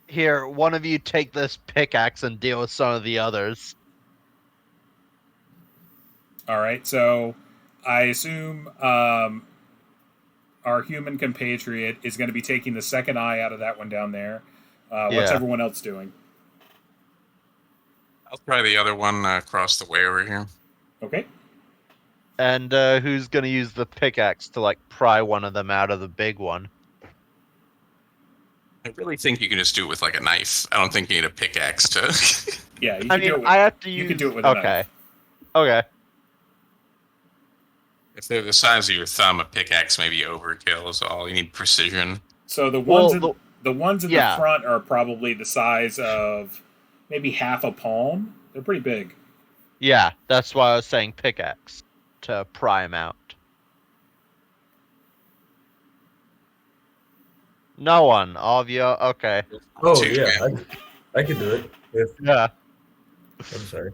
Here, one of you take this pickaxe and deal with some of the others. All right, so I assume our human compatriot is going to be taking the second eye out of that one down there. What's Yeah. everyone else doing? I'll try the other one across the way over here. Okay. And who's going to use the pickaxe to, like, pry one of them out of the big one? I really think you can just do it with like a knife. I don't think you need a pickaxe to. Yeah, you I can do it mean, with, I have to use... you can do it with a Okay. knife. Okay. If they're the size of your thumb, a pickaxe may be overkill. Is all you need precision. So the Well, ones the ones in yeah. the front are probably the size of maybe half a palm. They're pretty big. Yeah, that's why I was saying pickaxe. To pry them out. No one. All of you... Okay. Oh Two, yeah, man. I can do it. If, Yeah. I'm sorry.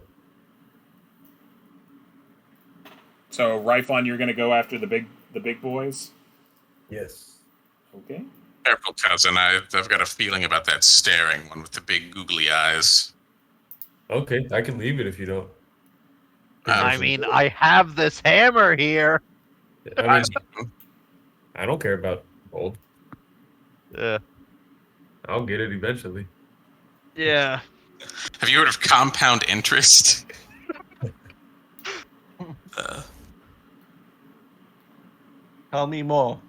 So Rifon, you're going to go after the big boys. Yes. Okay. Careful, cousin. I've got a feeling about that staring one with the big googly eyes. Okay, I can leave it if you don't. I mean, I have this hammer here. I mean, I don't care about gold. Yeah. I'll get it eventually. Yeah. Have you heard of compound interest? Tell me more.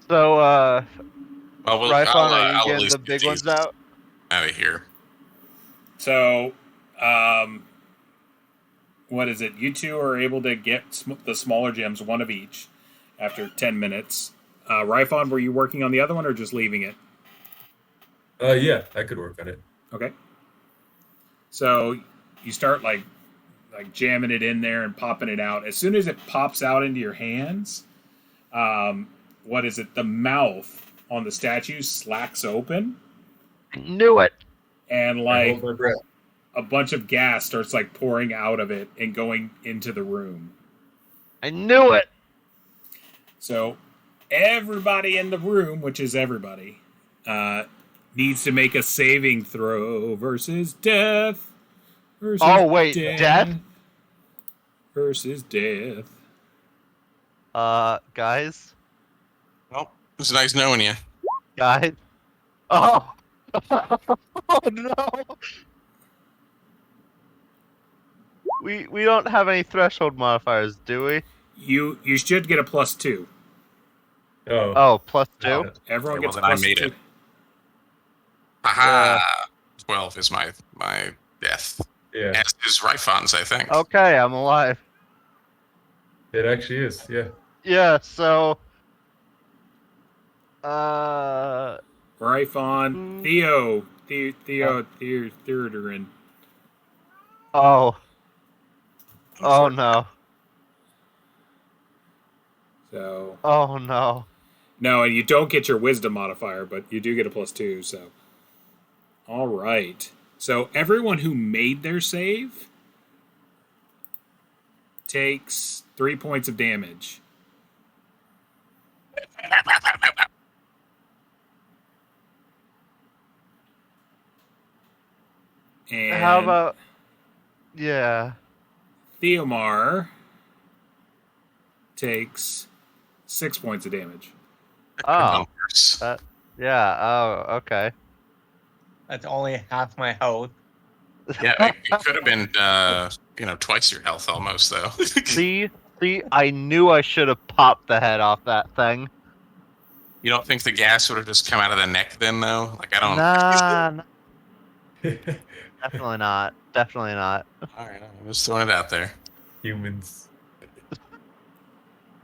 So, Well, Rifon, are you I'll at getting least the big get ones these out? out of here. So, what is it? You two are able to get the smaller gems, one of each, after 10 minutes. Rifon, were you working on the other one or just leaving it? Yeah, I could work on it. Okay. So you start like jamming it in there and popping it out. As soon as it pops out into your hands, what is it? The mouth on the statue slacks open, Knew it. and I like hold my breath. a bunch of gas starts like pouring out of it and going into the room. I knew it. So everybody in the room, which is everybody, needs to make a saving throw versus death. Versus Oh, wait, death? Versus death. Guys? Well, it was nice knowing you. Guys? Oh! Oh, no! We don't have any threshold modifiers, do we? You should get a +2. Oh. Oh, +2? Everyone Okay, gets well, then I +2. made it. Aha! 12 is my death. Yeah, As is Rifon's, I think. Okay, I'm alive. it actually is. Yeah. Yeah, so... Rifon, Theo, Theodorin. Oh. Oh, no. So Oh, no. no, and you don't get your wisdom modifier, but you do get a +2. So, all right. So everyone who made their save takes 3 points of damage. And How about? Yeah. Theomar takes 6 points of damage. Oh. Numbers. Yeah. Oh. Okay. That's only half my health. Yeah, it could have been, twice your health almost, though. See, I knew I should have popped the head off that thing. You don't think the gas would have just come out of the neck then, though? Like, I don't. Nah, definitely not. Definitely not. All right, I'm just throwing it out there. Humans.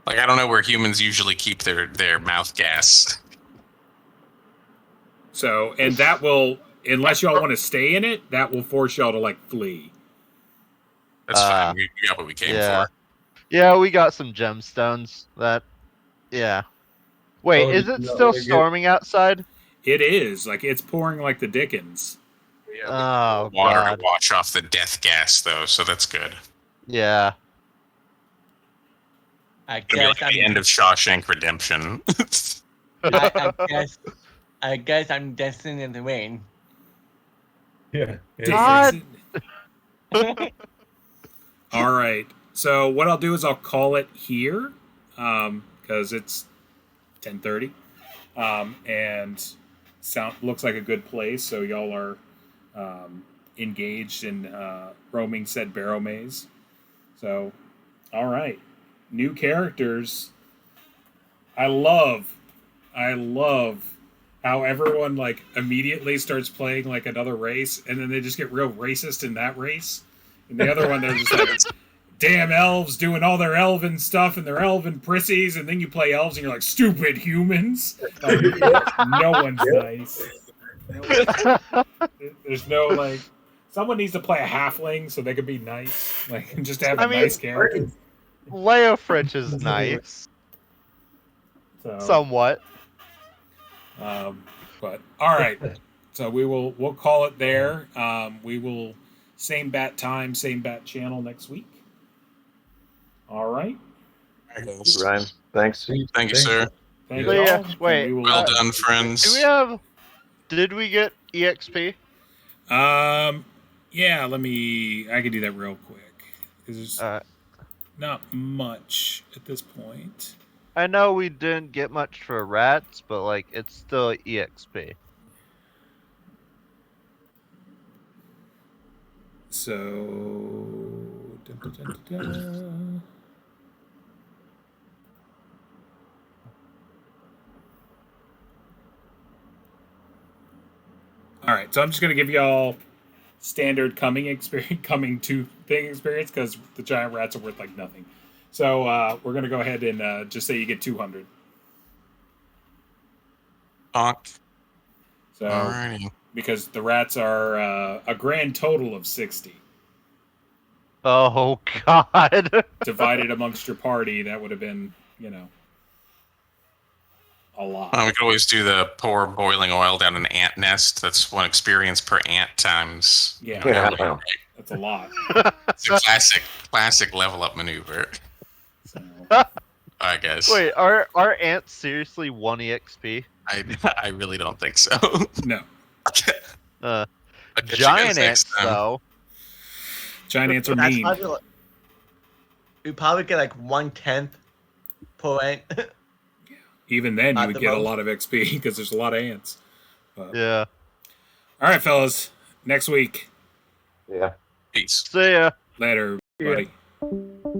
Like, I don't know where humans usually keep their mouth gas. So, and that will, unless y'all want to stay in it, that will force y'all to like flee. That's fine. We got what we came Yeah. for. Yeah, we got some gemstones. Yeah. Wait, Oh, is did it you not still wanna get- storming outside? It is like it's pouring like the Dickens. Yeah, Oh water God. to wash off the death gas, though, so that's good. Yeah. I It'll be guess like the end of Shawshank Redemption. I guess I'm destined in the rain. Yeah. God. All right. So what I'll do is I'll call it here, because it's 10:30, and looks like a good place. So y'all are engaged in roaming said Barrowmaze. So, all right, new characters. I love how everyone like immediately starts playing like another race, and then they just get real racist in that race. And the other one, they're just like, damn elves doing all their elven stuff and their elven prissies, and then you play elves and you're like, stupid humans. Like, no one's nice. There's no like, someone needs to play a halfling so they can be nice, like, and just have a nice character. Leo French is nice. So, Somewhat. but all right, so we'll call it there. We will same bat time, same bat channel next week. All right. Ryan, thanks. Thank you, sir. Thank So, you yeah, all. and wait, we will- Well done, friends. Did we get EXP? Yeah, I can do that real quick. 'Cause there's not much at this point. I know we didn't get much for rats, but like it's still EXP. So, dun, dun, dun, dun, dun. All right, so I'm just gonna give y'all standard coming to thing experience because the giant rats are worth like nothing. So we're gonna go ahead and just say you get 200. Honk. So Alrighty. because the rats are a grand total of 60 Oh God. divided amongst your party, that would have been a lot. We could always do the pour boiling oil down an ant nest. That's 1 experience per ant times. Yeah. Yeah. That's a lot. It's a classic level up maneuver. So, Alright, guys. Wait, are ants seriously 1 EXP? I really don't think so. no, I'll catch you guys Giant next ants time. though. giant ants are That's mean. probably like- we probably get like 1/10 per ant. Even then, you Not would the get a most. lot of XP because there's a lot of ants. But, Yeah. all right, fellas. Next week. Yeah. Peace. See ya. Later, buddy.